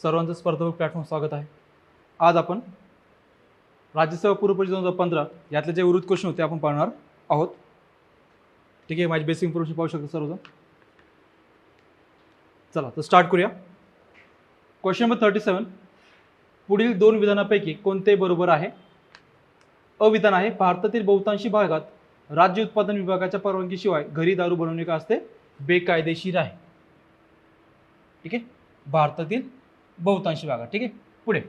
सर्वांचं स्पर्धात्मक प्लॅटफॉर्म स्वागत आहे. आज आपण राज्यसेवा पूर्व परीक्षा 2015 यातले जे उर्वरित क्वेश्चन होते आपण पाहणार आहोत. ठीक आहे, माझी बेसिक इन्फॉर्मेशन पाहू शकता सर्वजण. चला तर स्टार्ट करूया. Question number 37. पुढील दोन विधानापैकी कोणते बरोबर आहे? अ विधान आहे, भारतातील बहुतांशी भागात राज्य उत्पादन विभागाच्या परवानगीशिवाय घरी दारू बनवणे का असते बेकायदेशीर आहे. ठीक आहे, भारतातील बहुतांशी भागात. ठीक आहे, पुढे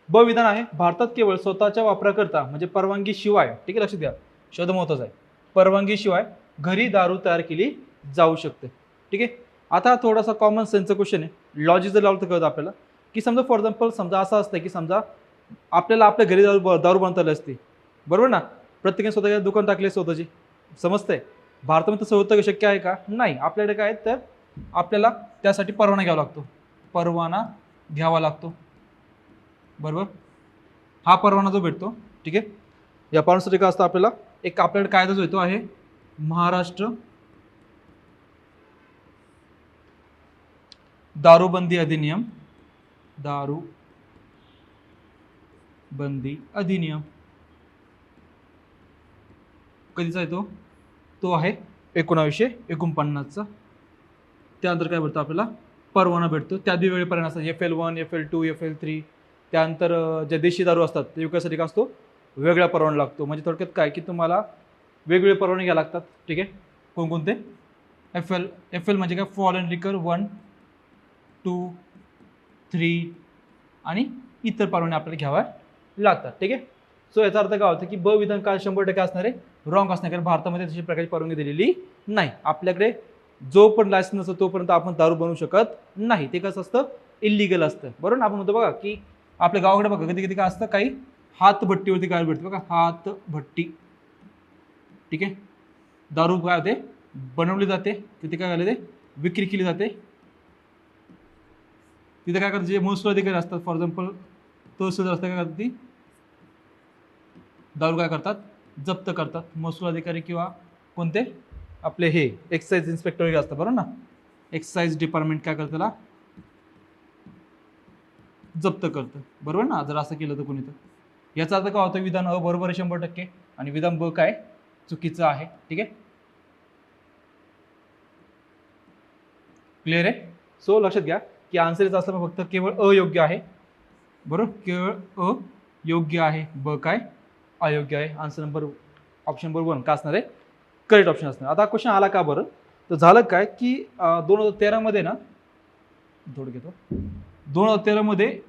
ब विधान आहे, भारतात केवळ स्वतःच्या वापराकरता म्हणजे परवानगीशिवाय, ठीक आहे लक्षात घ्या शब्द महत्त्वाचा आहे, परवानगीशिवाय घरी दारू तयार केली जाऊ शकते. ठीक आहे, आता थोडासा कॉमन सेन्सचा क्वेश्चन आहे. लॉजिक जर लावलं तर कळतं आपल्याला की समजा फॉर एक्झाम्पल समजा असं असतं की समजा आपल्याला आपल्या घरी दारू बनवता आली असते, बरोबर ना, प्रत्येकाने स्वतःच्या दुकान टाकले स्वतःची, समजतंय. भारतामध्ये तसं होतं शक्य आहे का? नाही. आपल्याकडे काय तर आपल्याला त्यासाठी परवाना घ्यावा लागतो, परवाना घ्यावा लागतो, बरोबर. हा परवाना जो भेटतो, ठीक आहे, या परवान्यासाठी काय असतं आपल्याला एक आपल्याकडे कायदा जो येतो आहे महाराष्ट्र दारूबंदी अधिनियम, दारूबंदी अधिनियम कधीचा येतो? तो आहे 1949चा. त्यानंतर काय भेटतं आपल्याला परवाना भेटतो. त्या वेगवेगळे परवाने असतात, FL1, FL2, FL3. त्यानंतर ज्या देशी दारू असतात ते विकासासाठी काय असतो वेगळा परवाना लागतो. म्हणजे थोडक्यात काय की तुम्हाला वेगवेगळे परवाने घ्यावे लागतात. ठीक आहे, कोणकोणते? FL म्हणजे काय फॉरेन लिकर 1, 2, 3 आणि इतर परवाने आपल्याला घ्यावे लागतात. ठीक आहे, सो याचा अर्थ काय होतं की ब विधान काय 100% असणार आहे, रॉंग असणार, कारण भारतामध्ये तशी प्रकारची परवानगी दिलेली नाही. आपल्याकडे जो पण लायसन्स असतो तोपर्यंत आपण दारू बनवू शकत नाही. ते कसं असतं इलिगल असतं, बरोबर ना. आपण म्हणतो बघा की आपल्या गावाकडे बघा कधी कधी काय असतं, काही हातभट्टीवरती काय भेटतं बघा, हातभट्टी. ठीक आहे, दारू काय होते बनवली जाते, तिथे काय झाले ते विक्री केली जाते. तिथे काय करतात जे महसूल अधिकारी असतात, फॉर एक्झाम्पल तहसीलदार असतात, काय करतात ती दारू काय करतात जप्त करतात. महसूल अधिकारी किंवा कोणते आपले हे एक्साइज इन्स्पेक्टर वगैरे असतात, बरोबर ना. एक्साइज डिपार्टमेंट काय करतं त्याला जप्त करतं, बरोबर ना, जर असं केलं तर कोणी तर. याचा अर्थ काय होतं विधान अ बरोबर आहे 100% आणि विधान ब काय चुकीचं आहे. ठीक आहे, क्लिअर आहे. सो लक्षात घ्या की आन्सर याचा असलं फक्त केवळ अयोग्य आहे, बरोबर, केवळ अयोग्य आहे. ब काय अयोग्य आहे. आन्सर नंबर ऑप्शन नंबर 1 का असणार आहे करेक्ट ऑप्शन असणार. आता क्वेश्चन आला का बरं, तर झालं काय की 2013 मध्ये ना, थोडं घेतो, 2013 मध्ये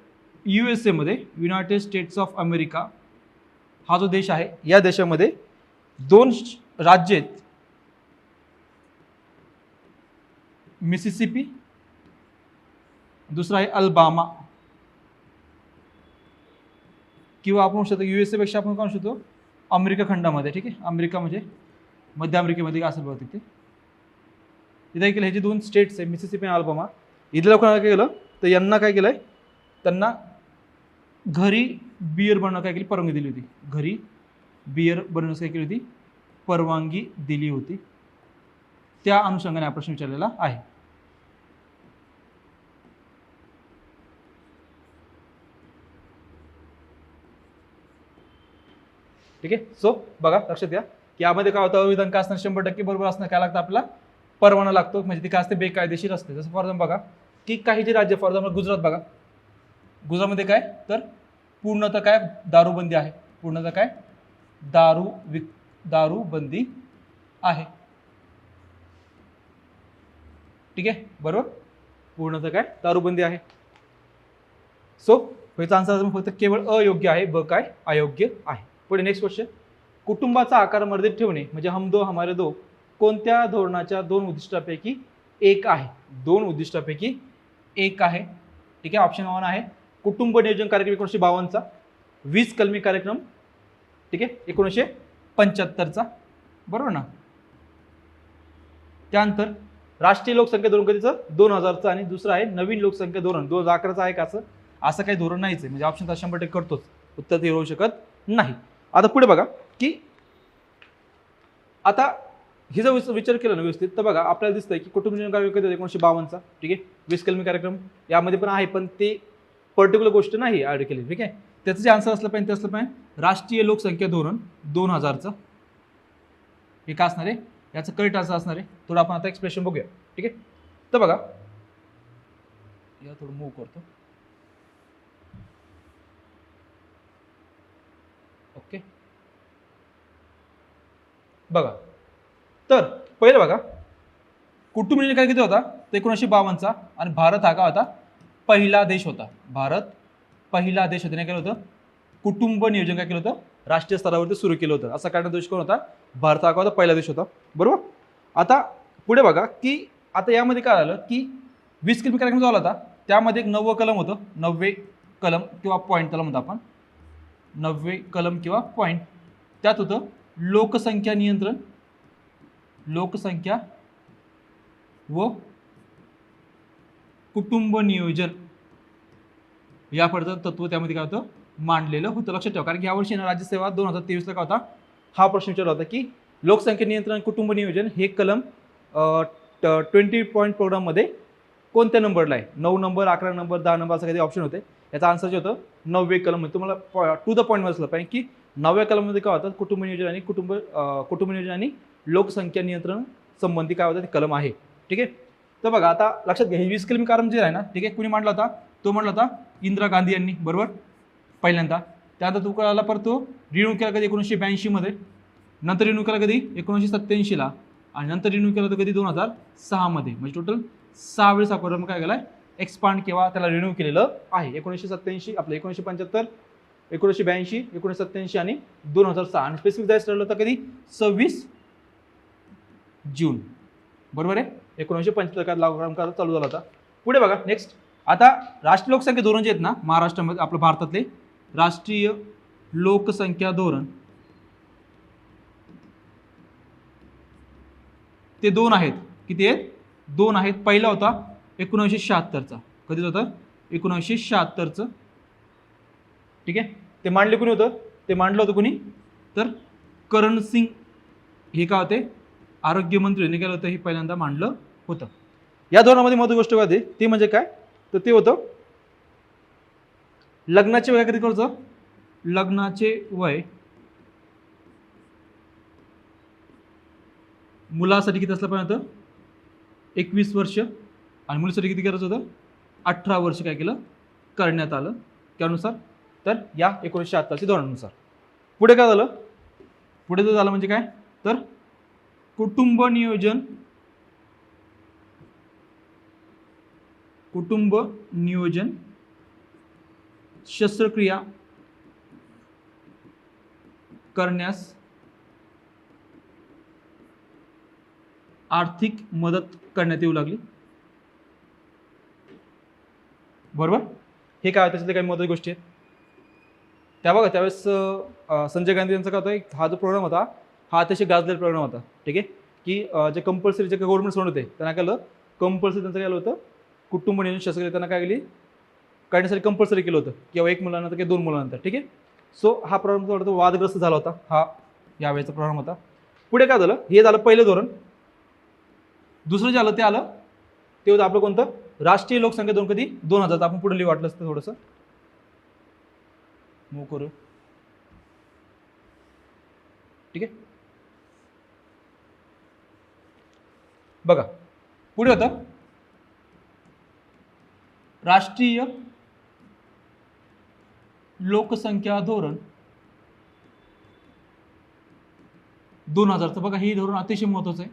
USA मध्ये युनायटेड स्टेट्स ऑफ अमेरिका हा जो देश आहे या देशामध्ये 2 राज्य आहेत, मिसिसिपी, दुसरा आहे अल्बामा, किंवा आपण म्हणू शकतो USA पेक्षा आपण काय म्हणू शकतो अमेरिका खंडामध्ये. ठीक आहे, अमेरिका म्हणजे मध्य अमेरिकेमध्ये काय असेल बघा तिथे. तिथे केलं हे जे 2 स्टेट्स आहे मिसिसिपी आणि अल्बामा, इथल्या लोकांना काय केलं तर यांना काय केलंय, त्यांना घरी बियर बनवण्यास काय केली परवानगी दिली होती, घरी बियर बनवण्यास काय केली होती परवानगी दिली होती. त्या अनुषंगाने हा प्रश्न विचारलेला आहे. ठीक आहे, सो बघा लक्षात घ्या की यामध्ये काय होतं अविधान काय असणार 100% बरोबर असणार. काय लागतं आपल्याला परवाना लागतो, म्हणजे ते काय असते बेकायदेशीर असते. जसं फॉर एक्झाम्पल बघा की काही जे राज्य फॉर एक्झाम्पल गुजरात बघा, गुजरातमध्ये काय तर पूर्णतः काय दारूबंदी आहे, पूर्णतः काय दारूबंदी आहे. ठीक आहे, बरोबर, पूर्णतः काय दारूबंदी आहे. सो याचा आन्सर फक्त केवळ अयोग्य आहे, ब काय अयोग्य आहे. पुढे नेक्स्ट क्वेश्चन, कुटुंबाचा आकार मर्यादित ठेवणे म्हणजे हम दो हमारे दो कोणत्या धोरणाच्या 2 उद्दिष्टापैकी एक आहे? 2 उद्दिष्टापैकी एक आहे. ठीक आहे, ऑप्शन 1 आहे कुटुंब नियोजन कार्यक्रम 1952चा, 20 कलमी कार्यक्रम, ठीक आहे 1975चा, बरोबर ना. त्यानंतर राष्ट्रीय लोकसंख्या धोरण कधीचं 2000चं, आणि दुसरं आहे नवीन लोकसंख्या धोरण 2011चं आहे का? असं काही धोरण नाहीच आहे, म्हणजे ऑप्शन 100% करतोच, उत्तर ते होऊ शकत नाही. आता पुढे बघा की आता हे जर विचार केला ना व्यवस्थित तर बघा आपल्याला दिसतंय की कुटुंब नियोजन कार्यक्रम कधी 1952चा, ठीक आहे 20 कलमी कार्यक्रम यामध्ये पण आहे, पण ते पर्टिक्युलर गोष्ट नाही ऍड केली, ठीक आहे. त्याचं जे आन्सर असलं पाहिजे ते असलं पाहिजे राष्ट्रीय लोकसंख्या धोरण 2000चं. हे काय असणार आहे, याचं करेक्ट आन्सर असणार आहे. थोडं आपण आता एक्सप्रेशन बघूया, ठीक आहे. तर बघा, या थोडं मूव्ह करतो. ओके, बघा. तर पहिलं बघा, कुटुंब नियोजन काय किती होता, 1952चा. आणि भारत हा काय होता, पहिला देश होता. भारत पहिला देश होता. काय होतं, कुटुंब नियोजन काय केलं होतं, राष्ट्रीय स्तरावरती सुरू केलं होतं. असा काय देश कोण होता, भारत हा काय होता, पहिला देश होता. बरोबर. आता पुढे बघा की आता यामध्ये काय झालं की 20 किलोमीटर कार्यक्रम झाला होता. त्यामध्ये एक 90 कलम होतं. 90 कलम किंवा पॉईंट त्याला म्हणतो आपण, 90 कलम किंवा पॉईंट. त्यात होतं लोकसंख्या नियंत्रण, लोकसंख्या व कुटुंब नियोजन या पडचं तत्व त्यामध्ये काय होतं, मांडलेलं होतं. लक्षात ठेवा, कारण की यावर्षी राज्यसेवा 2023ला काय होता, हा प्रश्न विचारला होता की लोकसंख्या नियंत्रण कुटुंब नियोजन हे कलम 20 पॉईंट प्रोग्राममध्ये कोणत्या नंबरला आहे, 9 नंबर, 11 नंबर, 10 नंबर असं काही ऑप्शन होते. याचा आन्सर जे होतं 90 कलम. तुम्हाला टू द पॉईंट असलं पाहिजे की 9व्या कलममध्ये काय होतं, कुटुंब नियोजन आणि कुटुंब नियोजन आणि लोकसंख्या नियंत्रण संबंधी काय होतं ते कलम आहे, ठीक आहे. तर बघा आता लक्षात घ्या, हे 20 किलोमीटर कारण जे आहे ना, ठीक आहे, कुणी मांडला होता, तो मांडला होता इंदिरा गांधी यांनी, बरोबर, पहिल्यांदा. त्यानंतर तो कळाला परत तो रिन्यू केला कधी 1982 मध्ये, नंतर रिन्यू केला कधी 1987 ला, आणि नंतर रिन्यू केला तर कधी 2006 मध्ये. म्हणजे टोटल 6 वेळेस हा प्रोग्राम काय केलाय, एक्सपांड किंवा त्याला रिन्यू केलेलं आहे. 1987, आपलं 1975, 1982, 1987 आणि 2006. आणि स्पेसिफिक जायचं ठरलं होतं कधी 26 जून, बरोबर आहे. 1975 लागू चालू झाला होता. पुढे बघा नेक्स्ट. आता राष्ट्रीय लोकसंख्या धोरण जे आहेत ना महाराष्ट्रामध्ये, आपल्या भारतातले राष्ट्रीय लोकसंख्या धोरण ते 2 आहेत. किती आहेत, 2 आहेत. पहिला होता 1976चा. कधीच होता, 1976चं, ठीक आहे. ते मांडले कुणी होतं, ते मांडलं होतं कुणी, तर करण सिंग हे काय होते, आरोग्यमंत्री यांनी केलं होतं, हे पहिल्यांदा मांडलं होतं. या धोरणामध्ये महत्त्वाची गोष्ट काय होती, ते म्हणजे काय, तर ते होतं लग्नाचे वय कधी करायचं, लग्नाचे वय मुलासाठी किती असलं पाहिजे होतं, 21 वर्ष, आणि मुलीसाठी किती करायचं होतं, 18 वर्ष काय केलं, करण्यात आलं. त्यानुसार तर या 1976च्या धोरणानुसार. पुढे काय झालं, पुढे झालं म्हणजे काय, तर कुटुंब नियोजन, कुटुंब नियोजन शस्त्रक्रिया करण्यास आर्थिक मदत करण्यात येऊ लागली, बरोबर. हे काय, त्याच्यातले काही महत्त्वाच्या गोष्टी आहेत त्या बघा. त्यावेळेस संजय गांधी यांचा काय होता, हा जो प्रोग्राम होता हा अतिशय गाजलेला प्रोग्राम होता, ठीक आहे. की जे कंपल्सरी जे गव्हर्नमेंट सोडून होते त्यांना काय केलं, कंपल्सरी त्यांचं काय होतं, कुटुंब नियोजन शस्त्रक्रिया त्यांना काय केली, करण्यासाठी कंपल्सरी केलं होतं, किंवा 1 मुलानंतर किंवा 2 मुलानंतर, ठीक आहे. सो हा प्रोग्राम थोडा वादग्रस्त झाला होता, हा यावेळेचा प्रोग्राम होता. पुढे काय झालं, हे झालं पहिलं धोरण. दुसरं जे आलं ते आलं, ते होतं आपलं कोणतं, राष्ट्रीय लोकसंख्या धोरण, कधी 2000. आपण पुढे वाटलं असतं थोडंसं मूव करू, ठीक आहे. बघा पुढे होतं राष्ट्रीय लोकसंख्या धोरण 2000चं. बघा हे धोरण अतिशय महत्त्वाचं आहे.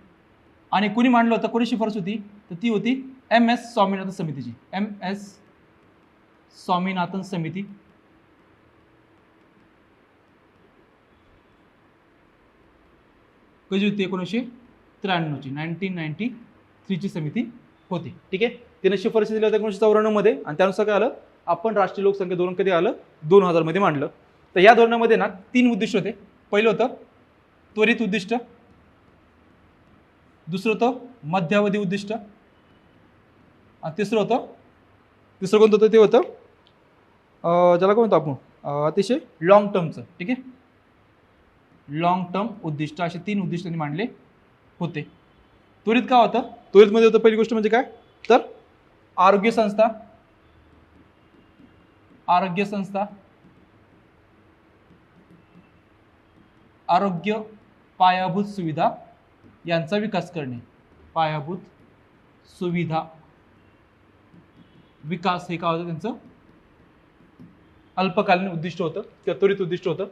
आणि कुणी मांडलं होतं, कोणी शिफारस होती, तर ती होती MS स्वामीनाथन समितीची. MS स्वामीनाथन समिती. कधी होती, 1993ची, 1993ची समिती होती, ठीक आहे. तिने शिफारशी दिल्या होत्या 1994 मध्ये, आणि त्यानुसार काय आलं, आपण राष्ट्रीय लोकसंख्या धोरण कधी आलं, 2000 मध्ये मांडलं. तर या धोरणामध्ये ना 3 उद्दिष्ट होते. पहिलं होतं त्वरित उद्दिष्ट, दुसरं होतं मध्यावधी उद्दिष्ट, आणि तिसरं कोणतं होतं, ते होतं ज्याला काय म्हणतो आपण अतिशय लॉंग टर्मचं, ठीक आहे. लॉंग टर्म उद्दिष्ट, असे 3 उद्दिष्ट त्यांनी मांडले होते. त्वरित काय होतं, त्वरितमध्ये होतं पहिली गोष्ट म्हणजे काय, तर आरोग्य संस्था, आरोग्य संस्था, आरोग्य पायाभूत सुविधा यांचा विकास करणे, पायाभूत सुविधा विकास हे काय होतं त्यांचं अल्पकालीन उद्दिष्ट होतं किंवा त्वरित उद्दिष्ट होतं.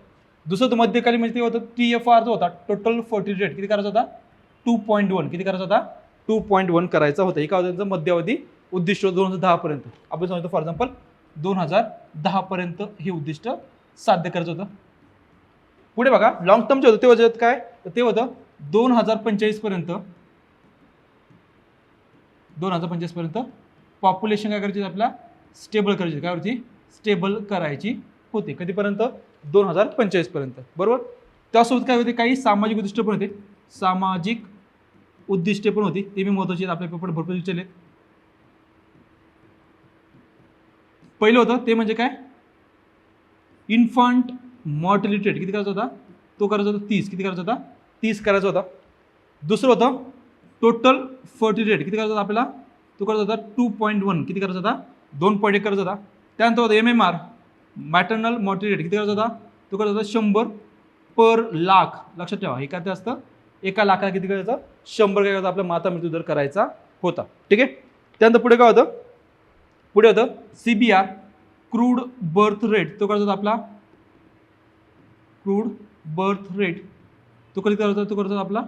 दुसरं मध्यकालीन म्हणजे ते होतं TFR जो होता टोटल फर्टिलिटी रेट किती करायचा होता 2.1 किती करायचा होता 2.1 करायचा होता. हे काय होतं त्यांचं मध्यावधी उद्दिष्ट 2010 पर्यंत. आपण सांगतो फॉर एक्झाम्पल 2010 पर्यंत हे उद्दिष्ट साध्य करायचं होतं. पुढे बघा लॉंग टर्म जे होतं ते होतं काय तर ते होतं 2045 पर्यंत पॉप्युलेशन काय करायची आपल्याला स्टेबल करायची काय होती स्टेबल करायची होती. कधीपर्यंत 2045 पर्यंत बरोबर. त्यासोबत काय होते काही सामाजिक उद्दिष्ट पण होते, सामाजिक उद्दिष्टे पण होती ते मी महत्वाची आपल्या पेपर भरपूर विचारले. पहिलं होतं ते म्हणजे काय इन्फंट मॉर्टॅलिटी रेट किती करायचा होता तो करायचा होता 30 किती करायचा होता 30 करायचा होता. दुसरं होतं टोटल फर्टिलिटी रेट किती करायचा होता आपल्याला तो करायचा होता 2.1 किती करायचा होता 2.1 करायचा होता. त्यानंतर होता MMR मॅटर्नल मॉर्टॅलिटी रेट किती करायचा होता तो करायचा होता 100 पर लाख. लक्षात ठेवा हे काय ते असतं एका लाखाला किती करायचं 100 काय करायचं आपला माता मृत्यू दर करायचा होता. ठीक आहे. त्यानंतर पुढे काय होतं पुढे होतं CBR क्रूड बर्थ रेट तो करायचा होता आपला क्रूड बर्थ रेट तो कधी करायचा तो करायचा आपला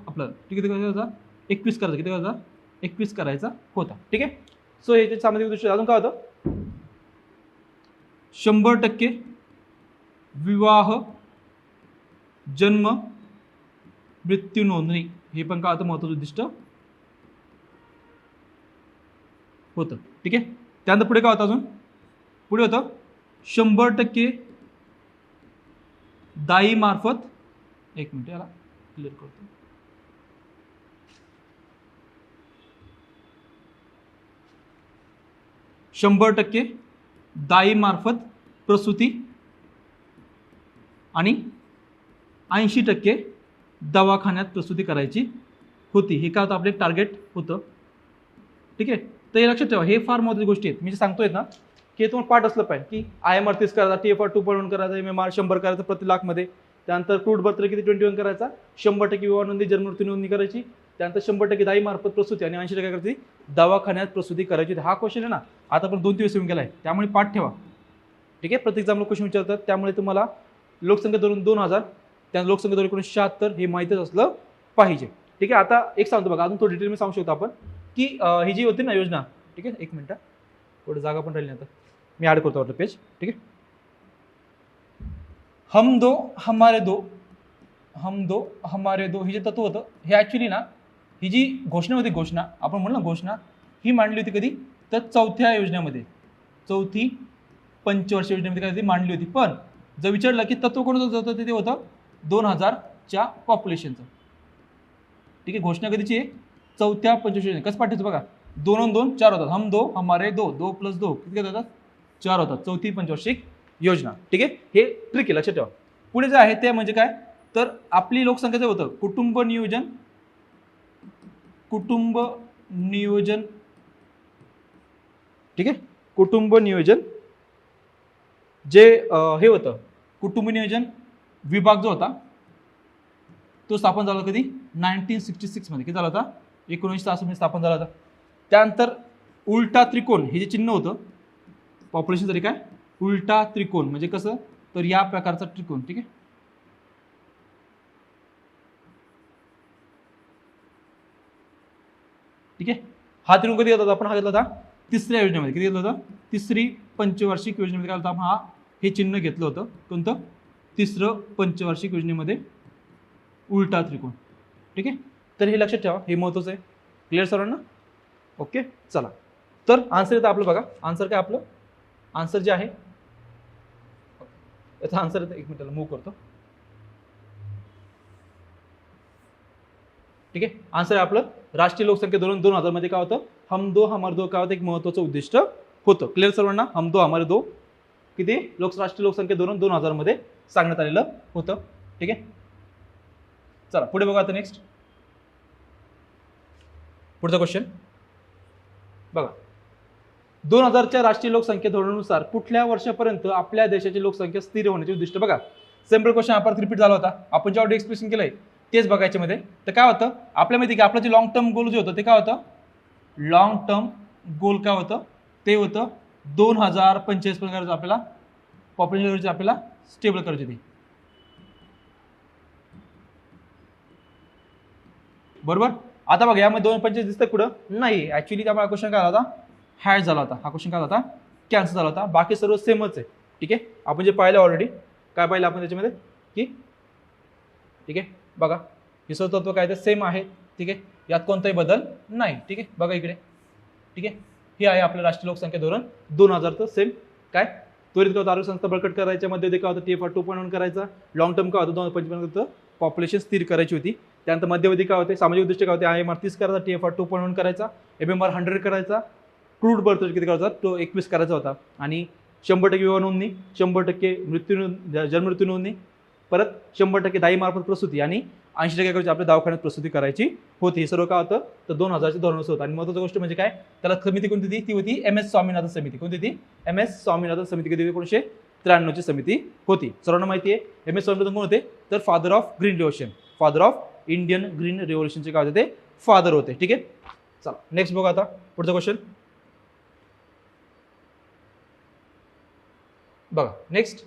आपला किती करायचा होता 21 करायचा किती करायचा 21 करायचा होता. ठीक आहे. सो हे सामाजिक उद्दिष्ट अजून काय होतं 100% विवाह जन्म मृत्यू नोंदणी हे पण काय होतं महत्त्वाचं उद्दिष्ट होतं. ठीक आहे. त्यानंतर पुढे काय होतं अजून पुढे होतं 100% दाई मार्फत एक मिनिट याला क्लिअर करतो 100% दाई मार्फत प्रसूती आणि 80% दवाखान्यात प्रसूती करायची होती. हे काय होतं आपले टार्गेट होतं. ठीक आहे. तर हे लक्षात ठेवा हे फार महत्त्वाची गोष्टी आहेत मी जे सांगतोय ना की हे तुम्हाला पाठ असलं पाहिजे की IMR 30 करायचा TFR 2.1 करायचा MMR 100 करायचं प्रति लाखमध्ये. त्यानंतर क्रूड बर्थ रेट किती 21 करायचा 100% विवाह नोंदणी जन्म मृत्यू नोंदणी करायची. त्यानंतर 100% दाई मार्फत प्रसूती आणि 80% करायची दवाखान्यात प्रसूती करायची. हा क्वेश्चन आहे ना आता पण 2 दिवस येऊन गेला आहे त्यामुळे पाठ ठेवा. ठीक आहे. प्रत्येक एक्झामला क्वेश्चन विचारतात त्यामुळे तुम्हाला लोकसंख्या धरून 2000 त्या लोकसंख्या धरून 1976 हे माहितीच असलं पाहिजे. ठीक आहे. आता एक सांगतो बघा अजून थोडी डिटेल मी सांगू शकतो आपण की ही जी होती ना योजना. ठीक आहे. एक मिनिट थोडी जागा पण राहिली आता मी ॲड करतो आपलं पेज. ठीक आहे. हम दो हमारे दो हे जे तत्व होतं हे ॲक्च्युली ना ही जी घोषणा होती घोषणा आपण म्हणलं घोषणा ही मांडली होती कधी तर चौथ्या योजनेमध्ये चौथी पंचवर्ष योजनेमध्ये काय होती मांडली होती. पण जर विचारलं की तत्व कोणाचं होतं ते होतं 2000च्या पॉप्युलेशनचं. ठीक आहे. घोषणा कधीची आहे चौथ्या पंचवर्ष योजने कसं पाठवायचं बघा 2 आणि 2 4 होतात हम दो हमारे दो 2 + 2 किती होतात 4 होतात चौथी पंचवार्षिक योजना. ठीक आहे. हे ट्रिक आहे लक्षात ठेवा. पुढे जे आहे ते म्हणजे काय तर आपली लोकसंख्या जे होतं कुटुंब नियोजन ठीक आहे. कुटुंब नियोजन जे हे होतं कुटुंब नियोजन विभाग जो होता तो स्थापन झाला कधी 1966 मध्ये किती झाला होता 1966 मध्ये स्थापन झाला होता. त्यानंतर उलटा त्रिकोण हे जे चिन्ह होतं पॉप्युलेशन तरी काय उलटा त्रिकोण म्हणजे कसं तर या प्रकारचा त्रिकोण. ठीक आहे. ठीक आहे. हा त्रिकोण कधी घेतला आपण हा घेतला होता तिसऱ्या योजनेमध्ये किती घेतलं होतं तिसरी पंचवार्षिक योजनेमध्ये काय होता आपण हा हे चिन्ह घेतलं होतं कोणतं तिसरं पंचवार्षिक योजनेमध्ये उलटा त्रिकोण. ठीक आहे. तर हे लक्षात ठेवा हे महत्त्वाचं आहे. क्लिअर सर्वांना ओके. चला तर आन्सर येतं आपलं बघा आन्सर काय आपलं आन्सर जे आहे याचा आन्सर येतं एक मिनिटाला मूव्ह करतो. ठीक आहे. आन्सर आहे आपलं राष्ट्रीय लोकसंख्या धोरण 2000 मध्ये काय होतं हम दो हमारे दो काय होतं एक महत्त्वाचं उद्दिष्ट होतं. क्लिअर सर्वांना हम दो हमारे दो किती राष्ट्रीय लोकसंख्या धोरण 2000 मध्ये सांगण्यात आलेलं होतं. ठीक आहे. चला पुढे बघा आता नेक्स्ट पुढचा क्वेश्चन बघा 2000च्या राष्ट्रीय लोकसंख्या धोरणानुसार कुठल्या वर्षापर्यंत आपल्या देशाची लोकसंख्या स्थिर होण्याचे उद्दिष्ट? बघा सिंपल क्वेश्चन आपण रिपीट झाला होता, आपण जेव्हा एक्सप्रेशन केलंय तेच बघायच्या मध्ये. तर काय होतं आपल्या माहिती की आपलं जे लॉंग टर्म गोल जे होतं ते काय होतं, लॉंग टर्म गोल काय होतं ते होतं 2045 पर्यंत आपल्याला पॉप्युलेशन आपल्याला स्टेबल करायची होती, बरोबर. आता बघा यामध्ये 245 दिसतं कुठं नाही, ऍक्च्युली त्यामुळे क्वेश्चन काय झाला होता, हाय झाला होता, हा क्वेश्चन काय झाला होता, कॅन्सल झाला होता. बाकी सर्व सेमच आहे, ठीक आहे. आपण जे पाहिलं ऑलरेडी, काय पाहिलं आपण त्याच्यामध्ये की, ठीक आहे बघा हे सर्व तत्व काय ते सेम आहे, ठीक आहे, यात कोणताही बदल नाही, ठीक आहे. बघा इकडे, ठीक आहे, हे आहे आपलं राष्ट्रीय लोकसंख्या धोरण 2000चं सेम. काय त्वरित काय होतं, आरोग्य संस्था बळकट करायच्या मध्ये काय होतं, TFR 2.1 करायचा. लॉंग टर्म काय होतं 2025 पॉप्युलेशन स्थिर करायची होती. त्यानंतर मध्यवधी काय होते, सामाजिक उद्दिष्ट काय होते, IMR 30 करायचा, TFR 2.1 करायचा, MMR 100 करायचा, क्रूड बर्थ रेट किती करायचा, तो 21 करायचा होता. आणि 100% विवाह नोंदणी, 100% जन्ममृत्यू नोंदणी, परत 100% दाई मार्फत प्रसूती आणि 80% करायची आपल्या दवाखान्यात प्रसूती करायची होती. हे सर्व काय होतं तर 2000च्या धोरणानुसार होतं. आणि महत्त्वाची गोष्ट म्हणजे काय, त्याला समिती कोणती होती, ती होती MS स्वामीनाथन समिती. कोणती होती, MS स्वामीनाथन समिती. कधी 1993 ची समिती होती. सर्वांना माहिती आहे MS स्वामीनाथन कोण होते, तर father of green revolution, father of Indian green रिव्होल्यूशनचे काय होते ते फादर होते, ठीक आहे. चला नेक्स्ट बघा आता पुढचा क्वेश्चन बघा. नेक्स्ट,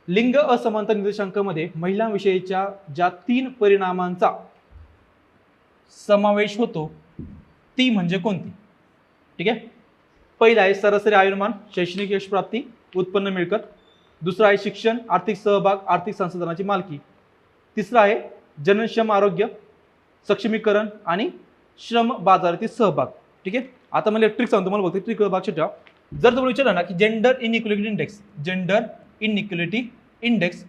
लिंग असमानता निर्देशांकामध्ये महिलांविषयीच्या ज्या 3 परिणामांचा समावेश होतो ती म्हणजे कोणती, ठीक आहे. पहिला आहे सरासरी आयुर्मान, शैक्षणिक यश प्राप्ती, उत्पन्न मिळकत. दुसरा आहे शिक्षण, आर्थिक सहभाग, आर्थिक संसाधनाची मालकी. तिसरा आहे जननक्षम आरोग्य, सक्षमीकरण आणि श्रम बाजारातील सहभाग, ठीक आहे. आता मला ट्रिक सांगतो, मला बघतो ट्रिक लक्षात ठेवा. जर तुम्हाला विचारलं ना की gender inequality index, gender inequality index,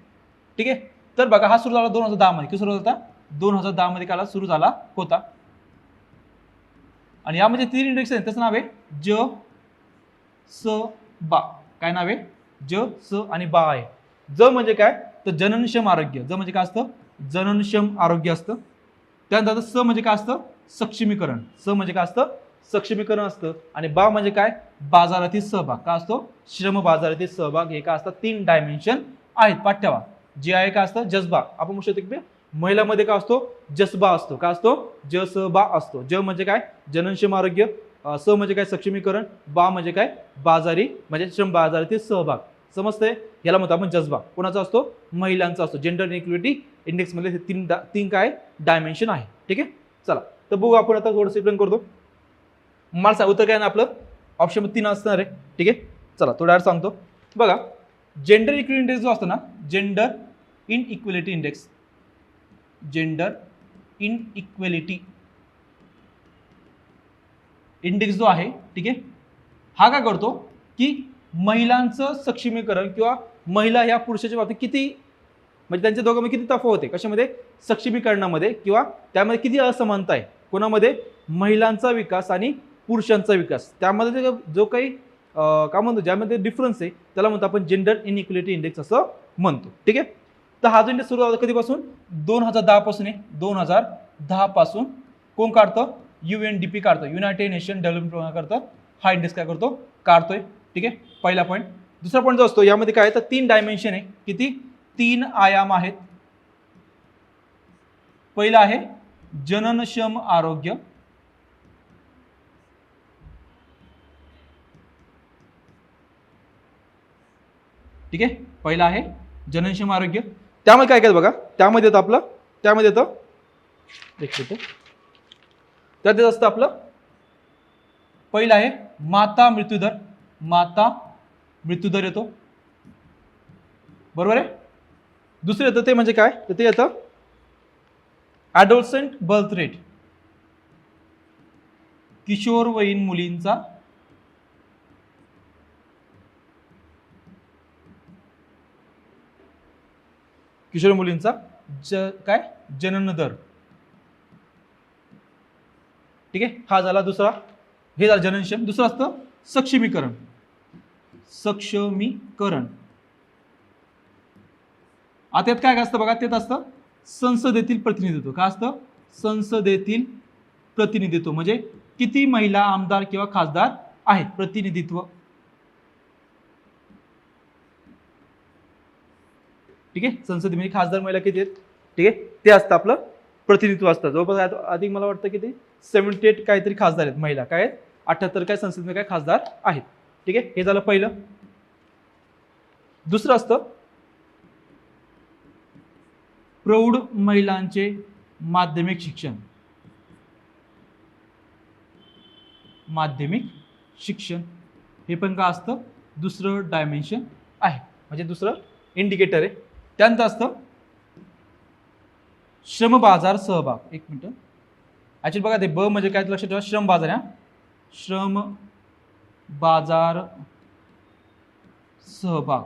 ठीक आहे, तर बघा हा सुरू झाला 2010 मध्ये. किती सुरू होता, 2010 मध्ये काला सुरू झाला होता. आणि यामध्ये 3 इंडेक्स आहेत, त्याचं नाव आहे ज स बा. काय नाव आहे, ज स आणि बा आहे. ज म्हणजे काय तर जननक्षम आरोग्य, ज म्हणजे काय असतं, जननक्षम आरोग्य असतं. त्यानंतर स म्हणजे काय असतं, सक्षमीकरण, स म्हणजे काय असतं, सक्षमीकरण असतं. आणि बा म्हणजे काय, बाजारातील सहभाग, काय असतो, श्रम बाजारातील सहभाग. हे काय असतात, 3 डायमेन्शन आहेत. पाठ्यावा जे आहे काय असतं, जज्बा. आपण म्हणू शकतो की महिलामध्ये काय असतो, जज्बा असतो, काय असतो, जसबा असतो. ज म्हणजे काय, जननक्षम आरोग्य, स म्हणजे काय, सक्षमीकरण, बा म्हणजे काय, बाजारी म्हणजे श्रम बाजारातील सहभाग. समजतंय, याला म्हणतो आपण जज्बा. कोणाचा असतो, महिलांचा असतो. जेंडर इनइक्वलिटी इंडेक्स मध्ये 3 काय डायमेन्शन आहे, ठीक आहे. चला तर बघू आपण आता थोडंसं एक्सप्लेन करतो. मला सांग उत्तर काय ना आपलं ऑप्शन 3 असणार आहे, ठीक आहे. चला तो डायरेक्ट सांगतो बघा. जेंडर इक्विलिटी इंडेक्स जो असतो ना, gender inequality index, gender inequality index जो आहे, ठीक आहे, हा काय करतो की महिलांचं सक्षमीकरण किंवा महिला ह्या पुरुषाच्या बाबतीत किती, म्हणजे त्यांच्या दोघांमध्ये किती तफावत आहे, कशामध्ये, सक्षमीकरणामध्ये, किंवा त्यामध्ये किती असमानता आहे, कोणामध्ये, महिलांचा विकास आणि पुरुषांचा विकास, त्यामध्ये जो काही काय म्हणतो ज्यामध्ये डिफरन्स आहे त्याला म्हणतो आपण जेंडर इनइक्वलिटी इंडेक्स असं म्हणतो, ठीक आहे. तर हा जो इंडेक्स सुरू झाला कधीपासून, 2010 पासून आहे. 2010 पासून कोण काढतं, UNDP काढतं, युनायटेड नेशन डेव्हलपमेंट प्रोग्राम करतं. हा इंडेक्स काय करतो, काढतोय, ठीक आहे. पहिला पॉईंट. दुसरा पॉईंट जो असतो यामध्ये काय आहे तर 3 डायमेन्शन आहे. किती, 3 आयाम आहेत. पहिला आहे जननक्षम आरोग्य, ठीक आहे. पहिला आहे जननक्षम आरोग्य. त्यामध्ये काय काय बघा, त्यामध्ये येतं आपलं, त्यामध्ये येतं एक मिनिट, त्यात येत असतं आपलं पहिलं आहे माता मृत्यूदर, माता मृत्यूदर येतो, बरोबर आहे. दुसरं येतं ते म्हणजे काय तर ते येतं ॲडोलसेंट बर्थ रेट, किशोरवयीन मुलींचा काय जनन दर, ठीक आहे. हा झाला दुसरा, हे झालं जननक्षम. दुसरं असतं सक्षमीकरण, सक्षमीकरण. आता यात काय असतं बघा, त्यात असतं संसदेतील प्रतिनिधित्व. काय असतं, संसदेतील प्रतिनिधित्व, म्हणजे किती महिला आमदार किंवा खासदार आहेत. प्रतिनिधित्व, ठीक आहे. संसदेमध्ये खासदार महिला किती आहेत, ठीक आहे, ते असतं आपलं प्रतिनिधित्व असतं. जवळपास अधिक मला वाटतं की ते 78 काहीतरी खासदार आहेत महिला, काय आहेत 78 काय संसदेमध्ये काय खासदार आहेत, ठीक आहे. हे झालं पहिलं. दुसरं असतं प्रौढ महिलांचे माध्यमिक शिक्षण. माध्यमिक शिक्षण हे पण काय असतं, दुसरं डायमेन्शन आहे, म्हणजे दुसरं इंडिकेटर आहे. त्यानंतर असतं श्रम बाजार सहभाग. एक मिनिट, ऍक्च्युली बघा ते ब म्हणजे काय लक्षात ठेवा, श्रम बाजार आहे, श्रम बाजार सहभाग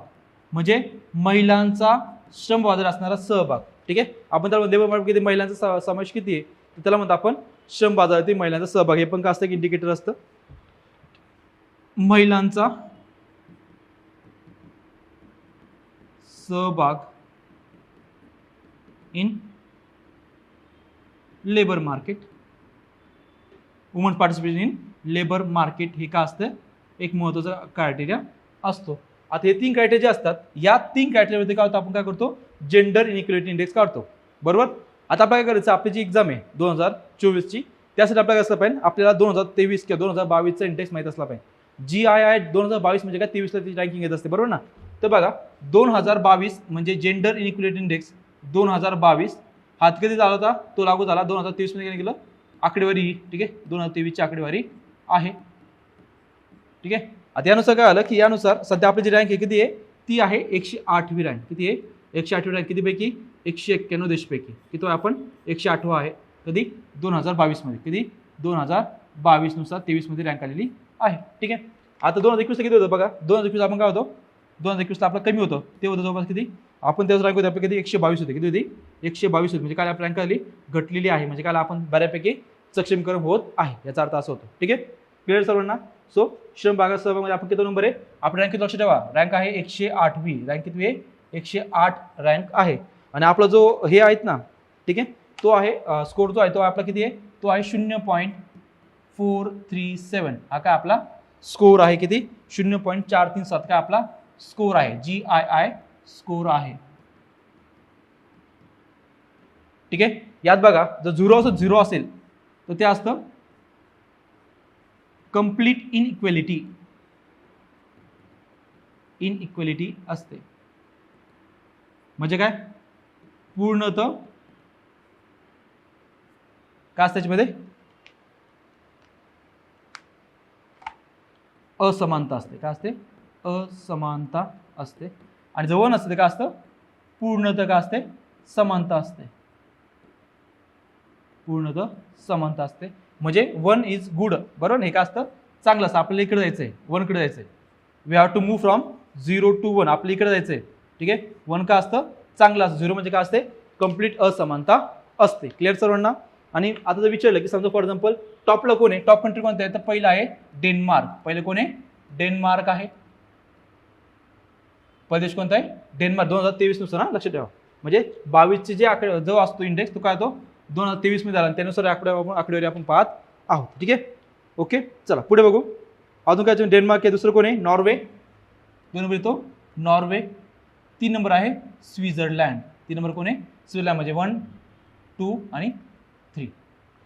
म्हणजे महिलांचा श्रम बाजार असणारा सहभाग, ठीक आहे. आपण त्याला लेबर मार्केट महिलांचा समावेश किती आहे, त्याला म्हणतो आपण श्रम बाजारातील महिलांचा सहभाग. हे पण काय असतं, इंडिकेटर असतं महिलांचा सहभाग in labour market, woman participation in labour market. हे काय असतं, एक महत्त्वाचा क्रायटेरिया असतो. आता हे 3 क्रायटेरिया असतात. या 3 क्रायटेरियामध्ये काय होतं, आपण काय करतो, जेंडर इनइक्वालिटी इंडेक्स काढतो, बरोबर. आता आपल्याला काय करायचं, आपली जी एक्झाम आहे 2024 ची, त्यासाठी आपल्याला कसं पाहिजे, आपल्याला 2023 किंवा 2022 चा इंडेक्स माहित असला पाहिजे. GII 2022 म्हणजे काय, 23 ला ती रँकिंग येत असते, बरोबर ना. तर बघा 2022 म्हणजे जेंडर इनइक्वालिटी इंडेक्स 2022 हा कधी झाला होता, तो लागू झाला 2023 मध्ये. काय केलं, आकडेवारी, ठीक आहे, 2023 ची आकडेवारी आहे, ठीक आहे. आता यानुसार काय आलं की यानुसार सध्या आपली जी रँक आहे किती आहे, ती आहे 108वी रँक. किती आहे, 108वी रँक. कितीपैकी, 191 देशपैकी. किती आपण 108वा आहे. कधी, 2022 मध्ये. किती, 2022 नुसार 23 मध्ये रँक आलेली आहे, ठीक आहे. आता 2021 किती होतं बघा, 2021 आपण काय होतो, 2021 आपला कमी होतं, ते होतं जवळपास किती, आपण त्याच रँक होते आपल्या किती, 122 होते. किती होती, 122 होती. म्हणजे काय आपली रँक आली घटलेली आहे, म्हणजे काय आपण बऱ्यापैकी सक्षमीकरण होत आहे, याचा अर्थ असा होतो, ठीक आहे. क्लिअर सर्वांना. सो श्रम बाजार सहभागामध्ये आपण किती नंबर आहे, आपला रँक किती लक्षात ठेवा, रँक आहे 108वी. रँक किती आहे, 108 रँक आहे. आणि आपला जो हे आहेत ना, ठीक आहे, तो आहे स्कोर जो आहे तो आपला किती आहे, तो आहे 0.437. हा काय आपला स्कोर आहे, किती, 0.437 काय आपला स्कोर आहे, GII स्कोर आहे, ठीक आहे. यात बघा जर 0 असेल तर ते असतं कंप्लीट इनइक्वालिटी असते. म्हणजे काय, पूर्णतः काय असतं त्याच्यामध्ये, असमानता असते. काय असते, असमानता असते. आणि जवळ नसतं ते काय असतं, पूर्णतः काय असते, समानता असते. पूर्णतः समानता असते. म्हणजे 1 इज गुड, बरोबर. हे काय असतं, चांगलं असतं. आपल्याला इकडे जायचंय, 1 कडे जायचंय. We have to move from 0 to 1. आपल्या इकडे जायचंय, ठीक आहे. 1 काय असतं, चांगलं असतं. 0 म्हणजे काय असते, कंप्लीट असमानता असते. क्लिअर सर्वांना. आणि आता जर विचारलं की समजा फॉर एक्झाम्पल टॉपला कोण आहे, टॉप कंट्री कोणते आहे, तर पहिला आहे डेन्मार्क. पहिले कोण आहे, डेन्मार्क आहे. पहिला देश कोणता आहे, डेन्मार्क. 2023 नुसार, हा लक्षात ठेवा. म्हणजे 22 चे जे आकडे जो असतो इंडेक्स, तो काय तो 2023 मध्ये झाला. त्यानुसार आकडेवारी आपण पाहत आहोत, ठीक आहे. ओके, चला पुढे बघू. अजून काय, डेन्मार्क आहे. दुसरं कोण आहे, नॉर्वे. 2 नंबर येतो नॉर्वे. 3 नंबर आहे स्वित्झर्लंड. 3 नंबर कोण आहे, स्वित्झर्लंड. म्हणजे 1, 2 आणि 3.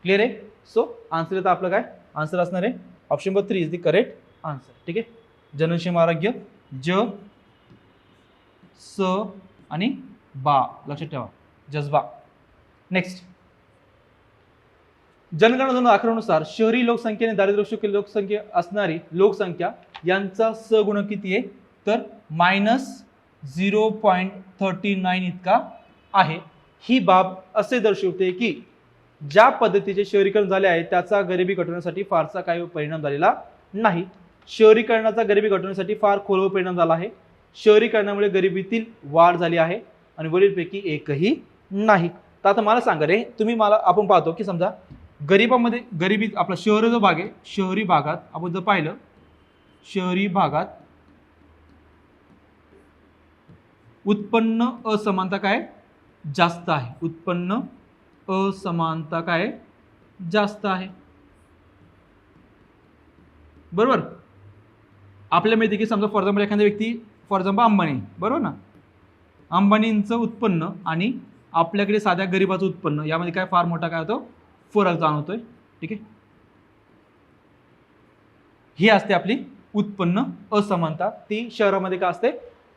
क्लिअर आहे. सो आन्सर येतं आपलं काय, आन्सर असणार आहे option number 3 is the correct answer, ठीक आहे. जनक्षेम आरोग्य, ज स आणि बा, लक्षात ठेवा, जज्बा. नेक्स्ट, जनगणना 2011 नुसार शहरी लोकसंख्या आणि दारिद्र्य लोकसंख्या असणारी लोकसंख्या यांचा सगुणक किती आहे, तर -0.39 इतका आहे. ही बाब असे दर्शवते की ज्या पद्धतीचे शहरीकरण झाले आहे त्याचा गरिबी घटवण्यासाठी फारसा काही परिणाम झालेला नाही. शहरीकरणाचा गरिबी घटवण्यासाठी फार खोलवर परिणाम झाला आहे. शहरीकरणामुळे गरिबीतील वाढ झाली आहे आणि वरीलपैकी एकही नाही. तर आता मला सांगा रे, तुम्ही मला, आपण पाहतो की समजा गरिबी आपला शहर जो भाग आहे, शहरी भागात आपण जर पाहिलं, शहरी भागात उत्पन्न असमानता काय जास्त आहे. उत्पन्न असमानता काय जास्त आहे, बरोबर. आपल्याला माहिती की समजा फॉर एक्झाम्पल एखादा व्यक्ती फॉर एक्झाम्पल अंबानी, बरोबर ना, अंबानींचं उत्पन्न आणि आपल्याकडे साध्या गरिबाचं उत्पन्न यामध्ये काय फार मोठा काय होतो फरक जाणवतोय. ठीक आहे, ही असते आपली उत्पन्न असमानता. ती शहरामध्ये काय असते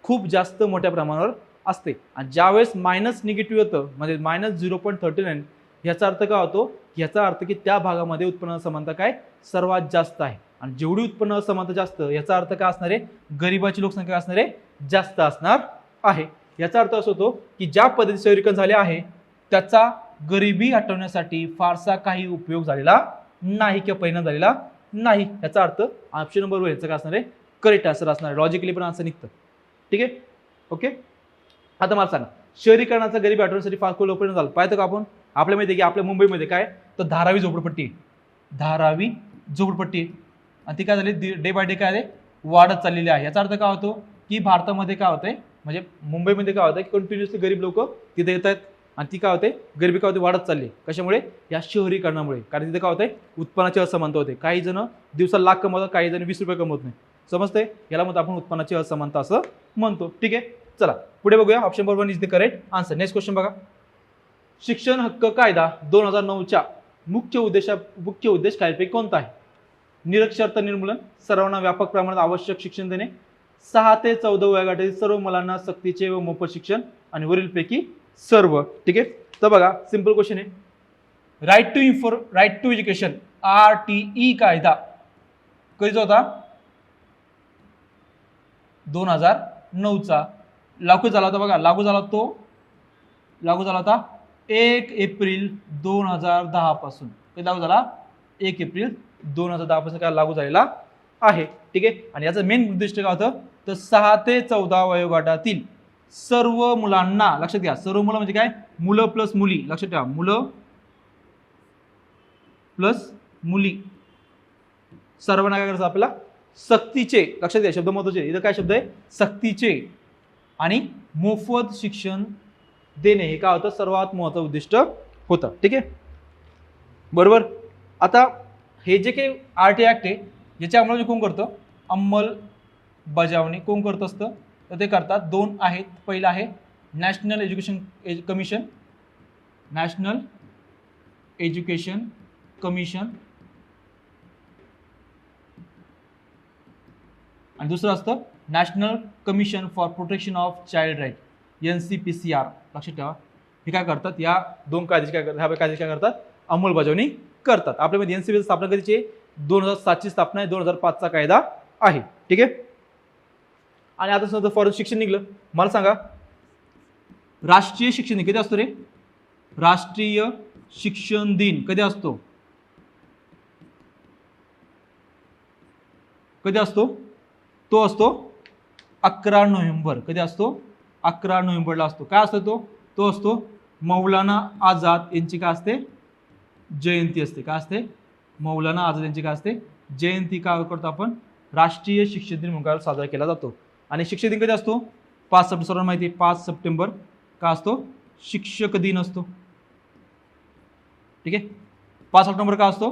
खूप जास्त मोठ्या प्रमाणावर असते. आणि ज्यावेळेस मायनस निगेटिव्ह येतं म्हणजे -0.39 याचा अर्थ काय होतो, याचा अर्थ की त्या भागामध्ये उत्पन्न असमानता काय सर्वात जास्त आहे. आणि जेवढी उत्पन्न असमानता जास्त याचा अर्थ काय असणार आहे, गरिबाची लोकसंख्या असणार आहे जास्त असणार आहे. याचा अर्थ असा होतो की ज्या पद्धतीचे शहरीकरण झाले आहे त्याचा गरिबी हटवण्यासाठी फारसा काही उपयोग झालेला नाही किंवा परिणाम झालेला नाही. याचा अर्थ ऑप्शन नंबर याचं काय असणार आहे करेक्ट आन्सर असणार आहे. लॉजिकली पण आन्सर निघतं. ठीक आहे, ओके. आता मला सांगा शहरीकरणाचा गरिबी हटवण्यासाठी फार खूप परिणाम झाला पाहिजे का आपण. आपल्या माहिती आहे की आपल्या मुंबईमध्ये काय तर धारावी झोपडपट्टी आहे, धारावी झोपडपट्टी आहे. आणि ती काय झाली डे बाय डे काय आहे वाढत चाललेली आहे. याचा अर्थ काय होतो की भारतामध्ये काय होतंय म्हणजे मुंबईमध्ये काय होतं की कंटिन्युअसली गरीब लोक तिथे येत आहेत आणि ती काय होते गरिबी काय होते वाढत चालली. कशामुळे या शहरीकरणामुळे. कारण तिथे काय होतंय उत्पन्नाची असमानता होते. काही जण दिवसाला लाख कमवतात, काही जण 20 रुपये कमवत नाही. समजते, याला मग आपण उत्पन्नाची असमानता असं म्हणतो. ठीक आहे, चला पुढे बघूया. Option number 1 is the correct answer. Next question बघा. शिक्षण हक्क कायदा 2009च्या मुख्य उद्देश कायपैकी कोणता आहे. निरक्षरता निर्मूलन, सर्वांना व्यापक प्रमाणात आवश्यक शिक्षण देणे, 6 ते 14 वयोगटातील सर्व मुलांना सक्तीचे व मोफत शिक्षण आणि वरीलपैकी सर्व. ठीक आहे, तर बघा सिंपल क्वेश्चन आहे. राईट टू एज्युकेशन RTE कायदा कधीचा होता 2009चा. लागू झाला होता बघा, लागू झाला होता 1 एप्रिल 2010 पासून. कधी लागू झाला 1 एप्रिल 2010 पासून काय लागू झालेला आहे. ठीक आहे, आणि याचं मेन उद्दिष्ट काय होतं तर 6 ते 14 वयोगटातील सर्व मुलांना, लक्षात घ्या सर्व मुलं म्हणजे काय मुलं प्लस मुली, लक्षात ठेवा मुलं प्लस मुली सर्वांना काय करायचं आपल्याला सक्तीचे, लक्षात घ्या शब्द महत्वाचे इथं काय शब्द आहे सक्तीचे आणि मोफत शिक्षण देणे हे काय होतं सर्वात महत्त्वाचं उद्दिष्ट होतं. ठीक आहे, बरोबर. आता हे जे काही RTI ऍक्ट आहे याची अंमलबजावणी कोण करतं, अंमलबजावणी कोण करत असतं तर ते करतात दोन आहेत. पहिलं आहे नॅशनल एज्युकेशन कमिशन आणि दुसरं असतं national commission for protection of child right NCPCR. लक्षात ठेवा हे काय करतात या दोन कायद्याची काय करतात अंमलबजावणी करतात. आपल्यामध्ये NCPC स्थापना कधीची 2007ची स्थापना आहे, 2005चा कायदा आहे. ठीक आहे, आणि आता समजा फॉरेन शिक्षण निघलं. मला सांगा राष्ट्रीय शिक्षण दिन कधी असतो रे, राष्ट्रीय शिक्षण दिन कधी असतो, कधी असतो तो असतो 11 नोव्हेंबर. कधी असतो 11 नोव्हेंबरला असतो. काय असतो तो असतो मौलाना आझाद यांची काय असते जयंती असते. काय असते मौलाना आझाद यांची काय असते जयंती. काय करतो आपण राष्ट्रीय शिक्षक दिन म्हणून साजरा केला जातो. आणि शिक्षक दिन कधी असतो 5 सप्टेंबर. सर्वांना माहिती आहे 5 सप्टेंबर का असतो शिक्षक दिन असतो. ठीक आहे, 5 सप्टेंबर का असतो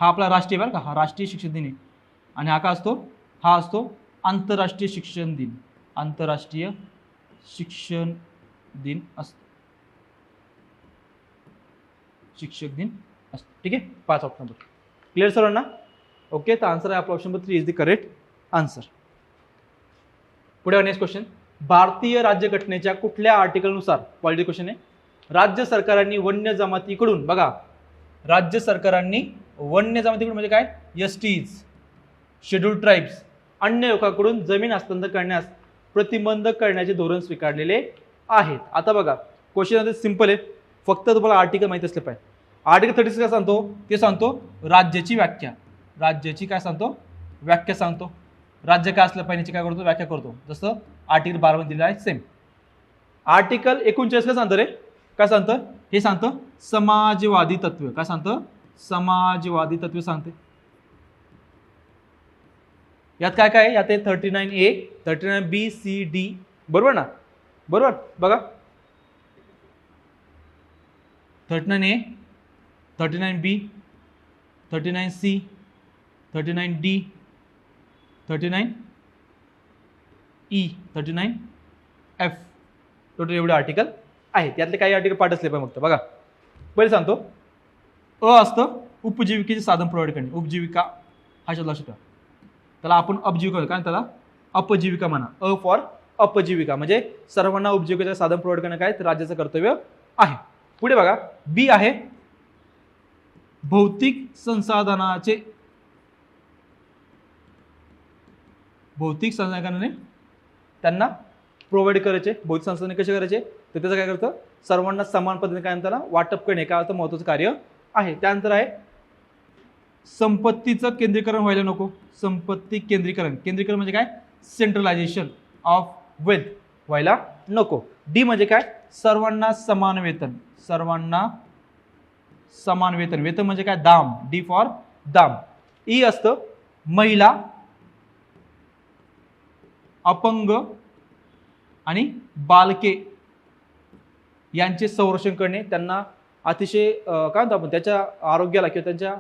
हा आपला राष्ट्रीय बरं का, हा राष्ट्रीय शिक्षक दिन आहे. आणि हा का असतो हा असतो आंतरराष्ट्रीय शिक्षण दिन. आंतरराष्ट्रीय शिक्षण दिन असतो, शिक्षक दिन असतो. ठीक आहे, 5 ऑक्टोबर. क्लिअर सर्वांना. ओके, तर आन्सर आहे आपला option number 3 is the correct answer. पुढे नेक्स्ट क्वेश्चन. भारतीय राज्यघटनेच्या कुठल्या आर्टिकलनुसार, पॉलिटिकल क्वेश्चन आहे, राज्य सरकारांनी वन्य जमातीकडून, बघा राज्य सरकारांनी वन्य जमातीकडून म्हणजे काय STs शेड्यूल्ड ट्राईब्स अन्य लोकांकडून जमीन हस्तांतर करण्यास प्रतिबंध करण्याचे धोरण स्वीकारलेले आहेत. आता बघा क्वेश्चन सिंपल आहे, फक्त तुम्हाला आर्टिकल माहिती असले पाहिजे. आर्टिकल 36 काय सांगतो ते सांगतो राज्याची व्याख्या, राज्याची काय सांगतो व्याख्या सांगतो. राज्य काय असलं पाहिजे काय करतो व्याख्या करतो, जसं आर्टिकल 12 मध्ये दिलेलं आहे सेम. आर्टिकल 39 काय सांगतं रे, काय सांगतं हे सांगतं समाजवादी तत्व. काय सांगतं समाजवादी तत्व सांगते. यात काय काय यात 39A 39B C D बरोबर ना, बरोबर. बघा 39A 39B 39C 39D 39E 39F total एवढे आर्टिकल आहेत. यातले काही आर्टिकल पाठ असले पाहिजे. फक्त बघा, पहिले सांगतो. असतं उपजीविकेचे साधन प्रोव्हाइड करणे. उपजीविका हा शब्द लक्षात ठेवा. त्याला आपण उपजीविका कारण त्याला अपजीविका म्हणा. फॉर अपजीविका म्हणजे सर्वांना उपजीविकेचे साधन प्रोव्हाइड करणे काय तर राज्याचं कर्तव्य आहे. पुढे बघा, बी आहे भौतिक संसाधनाचे त्यांना प्रोव्हाइड करायचे. भौतिक संसाधने कसे करायचे तर त्याचं काय करतं सर्वांना समान पद्धतीने काय त्याला वाटप करणे काय होतं महत्त्वाचं कार्य आहे. त्यानंतर आहे संपत्तीचं केंद्रीकरण व्हायला नको. संपत्ती केंद्रीकरण म्हणजे काय सेंट्रलायझेशन ऑफ वेल्थ व्हायला नको. डी म्हणजे काय सर्वांना समान वेतन. सर्वांना समान वेतन. वेतन म्हणजे काय दाम. डी फॉर दाम. ई असतं महिला, अपंग आणि बालके यांचे संरक्षण करणे. त्यांना अतिशय काय म्हणतो आपण त्याच्या आरोग्याला किंवा त्यांच्या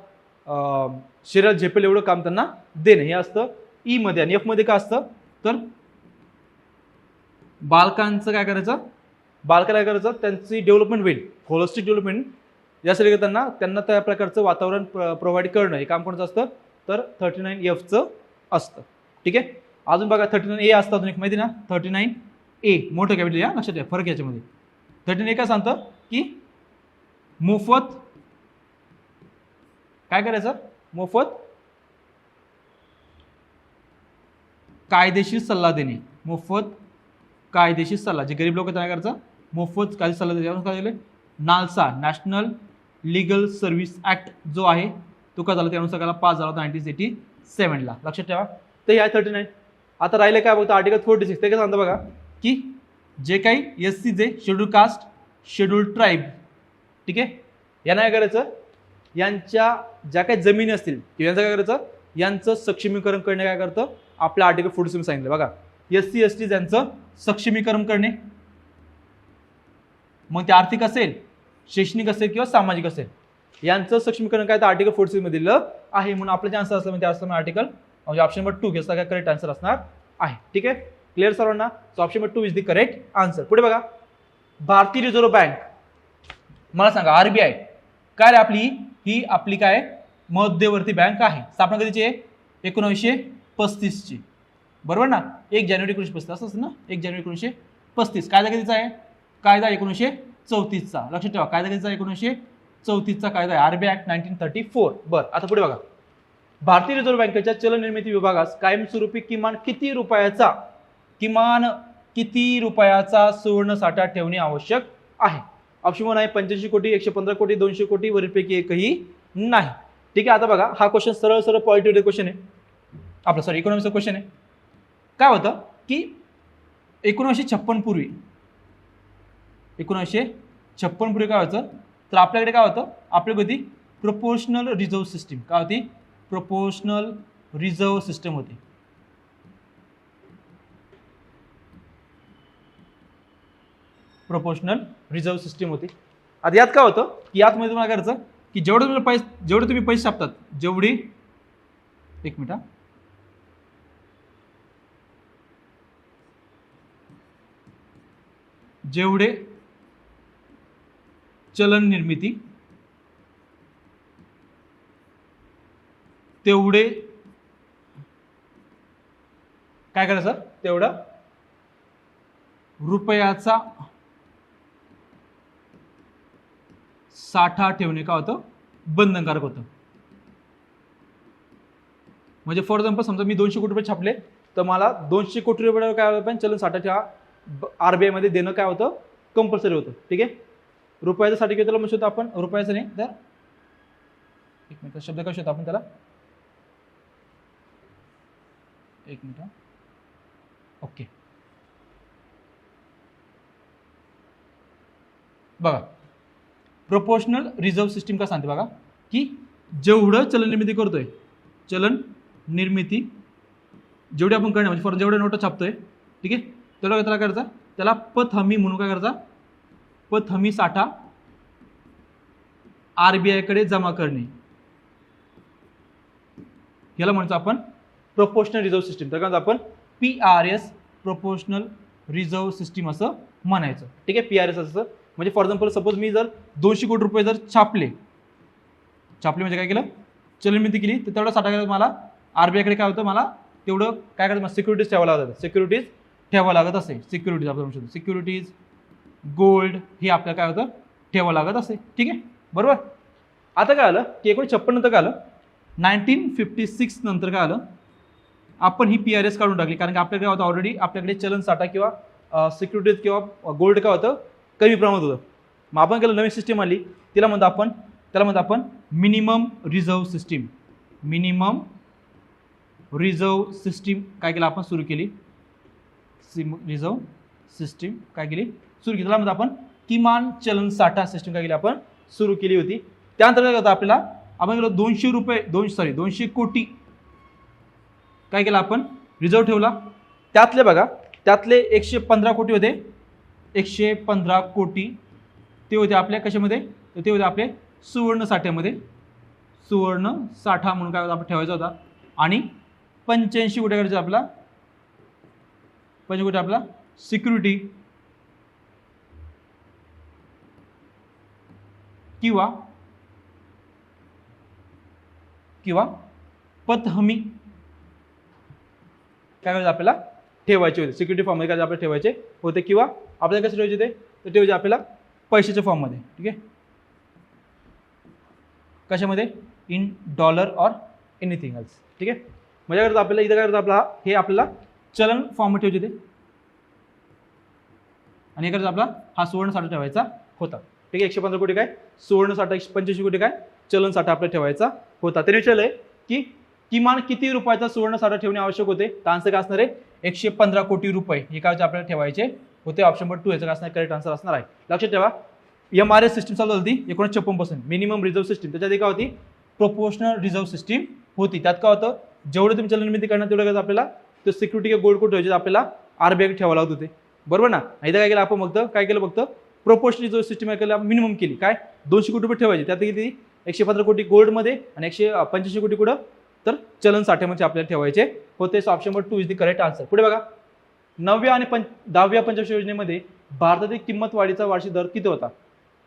शरीरात झेपेल एवढं काम त्यांना देणे हे असतं ई मध्ये. आणि एफ मध्ये काय असतं तर बालकांचं काय करायचं बालकाला काय करायचं त्यांची डेव्हलपमेंट होईल. होलिस्टिक डेव्हलपमेंट यासाठी त्यांना त्या प्रकारचं वातावरण प्रोव्हाइड करणं हे काम कोणाचं असतं तर 39Fचं असतं. ठीक आहे. अजून बघा 39A असतं अजून एक माहिती ना 39A मोठं कॅपिटल या लक्षात ठेवा फरक याच्यामध्ये. 39A काय सांगतं की मोफत काय करायचं मोफत कायदेशीर सल्ला देणे. मोफत कायदेशीर सल्ला जे गरीब लोक त्यांना करायचं मोफत कायदेशीर सल्ला देणे. काय दिले NALSA national legal service act जो आहे तो काय झाला त्यानुसार त्याला पास झाला होता 1987 ला. लक्षात ठेवा. तर या 39. आता राहिले काय बघतो आर्टिकल 46 ते काय सांगतं बघा की जे काही SC जे शेड्यूल कास्ट शेड्यूल ट्राईब ठीक आहे यांना काय करायचं यांच्या ज्या काही जमिनी असतील किंवा यांचं काय करायचं यांचं सक्षमीकरण करणे काय करतं आपल्या आर्टिकल 46 सांगितलं बघा. SC ST ज्यांचं सक्षमीकरण करणे मग ते आर्थिक असेल शैक्षणिक असेल किंवा सामाजिक असेल यांचं सक्षमीकरण काय तर आर्टिकल 46 मध्ये दिलं आहे. म्हणून आपलं जे आन्सर असलं म्हणजे असं आर्टिकल म्हणजे ऑप्शन नंबर 2 याचा काय करेक्ट आन्सर असणार आहे. ठीक आहे. क्लिअर सर्वांना. So option number 2 is the correct answer. पुढे बघा भारतीय रिझर्व्ह बँक मला सांगा RBI काय रे आपली ही आपली काय मध्यवर्ती बँक आहे. स्थापना कधीची आहे 1935 ची बरोबर ना. 1 जानेवारी 1935 असं ना 1 जानेवारी 1935. कायदा कधीचा आहे कायदा 1934 चा. लक्षात ठेवा कायदा कधीचा 1934 चा कायदा आहे RBI ऍक्ट 1934. बरं आता पुढे बघा भारतीय रिझर्व्ह बँकेच्या चलन निर्मिती विभागास कायमस्वरूपी किमान किती रुपयाचा सुवर्ण साठा ठेवणे आवश्यक आहे. ऑप्शन 1 आहे 85 कोटी 115 कोटी 200 कोटी वरीलपैकी एकही नाही. ठीक आहे. आता बघा हा क्वेश्चन सरळ पॉलिटिकल क्वेश्चन आहे आपला सॉरी इकॉनॉमिक्सचा क्वेश्चन आहे. काय होतं की 1956 पूर्वी काय व्हायचं तर आपल्याकडे काय होतं आपल्याकडे होती प्रोपोर्शनल रिझर्व्ह सिस्टीम. काय होती प्रोपोर्शनल रिझर्व्ह सिस्टम होती. प्रोपोर्शनल रिझर्व्ह सिस्टीम होती. आता यात काय होतं की यातमध्ये तुम्हाला काय करायचं की जेवढे तुम्ही पैसे छापतात जेवढी एक मिनिट जेवढे चलन निर्मिती तेवढे काय करायचं तेवढं रुपयाचा साठा ठेवणे काय होतं बंधनकारक होतं. म्हणजे फॉर एक्झाम्पल समजा मी 200 कोटी रुपये छापले तर मला 200 कोटी रुपये काय होतं चलन साठा ठेवा RBI मध्ये देणं काय होतं कंपल्सरी होतं. ठीक आहे. रुपयाचा साठी त्याला म्हणू शकतो आपण रुपयाचं नाही तर एक मिनिट शब्द काय शोधतो आपण त्याला एक मिनिट ओके बघा प्रोपोर्शनल रिझर्व्ह सिस्टीम का सांगते बघा की जेवढं चलन निर्मिती करतोय चलन निर्मिती जेवढी आपण करणार म्हणजे फॉर जेवढे नोटा छापतोय ठीक आहे त्याला त्याला करायचा त्याला पत हमी म्हणून काय करायचा पत हमी साठा RBI कडे जमा करणे याला म्हणतो आपण प्रोपोर्शनल रिझर्व्ह सिस्टीम. तर काय आपण PRS प्रोपोर्शनल रिझर्व्ह सिस्टीम असं म्हणायचं. ठीक आहे, PRS असं म्हणजे फॉर एक्झाम्पल सपोज मी जर 200 कोटी रुपये जर छापले म्हणजे काय केलं, चलनविधी केली, तर तेवढा साठा करायला मला RBI कडे काय होतं, मला तेवढं काय करायचं, सिक्युरिटीज ठेवावं लागत, सिक्युरिटीज ठेवावं लागत असे. सिक्युरिटीज आपण म्हणू शकतो, सिक्युरिटीज गोल्ड हे आपल्याला काय होतं ठेवावं लागत असे. ठीक आहे, बरोबर. आता काय आलं की 1956 नंतर काय आलं, 1956 नंतर काय आलं, आपण ही PRS काढून टाकली, कारण की आपल्याकडे होतं ऑलरेडी आपल्याकडे चलन साठा किंवा सिक्युरिटीज किंवा गोल्ड काय होतं कमी प्रमाणात होतं. मग आपण केलं नवीन सिस्टीम आली, त्याला म्हणतो आपण minimum reserve system. Minimum reserve system काय केलं आपण सुरू केली, रिझर्व्ह सिस्टीम काय केली सुरू केली, त्याला म्हणतो आपण किमान चलन साठा सिस्टीम काय केली आपण सुरू केली होती. त्यानंतर काय होतं आपल्याला, आपण गेलो 200 कोटी काय केलं आपण रिझर्व्ह ठेवला. त्यातले 115 कोटी होते, 115 कोटी ते होते आपल्या कशामध्ये, ते होते आपले सुवर्ण साठ्यामध्ये. सुवर्ण साठा म्हणून काय आपण ठेवायचा होता. आणि 85 कोटी करायचं आपला, 85 कोटी आपला सिक्युरिटी किंवा पत हमी काय करायचं आपल्याला ठेवायचे होते. सिक्युरिटी फॉर्ममध्ये काय आपल्याला ठेवायचे होते, किंवा आपल्याला कसे ठेवायचे होते, तर ठेवायचे आपल्याला पैशाच्या फॉर्ममध्ये. ठीक आहे, कशामध्ये, in dollar or anything else. ठीक आहे, म्हणजे काय आपल्याला इथं काय करतो आपला हे आपल्याला चलन फॉर्म ठेवायचे होते, आणि हे करायचं आपला हा सुवर्ण साठा ठेवायचा होता. ठीक आहे, 115 कोटी काय सुवर्ण साठा, 85 कोटी काय चलन साठा आपल्याला ठेवायचा होता. त्याने विचारलंय की किमान किती रुपयाचा सुवर्ण साठा ठेवणे आवश्यक होते, तर आन्सर काय असणार आहे 115 कोटी रुपये हे काय आपल्याला ठेवायचे होते. ऑप्शन नंबर 2 याचा काय असणार, करेक्ट आन्सर असणार आहे. लक्षात ठेवा, MRS सिस्टीम चालू होती 1956 पासून, मिनिमम रिझर्व्ह सिस्टीम. त्याच्यात काय होती, प्रोपोर्शनल रिझर्व्ह सिस्टीम होती. त्यात काय होतं, जेवढे तुम्ही चलनविधी करणार तेवढं आपल्याला ते सिक्युरिटी किंवा गोल्ड कोड ठेवायचे आपल्याला RBI ठेवावं लागत होते. बरोबर ना. इथं काय केलं आपण, फक्त प्रोपोर्शनल रिझर्व्ह सिस्टीम काय केलं, मिनिमम केली. काय 200 कोटी रुपये ठेवायचे, त्यात किती 115 कोटी गोल्डमध्ये आणि 185 कोटी कुठं तर चलन साठ्यामध्ये आपल्याला ठेवायचे होते. So option number 2 is the correct answer. पुढे बघा, 9व्या आणि 10व्या पंचवर्षीय योजनेमध्ये भारतातील किंमत वाढीचा वार्षिक दर किती होता.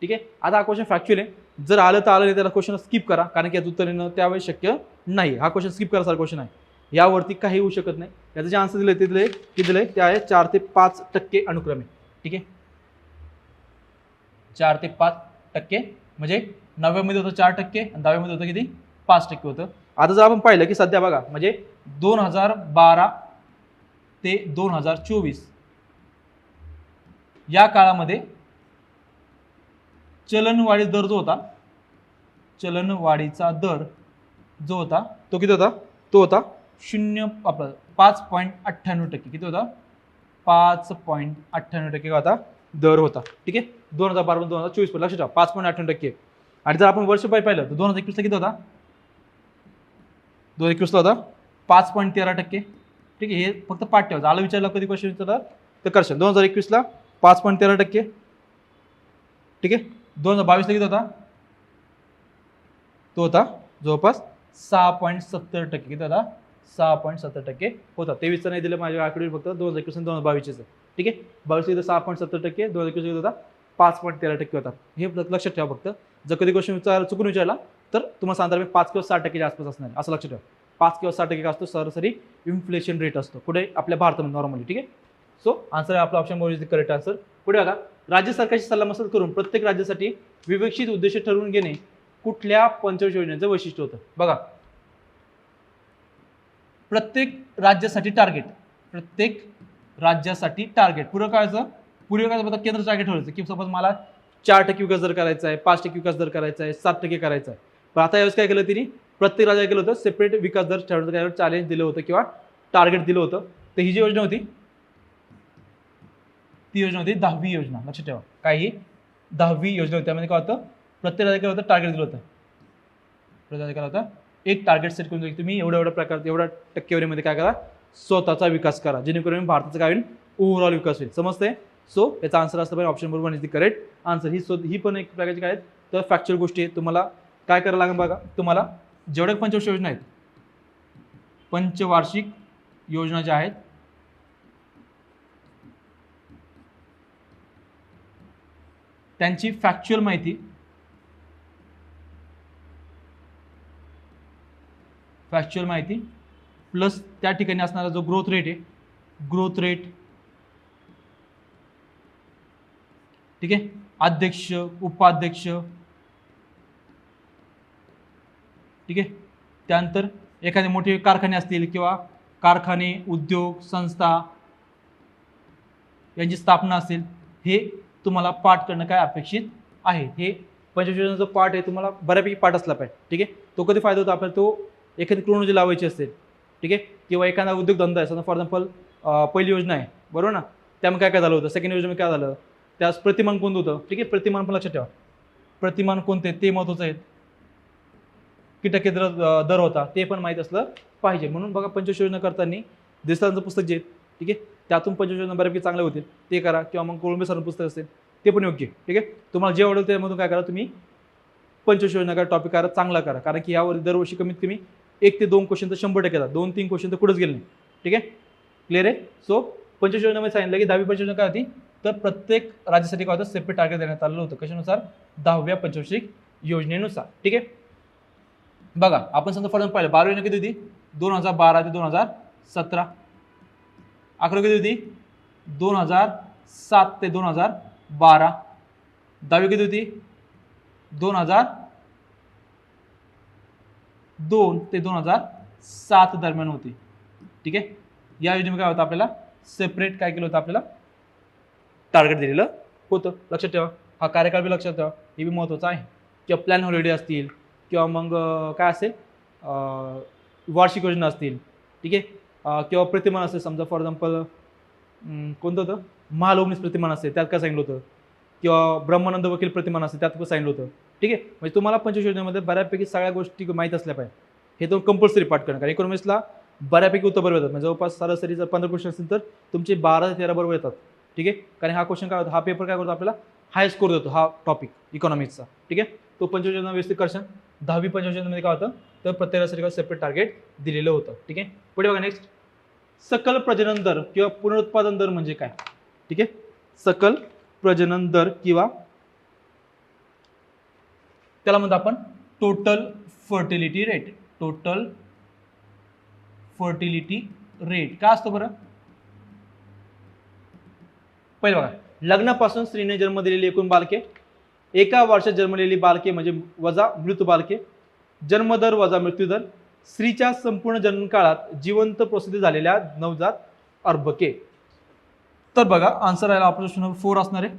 ठीक आहे, आता हा क्वेश्चन फॅक्च्युअल आहे, जर आलं तर आलं, नाही त्याला क्वेश्चन स्किप करा, कारण की याचं उत्तर येणं त्यावेळेस शक्य नाही. हा क्वेश्चन स्किप करायचा क्वेश्चन आहे, यावरती काही होऊ शकत नाही. याचं जे आन्सर दिले ते आहे 4 ते 5% अनुक्रमे. ठीक आहे, 4 ते 5%, म्हणजे 9व्या मध्ये होतं 4% आणि 10व्या मध्ये होतं किती 5% होतं. आता जर आपण पाहिलं की सध्या बघा, म्हणजे 2012 ते 2024 या काळामध्ये चलनवाढी दर जो होता, चलनवाढीचा दर जो होता तो किती होता, तो होता 5.98%. किती होता, 5.98% होता दर होता. ठीक आहे, 2012 2024 पर्यंत लक्षात ठेवा 5.98%. आणि जर आपण वर्ष पाहिलं तर 2021 किती होता, 2021 होता 5.13%. ठीक आहे, हे फक्त पाठ ठेवायचं, आलं विचारलं कधी क्वेश्चन विचारला तर करशील. 2021 5.13%. ठीक आहे, 2022 किती होता, तो होता जवळपास 6.70%. किती होता, 6.70% होता. 23 नाही दिलं माझ्या आकडे, फक्त 2021 आणि 2022. ठीक आहे, 22 इथं 6.70%, 2021 होता 5.13% होता. हे लक्षात ठेवा. फक्त जर कधी क्वेश्चन चुकून विचारला तर तुम्हाला सांगता 5 किंवा 60% आसपास असणार, असं लक्षात ठेवा. 5 किंवा 60% असतो सरासरी इन्फ्लेशन रेट असतो कुठे आपल्या भारतामध्ये नॉर्मली. ठीक आहे, सो आन्सर आहे आपला option is the correct answer. पुढे बघा, राज्य सरकारची सल्लामसलत करून प्रत्येक राज्यासाठी विवेकशीत उद्देश ठरवून घेणे कुठल्या पंचवर्षीय योजनेचं वैशिष्ट्य होतं. बघा, प्रत्येक राज्यासाठी टार्गेट, पूर्व काय केंद्र टार्गेट ठरवायचं की सपोज मला 4% विकास दर करायचा आहे, 5% विकास दर करायचा आहे, 7% करायचा आहे. पण आता यावेळेस काय केलं तिने, प्रत्येक राज्याला केलं होतं सेपरेट विकास दर ठरवण्याचं चॅलेंज दिलं होतं किंवा टार्गेट दिलं होतं. तर ही जी योजना होती ती योजना होती 10वी योजना. लक्षात ठेवा, काय ही 10वी योजना होती. त्यामध्ये काय होतं, प्रत्येक राज्याला होतं टार्गेट दिलं होतं. प्रत्येक राज्याला होतं एक टार्गेट सेट करून तुम्ही एवढ्या प्रकार एवढ्या टक्केवारीमध्ये काय करा, स्वतःचा विकास करा, जेणेकरून भारताचा काय होईल, ओव्हरऑल विकास होईल. समजते. सो याचा आन्सर असतं पण option number 1 is the correct answer. ही पण एक प्रकारची काय आहेत तर फॅक्च्युअल गोष्टी आहेत. तुम्हाला काय करायला लागेल बघा, तुम्हाला जेवढ्या पंचवर्षीय योजना आहेत पंचवार्षिक योजना ज्या आहेत त्यांची फॅक्च्युअल माहिती प्लस त्या ठिकाणी असणारा जो ग्रोथ रेट आहे, ग्रोथ रेट, ठीक आहे, अध्यक्ष, उपाध्यक्ष, ठीक आहे, त्यानंतर एखादे मोठे कारखाने असतील किंवा कारखाने, उद्योग, संस्था यांची स्थापना असेल, हे तुम्हाला पाठ करणं काय अपेक्षित आहे. हे पंचवार्षिक जो पाठ आहे तुम्हाला बऱ्यापैकी पाठ असला पाहिजे. ठीक आहे, तो कधी फायदा होतो आपल्याला, तो एखादी क्रोनॉलॉजी लावायची असेल, ठीक आहे, किंवा एखादा उद्योगधंदा आहे, समजा फॉर एक्झाम्पल पहिली योजना आहे, बरोबर ना, त्यामुळे काय काय झालं होतं, सेकंड योजनेमध्ये काय झालं, त्यास प्रतिमान कोणतं होतं, ठीक आहे, प्रतिमान पण लक्षात ठेवा, प्रतिमान कोणते ते महत्त्वाचं आहे, किती टक्के दर होता ते पण माहीत असलं पाहिजे. म्हणून बघा पंचवार्षिक योजना करताना देसाईंचं पुस्तक जे, ठीक आहे, त्यातून पंचवार्षिक योजना बऱ्यापैकी चांगले होतील ते करा, किंवा मग कोळंबे सरांचं पुस्तक असेल ते पण योग्य. ठीक आहे, तुम्हाला जे आवडेल त्यामधून काय करा, तुम्ही पंचवार्षिक योजना करा, टॉपिक करा, चांगला करा, कारण की यावर दरवर्षी कमीत कमी 1 ते 2 क्वेश्चन तर 100% येतात, 2-3 क्वेश्चन तर कुठंच गेले नाही. ठीक आहे, क्लिअर आहे. सो पंचवार्षिक योजनेमध्ये सांगितलं की 10वी पंचवार्षिक योजना काय होती, तर प्रत्येक राज्यासाठी काय होतं, सेपरेट टार्गेट देण्यात आलेलं होतं. कशानुसार, 10व्या पंचवार्षिक योजनेनुसार. ठीक आहे, बघा आपण समजा फॉर पाहिलं 12वी योजना किती होती, 2012 ते 2017. 11वी किती होती, 2007 ते 2012. 10वी किती होती, 2002 ते 2007 दरम्यान होती. ठीक आहे, या योजनेमध्ये काय होतं, आपल्याला सेपरेट काय केलं होतं, आपल्याला टार्गेट दिलेलं होतं. लक्षात ठेवा, हा कार्यकाळ बी लक्षात ठेवा, हे बी महत्त्वाचं आहे. किंवा प्लॅन हॉलिडे असतील, किंवा मग काय असेल, वार्षिक योजना असतील, ठीक आहे, किंवा प्रतिमान असेल, समजा फॉर एक्झाम्पल कोणतं होतं, महालोभनीस प्रतिमान असेल, त्यात काय सांगितलं होतं, किंवा ब्रह्मानंद वकील प्रतिमान असेल, त्यात पण सांगितलं होतं. ठीक आहे, म्हणजे तुम्हाला पंचवार्षिक योजनेमध्ये बऱ्यापैकी सगळ्या गोष्टी माहीत असल्या पाहिजे. हे तो कंपल्सरी पाठ करणं, कारण इकॉनॉमिक्सला बऱ्यापैकी उत्तर बरोबर येतात, म्हणजे जवळपास सरासरी जर 15 क्वेश्चन असतील तर तुमचे 12 ते 13 बरोबर येतात. ठीक आहे, कारण हा क्वेश्चन काय होतो, हा पेपर काय करतो, आपल्याला हाय स्कोर देतो हा टॉपिक इकॉनॉमिक्सचा. ठीक आहे, तो पंचवार्षिक योजना व्यवस्थित करशाल. 10वी पंचवार्षिक योजनेमध्ये काय होतं, तर प्रत्येकासाठी सेपरेट टार्गेट दिलेलं होतं. ठीक आहे, पुढे बघा नेक्स्ट, सकल प्रजनन दर किंवा पुनरुत्पादन दर म्हणजे काय. ठीक आहे, सकल प्रजनन दर किंवा त्याला म्हणतो आपण total fertility rate. Total fertility rate काय असतो बरं, पहिले बघा, लग्नापासून स्त्रीने जन्म दिलेली एकूण बालके, एका वर्षात जन्मलेली बालके म्हणजे वजा मृत बालके, जन्मदर वजा मृत्यूदर, स्त्रीच्या संपूर्ण जन्मकाळात जिवंत प्रसूती झालेल्या नवजात अर्भके. तर बघा आन्सर आहे ऑप्शन नंबर 4 असणार आहे.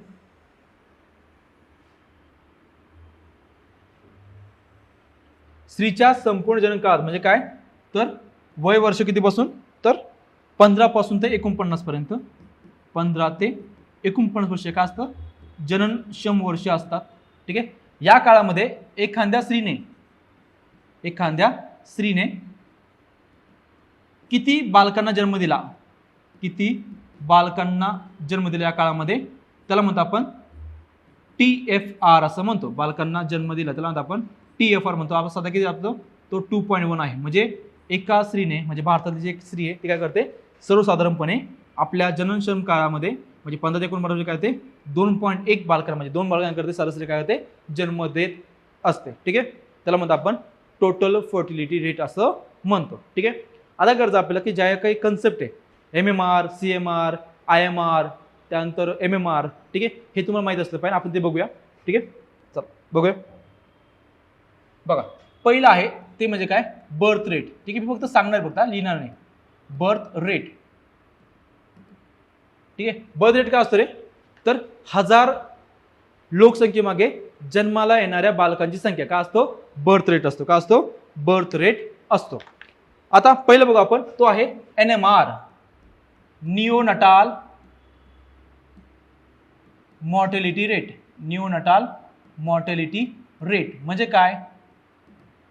स्त्रीच्या संपूर्ण जन्मकाळात म्हणजे काय, तर वय वर्ष कितीपासून, तर 15 पासून ते 49 पर्यंत, 15 ते 49 वर्ष काय असतं, जननक्षम वर्ष असतात. ठीक आहे, या काळामध्ये एखाद्या स्त्रीने किती बालकांना जन्म दिला, किती बालकांना जन्म दिला या काळामध्ये, त्याला म्हणतो आपण TFR असं म्हणतो. बालकांना जन्म दिला त्याला म्हणतो आपण TFR म्हणतो. आपण सध्या किती जातो, तो 2.1 आहे. म्हणजे एका स्त्रीने, म्हणजे भारतातली जी एक स्त्री आहे ती काय करते, सर्वसाधारणपणे आपल्या जननक्षम काळामध्ये म्हणजे 15 ते 49 काय ते 2.1 बालकांना म्हणजे 2 बालकांकरते सरासरी काय होते, जन्म देत असते. ठीक आहे, त्याला म्हणतो आपण टोटल फर्टिलिटी रेट असं म्हणतो. ठीक आहे, आता गरजा आपल्याला की ज्या काही कन्सेप्ट आहे, MMR, CMR, IMR, त्यानंतर MMR, ठीक आहे, हे तुम्हाला माहीत असलं पाहिजे. आपण ते बघूया. ठीक आहे, चल बघूया. बघा पहिलं आहे ते म्हणजे काय, बर्थ रेट. ठीक आहे, मी फक्त सांगणार, फक्त लिहिणार नाही. Birth rate. ठीक आहे, बर्थ रेट काय असतो रे, तर 1000 लोकसंख्येमागे जन्माला येणाऱ्या बालकांची संख्या काय असतो, बर्थ रेट असतो. काय असतो, बर्थ रेट असतो. आता पहिलं बघू आपण, तो आहे NMR, neonatal mortality rate. Neonatal mortality rate म्हणजे काय,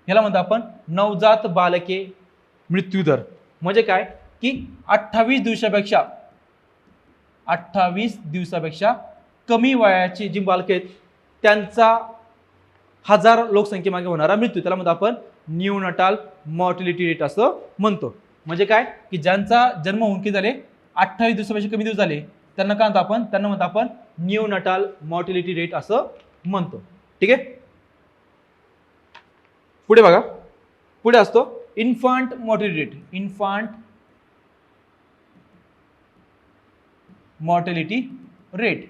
ह्याला म्हणतो आपण नवजात बालके मृत्यूदर. म्हणजे काय की 28 दिवसापेक्षा कमी वयाची जी बालके आहेत त्यांचा 1000 लोकसंख्येमागे होणारा मृत्यू, त्याला म्हणतो आपण निओनटाल मॉर्टेलिटी रेट असं म्हणतो. म्हणजे काय की ज्यांचा जन्म होऊन किती झाले 28 दिवसापेक्षा कमी दिवस झाले त्यांना काय म्हणतो आपण, त्यांना म्हणतो आपण निओनाटाल मॉर्टिलिटी रेट असं म्हणतो. ठीक आहे. पुढे बघा, पुढे असतो infant mortality rate. Infant mortality rate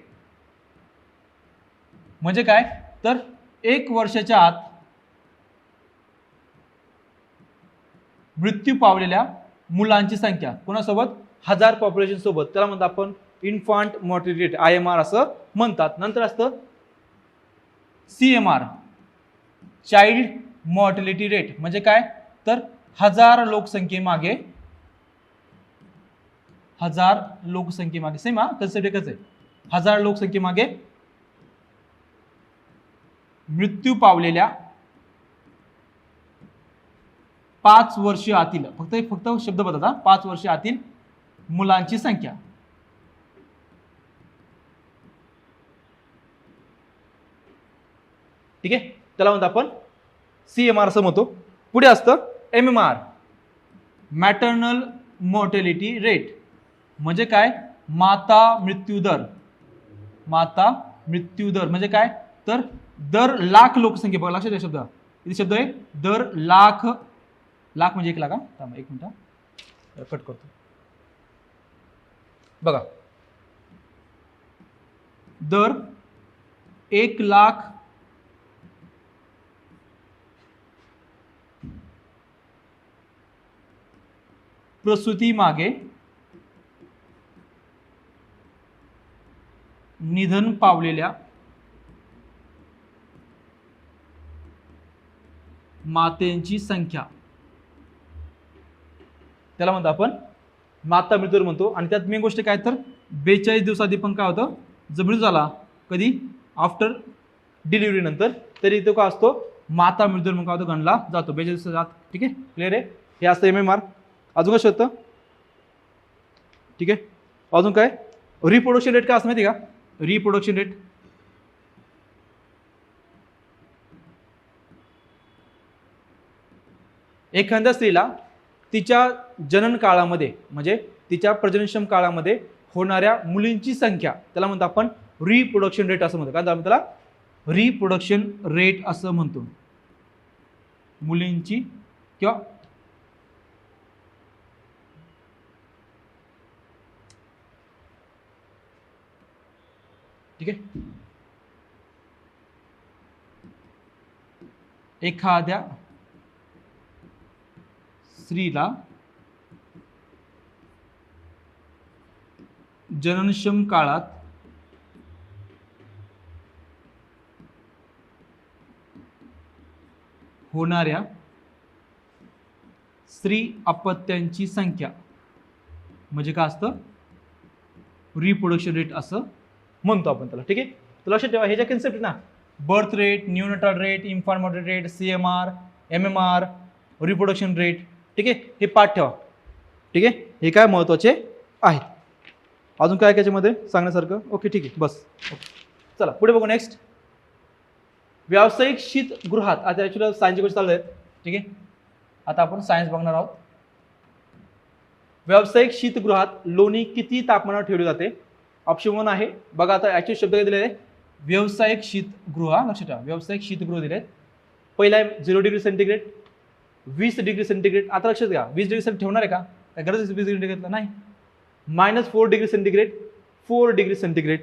म्हणजे काय तर 1 वर्षाच्या आत मृत्यू पावलेल्या मुलांची संख्या कोणासोबत, 1000 पॉप्युलेशन सोबत, त्याला म्हणतो आपण इन्फंट मॉर्टिलिटी रेट IMR असं म्हणतात. नंतर असतं CMR चाइल्ड मॉर्टिलिटी रेट म्हणजे काय तर 1000 लोकसंख्येमागे, 1000 लोकसंख्येमागे, सेम हा कन्सेप्ट एकच आहे, 1000 लोकसंख्येमागे मृत्यू पावलेल्या 5 वर्ष आतील, फक्त शब्द बदलता, 5 वर्ष आतील मुलांची संख्या. ठीक आहे, त्याला म्हणतो आपण CMR असं म्हणतो. पुढे असतं MMR मॅटर्नल मॉर्टिलिटी रेट म्हणजे काय माता मृत्यू दर. माता मृत्यू दर म्हणजे काय तर दर लाख लोकसंख्ये, बघा लक्षात शब्द किती शब्द आहे, दर लाख, लाख म्हणजे 1 लाख. थांबा 1 मिनिट कट करतो. बघा दर 1 लाख प्रसूती मागे निधन पावलेल्या मातेंची संख्या त्याला म्हणतो आपण माता मृत्यू म्हणतो. आणि त्यात मेन गोष्ट काय तर 42 दिवसाआधी पण काय होतं, जर मृत्यू झाला कधी आफ्टर डिलिव्हरी नंतर, तरी तो काय असतो माता मृत्यू म्हणून काय होतो गणला जातो 42 दिवसात. ठीक आहे, क्लिअर आहे. हे असतं MMR. अजून कसं होतं, ठीक आहे, अजून काय रिप्रोडक्शन रेट काय असं माहिती का, रिप्रोडक्शन रेट एखाद्या स्त्रीला तिच्या जनन काळामध्ये म्हणजे तिच्या प्रजननक्षम काळामध्ये होणाऱ्या मुलींची संख्या त्याला म्हणतो आपण रिप्रोडक्शन रेट असं म्हणतो. काय आपण त्याला रिप्रोडक्शन रेट असं म्हणतो. मुलींची किंवा ठीक आहे, एखाद्या स्त्रीला जननक्षम काळात होणाऱ्या स्त्री अपत्यांची संख्या म्हणजे काय असतं रिप्रोडक्शन रेट असं म्हणतो आपण त्याला. ठीक आहे, तर लक्षात ठेवा हे ज्या कन्सेप्ट ना, birth rate, neonatal rate, infant mortality rate, CMR, MMR, reproduction rate. ठीक आहे, हे पाठ ठेवा. ठीक आहे, हे काय महत्त्वाचे आहेत. अजून काय त्याच्यामध्ये सांगण्यासारखं, ओके ठीक आहे बस. ओके चला पुढे बघू. नेक्स्ट व्यावसायिक शीतगृहात, आता ॲक्च्युली सायन्सची गोष्ट चालू आहेत. ठीक आहे, आता आपण सायन्स बघणार आहोत. व्यावसायिक शीतगृहात लोणी किती तापमानावर ठेवली जाते. ऑप्शन 1 आहे बघा, आता ॲक्च्युअली शब्द काय दिलेले आहे व्यावसायिक शीतगृह. लक्षात ठेवा व्यावसायिक शीतगृह दिले. पहिला आहे 0 डिग्री सेंटीग्रेड, 20 डिग्री सेंटीग्रेड. आता लक्षात घ्या 20 डिग्री सेंटीग्रेड ठेवणार आहे का, काय गरज आहे 20 डिग्री सेंटीग्रेडला नाही. -4 डिग्री सेंटीग्रेड, 4 डिग्री सेंटीग्रेड.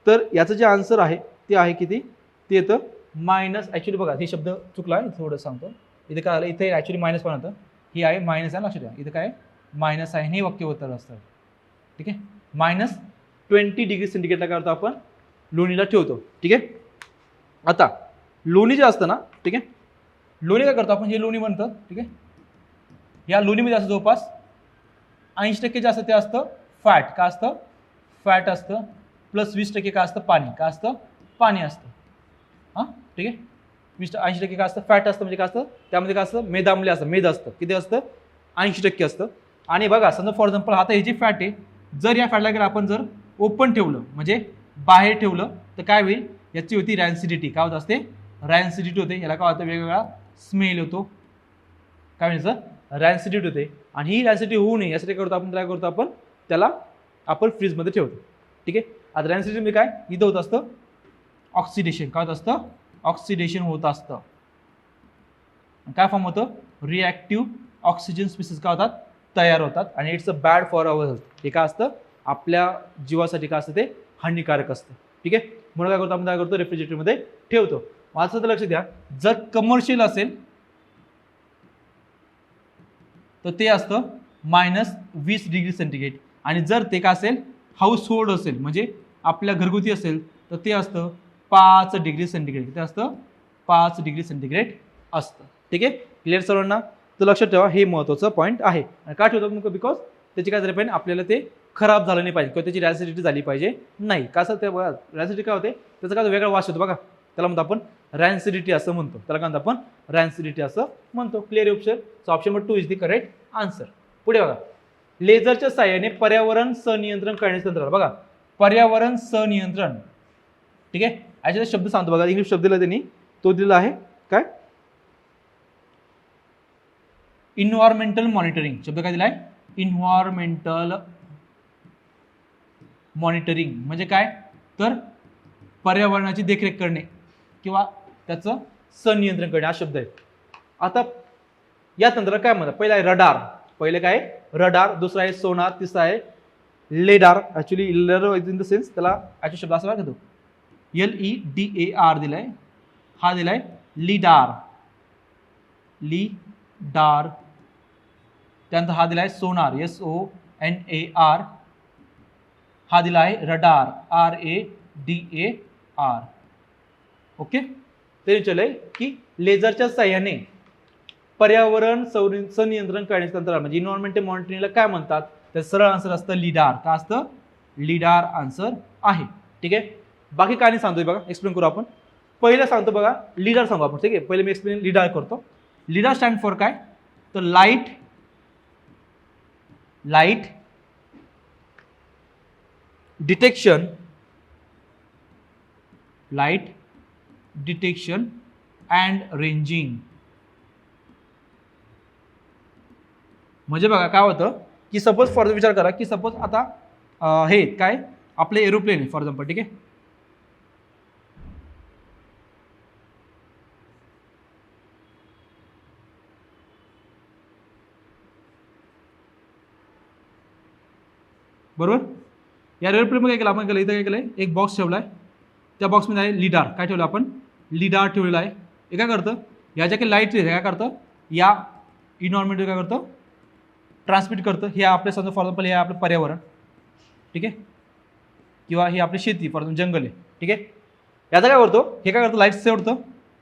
तर याचं जे आन्सर आहे ते आहे किती, ते येतं मायनस. ॲक्च्युली बघा हे शब्द चुकला आहे, थोडं सांगतो. इथे काय आलं, इथे ॲक्च्युली मायनस पण होतं, ही आहे मायनस आहे. लक्षात ठेवा इथे काय मायनस आहे, हे वाक्य उत्तर असतं. ठीक आहे, -20 डिग्री सेंटीग्रेडला काय करतो आपण लोणीला ठेवतो. ठीक आहे, आता लोणी जे असतं ना, ठीक आहे, लोणी काय करतो आपण, जे लोणी बनतं, ठीक आहे, या लोणीमध्ये असं जवळपास 80% जे असतं ते असतं फॅट. का असतं फॅट असतं, प्लस 20% काय असतं पाणी. का असतं पाणी असतं. हां ठीक आहे, 80% काय असतं फॅट असतं, म्हणजे काय असतं त्यामध्ये काय असतं मेदाम्ल असतं. मेद असतं किती असतं 80% असतं. आणि बघा समजा फॉर एक्झाम्पल आता हे जे फॅट आहे, जर या फॅटला गेलं आपण जर ओपन ठेवलं म्हणजे बाहेर ठेवलं तर काय होईल, याची होती रॅन्सिडिटी. काय होत असते रॅन्सिडिटी होते. याला काय होतं वेगवेगळा स्मेल होतो. काय म्हणायचं रॅन्सिडिटी होते. आणि ही रॅन्सिटी होऊ नये यासाठी करतो आपण काय करतो आपण त्याला आपण फ्रीजमध्ये ठेवतो. ठीक आहे. आता रॅन्सिटी म्हणजे काय इथं होत असतं ऑक्सिडेशन. काय होत असतं ऑक्सिडेशन होत असतं. काय फॉर्म होतं रिॲक्टिव्ह ऑक्सिजन स्पीसीज काय होतात तयार होतात आणि it's a bad for our health. हे काय असतं आपल्या जीवासाठी काय असतं ते हानिकारक असतं. ठीक आहे. म्हणून काय करतो आपण काय करतो रेफ्रिजरेटरमध्ये ठेवतो. असं तर लक्ष द्या जर कमर्शियल असेल तर ते असतं -20 डिग्री सेंटीग्रेड आणि जर ते काय असेल हाऊस होल्ड असेल म्हणजे आपल्या घरगुती असेल तर ते असतं 5 डिग्री सेंटीग्रेड. ते असतं 5 डिग्री सेंटीग्रेड असतं. ठीक आहे. क्लिअर सर्वांना. तर लक्षात ठेवा हे महत्त्वाचं पॉईंट आहे. आणि का ठेवतो मग बिकॉज त्याची काय झालं पाहिजे आपल्याला ते खराब झालं नाही पाहिजे किंवा त्याची रॅसिडिटी झाली पाहिजे नाही. कसं ते बघा रॅसिडिटी काय होते त्याचा काय वेगळा वास होतो बघा त्याला म्हणतो आपण रॅन्सिडिटी असं म्हणतो. त्याला काय म्हणतो आपण रॅन्सिडिटी असं म्हणतो. Clear option. So option number 2 is the correct answer. पुढे बघा लेझरच्या साहाय्याने पर्यावरण सनियंत्रण करण्याचे तंत्र. बघा पर्यावरण सनियंत्रण. ठीक आहे. याच्यात शब्द सांगतो बघा इंग्लिश शब्द दिला त्यांनी तो दिला आहे काय इन्व्हायरमेंटल मॉनिटरिंग. शब्द काय दिलाय इन्व्हायरमेंटल मॉनिटरिंग म्हणजे काय तर पर्यावरणाची देखरेख करणे किंवा त्याचं संनियंत्रण करणे हा शब्द आहे. आता या तंत्राला काय म्हणतात पहिला आहे रडार. पहिले काय रडार दुसरा आहे सोनार तिसरा आहे lidar. Actually in the sense त्याला ऍक्च्युअली शब्द असा लागतो LEDAR दिलाय. हा दिलाय लिडार लिडार. त्यानंतर हा दिलाय सोनार SONAR. हा दिला आहे रडार RADAR. ओके. ते विचारलंय की लेझरच्या साह्याने पर्यावरण संनियंत्रण करण्याचे तंत्र म्हणजे इन्व्हायरमेंटल मॉनिटरिंगला काय म्हणतात तर सरळ आन्सर असतं लिडार. का असतं लिडार आन्सर आहे. ठीक आहे. बाकी काय नाही सांगतोय बघा एक्सप्लेन करू आपण. पहिलं सांगतो बघा लिडार सांगू आपण. ठीक आहे. पहिले मी एक्सप्लेन लिडार करतो. लिडार स्टँड फॉर काय तर लाईट डिटेक्शन अँड रेंजिंग. म्हणजे बघा काय होतं की सपोज फॉर विचार करा की सपोज आता हे काय आपले एरोप्लेन आहे फॉर एक्झाम्पल. ठीक आहे. बरोबर. या एरोप्लेनमध्ये काय केलं आपण केलं इथं काय केलंय एक बॉक्स ठेवलाय. त्या बॉक्समध्ये आहे लिडार. काय ठेवलं आपण लिडार ठेवलेला आहे. हे काय करतं या ज्या काही लाईट काय करतं या इन्व्हायरमेंट काय करतं ट्रान्समिट करतं. हे आपल्या समजा फॉर एक्झाम्पल हे आपलं पर्यावरण. ठीक आहे. किंवा हे आपली शेती फॉर एक्झाम्पल जंगल आहे. ठीक आहे. याचा काय करतो हे काय करतं लाईट सोडतं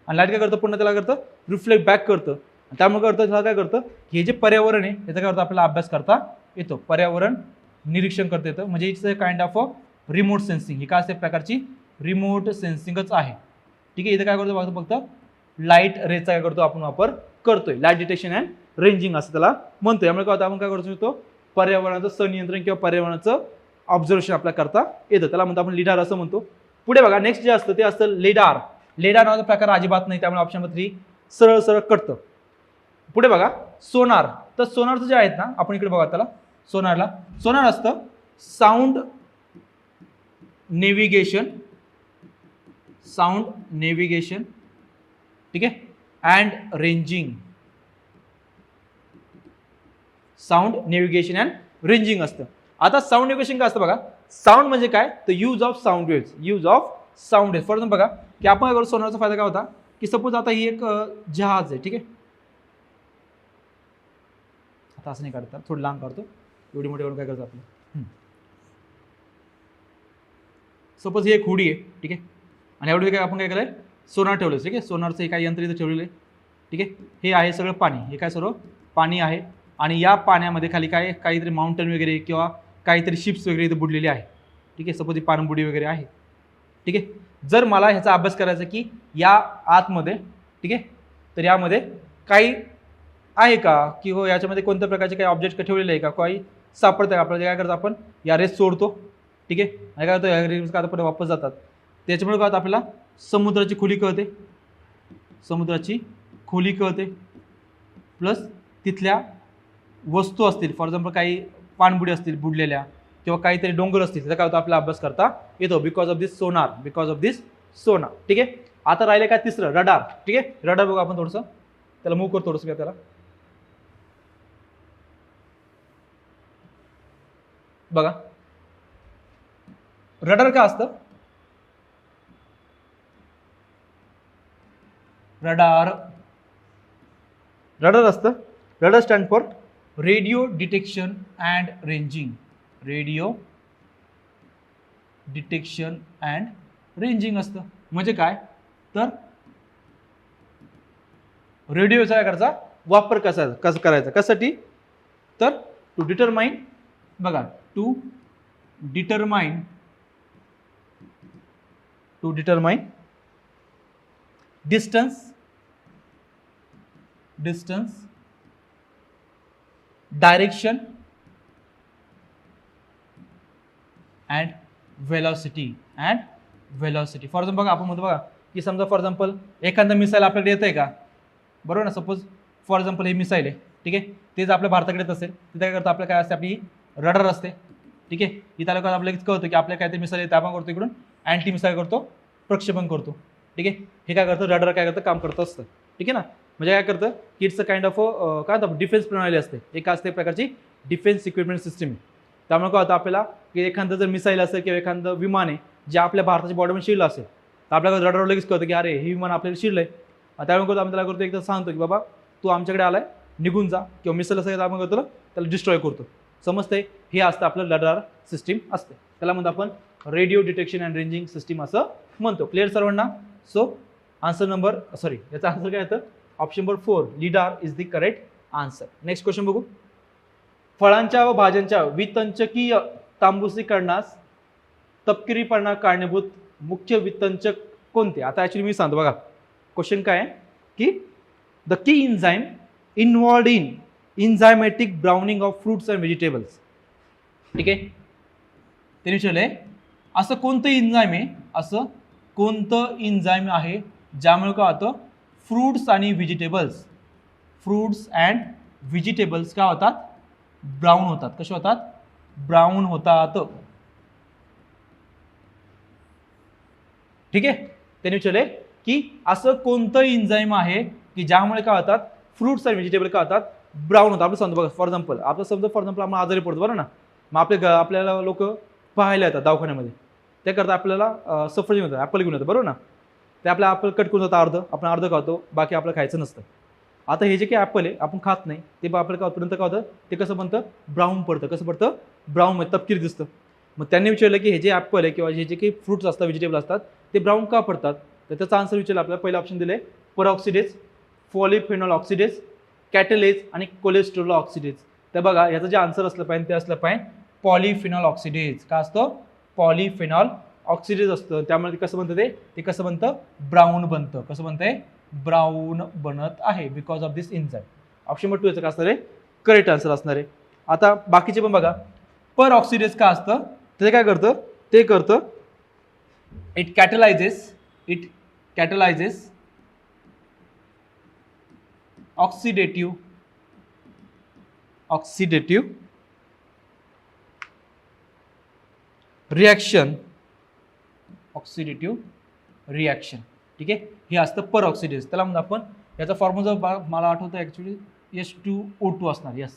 आणि लाईट काय करतं पुन्हा त्याला करतं रिफ्लेक्ट बॅक करतं. त्यामुळे करतं त्याला काय करतं हे जे पर्यावरण आहे याचा काय करतं आपल्याला अभ्यास करता येतो. पर्यावरण निरीक्षण करता येतं म्हणजे it's a kind of a remote sensing. ही काय असते प्रकारची रिमोट सेन्सिंगच आहे. ठीक आहे. इथं काय करतो बघतो फक्त लाईट रेचा काय करतो आपण वापर करतोय. लाईट डिटेक्शन अँड रेंजिंग असं त्याला म्हणतोय. त्यामुळे काय होतं आपण काय करू शकतो पर्यावरणाचं संनियंत्रण किंवा पर्यावरणाचं ऑब्झर्वेशन आपल्याला करता येतं. त्याला म्हणतो आपण लिडार असं म्हणतो. पुढे बघा नेक्स्ट जे असतं ते असतं लेडार. लेडार नावाचा प्रकार अजिबात नाही त्यामुळे ऑप्शन नंबर 3 सरळ सरळ कटतं. पुढे बघा सोनार. तर सोनारचं जे आहेत ना आपण इकडे बघा त्याला सोनार असतं साऊंड नेव्हिगेशन ठीक आहे and ranging. Sound navigation and ranging असतं. आता साऊंड नेव्हिगेशन काय असतं बघा साऊंड म्हणजे काय तर use of sound waves. For example बघा की आपण काय करतो सोनारचा फायदा काय होता की सपोज आता ही एक जहाज आहे. ठीक आहे. आता असं नाही काढतात थोडं लांब काढतो एवढी मोठी काय करतो आपलं सपोज ही एक होडी आहे. ठीक आहे. आणि एवढी काय आपण काय केलंय सोनार ठेवलं. ठीक आहे. सोनारचं काही यंत्र इथं ठेवलेलं आहे. ठीक आहे. हे आहे सगळं पाणी. हे काय सर्व पाणी आहे आणि या पाण्यामध्ये खाली काय काहीतरी माउंटन वगैरे किंवा काहीतरी शिप्स वगैरे इथे बुडलेले आहे. ठीक आहे. सपोज ही पाणबुडी वगैरे आहे. ठीक आहे. जर मला ह्याचा अभ्यास करायचा की या आतमध्ये ठीक आहे तर यामध्ये काही आहे का की हो याच्यामध्ये कोणत्या प्रकारचे काही ऑब्जेक्ट ठेवलेले आहे का काही सापडतं का आपल्याला काय करतो आपण या रेस सोडतो. ठीक आहे. आणि काय करतो या रेस का आता वापस जातात. त्याच्यामुळे काय होतं आपल्याला समुद्राची खोली कळते प्लस तिथल्या वस्तू असतील, फॉर एक्झाम्पल काही पाणबुडी असतील बुडलेल्या किंवा काहीतरी डोंगर असतील, त्याचा काय होतं आपला अभ्यास करता येतो because of this sonar, because of this sonar. ठीक आहे. आता राहिले काय तिसरं रडार. ठीक आहे. रडार बघू आपण थोडंसं, त्याला मूव्ह करतो थोडंसं, त्याला बघा. रडार काय असतं? रडार असतं, radar stand for radio detection and ranging. Radio detection and ranging असतं. म्हणजे काय तर रेडिओचा काय करायचा वापर कसं करायचा, कशासाठी तर टू डिटरमाइन, बघा, to determine distance, direction and velocity. For example बघा, आपण म्हणतो बघा की समजा फॉर एक्झाम्पल एखादं मिसाईल आपल्याकडे येत आहे का, बरोबर ना. सपोज फॉर एक्झाम्पल हे मिसाईल आहे. ठीक आहे. तेच आपल्या भारताकडे येत असेल, तिथे काय करतं आपल्या काय असते, आपली रडार असते. ठीक आहे. इथं आलं आपल्याला कळतं की आपल्या काहीतरी मिसाईल येतं, आपण करतो इकडून अँटी मिसाईल करतो, प्रक्षेपण करतो. ठीक आहे. हे काय करतं रडार, काय करतं काम करत असतं. ठीक आहे ना. म्हणजे काय करतं की इट्स अ काइंड ऑफ काय म्हणतात डिफेन्स प्रणाली असते, एक असते प्रकारची डिफेन्स इक्विपमेंट सिस्टम आहे. त्यामुळे काय होतं आपल्याला की एखादं जर मिसाईल असेल किंवा एखादं विमान आहे जे आपल्या भारताच्या बॉर्डरमध्ये शिरलं असेल, तर आपल्याला रडार लगेच कळतं की अरे हे विमान आपल्याला शिरलंय. त्यामुळे करतो आम्ही त्याला करतो एकदा सांगतो की बाबा तू आमच्याकडे आलाय, निघून जा, किंवा मिसाईल असेल तर आपण करतो त्याला डिस्ट्रॉय करतो. समजतंय. हे असतं आपलं रडार सिस्टीम असते, त्याला म्हणतो आपण radio detection and ranging system असं म्हणतो. क्लिअर सर्वांना. सो आन्सर नंबर याचा आन्सर काय येतं option number 4 lidar is the correct answer. Next question बघू. फळांच्या व भाज्यांच्या वितंचकीय तांबूसीकरणास तपकिरीपणा कारणीभूत मुख्य वितंचक कोणते? आता ऍक्च्युली मी सांगतो बघा क्वेश्चन काय आहे की the key enzyme involved in enzymatic browning of fruits and vegetables. ठीक आहे. ते विचारलंय असं कोणतं इन्झाईम आहे ज्यामुळे काय होतं फ्रूट्स अँड व्हेजिटेबल्स काय होतात ब्राऊन होतात. कसे होतात ब्राऊन होतात. ठीक आहे. त्यांनी विचारले की असं कोणतं इन्झाईम आहे की ज्यामुळे काय होतात फ्रूट्स अँड व्हेजिटेबल काय होतात ब्राऊन होतात. आपण समजा बघा फॉर एक्झाम्पल आपण आजारी पडतो बरं ना, मग आपल्याला लोक पाहायला येतात दवाखान्यामध्ये, ते करता आपल्याला सफरचंद घेऊन ॲपल घेऊन येतं बरोबर ना. ते आपल्या ॲपल कट करून जातं आपण अर्ध खातो, बाकी आपलं खायचं नसतं. आता हे जे काही ॲपल आहे आपण खात नाही, ते आपल्याला काय होतं ते कसं बनतं ब्राऊन पडतं. कसं पडतं ब्राऊन मध्ये तपकीर दिसतं. मग त्यांनी विचारलं की हे जे ॲपल आहे किंवा हे जे काही फ्रुट्स असतात व्हेजिटेबल असतात ते ब्राऊन का पडतात, तर त्याचा आन्सर विचारला आपल्याला. पहिलं ऑप्शन दिले परऑक्सिडेज, पॉलिफेनॉल ऑक्सिडेज, कॅटलेज आणि कोलेस्ट्रॉल ऑक्सिडेज. तर बघा याचं जे आन्सर असलं पाहिजे ते असलं पाहिजे पॉलिफेनॉल ऑक्सिडेज. का असतं पॉलिफेनॉल ऑक्सिडेज असतं, त्यामुळे कसं बनतं ते कसं बनतं ब्राऊन बनतं. कसं बनतंय ब्राऊन बनत आहे because of this enzyme. Option number 2 याचं काय असणार आहे करेक्ट आन्सर असणार आहे. आता बाकीचे पण बघा. पर ऑक्सिडेज का असतं ते काय करतं ते करतं इट कॅटलायझेस ऑक्सिडेटिव्ह रिॲक्शन. ठीक आहे. हे असतं पर ऑक्सिडेज. त्याला म्हणतो आपण याचा फॉर्म्युला मला आठवतं ॲक्च्युली H2O2 असणार. यस,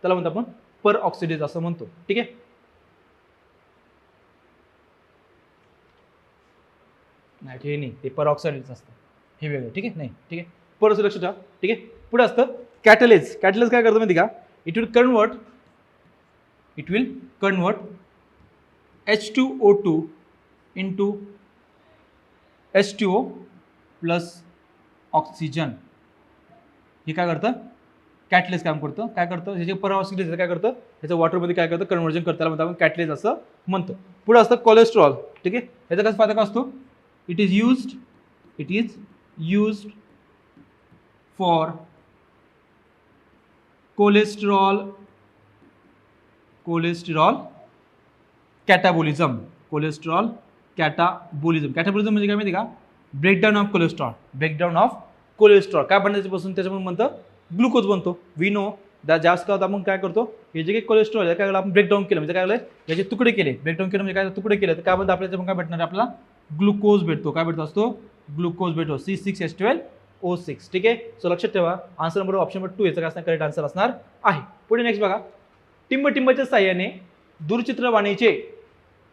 त्याला म्हणतो आपण पर ऑक्सिडेज असं म्हणतो. ठीक आहे. नाही हे नाही, ते पर ऑक्सिडेज असतं, हे वेगळं. ठीक आहे. नाही ठीक आहे, पर लक्ष ठेवा. ठीक आहे. पुढे असतं कॅटलेज. कॅटलेज काय करतं माहिती का, it will convert H2O2 into H2O plus oxygen. हे काय करतं कॅटलेज काम करतं. काय करतं हे जे पर ऑक्सिडेज काय करतं ह्याचं वॉटरमध्ये काय करतं कन्व्हर्जन करतं, त्याला म्हणतो आपण कॅटलेज असं म्हणतो. पुढे असतं कोलेस्ट्रॉल. ठीक आहे. ह्याचा कसा फायदा काय असतो, it is used for cholesterol catabolism. Catabolism म्हणजे काय माहिती का ब्रेकडाऊन ऑफ कोलेस्ट्रॉल. काय बनतं त्याच्यापासून, त्याच्यामुळे म्हणतं ग्लुकोज बनतो. वी नो जास्त काय होतं आपण काय करतो, हे जे काही कोलेस्ट्रॉल आहे काय आपण ब्रेकडाऊन केलं म्हणजे काय झालं, याचे तुकडे केले, ब्रेकडाऊन केलं म्हणजे काय तुकडे केले तर काय म्हणतो आपल्याला काय भेटणार आपल्याला ग्लुकोज भेटतो. काय भेटतो असतो ग्लुकोज भेटतो C6H12O6. ठीक आहे. सो लक्षात ठेवा आन्सर नंबर ऑप्शन नंबर 2 याचा काय असणार करेक्ट आन्सर असणार आहे. पुढे नेक्स्ट बघा, टिंबटिंबच्या साहाय्याने दूरचित्रवाणीचे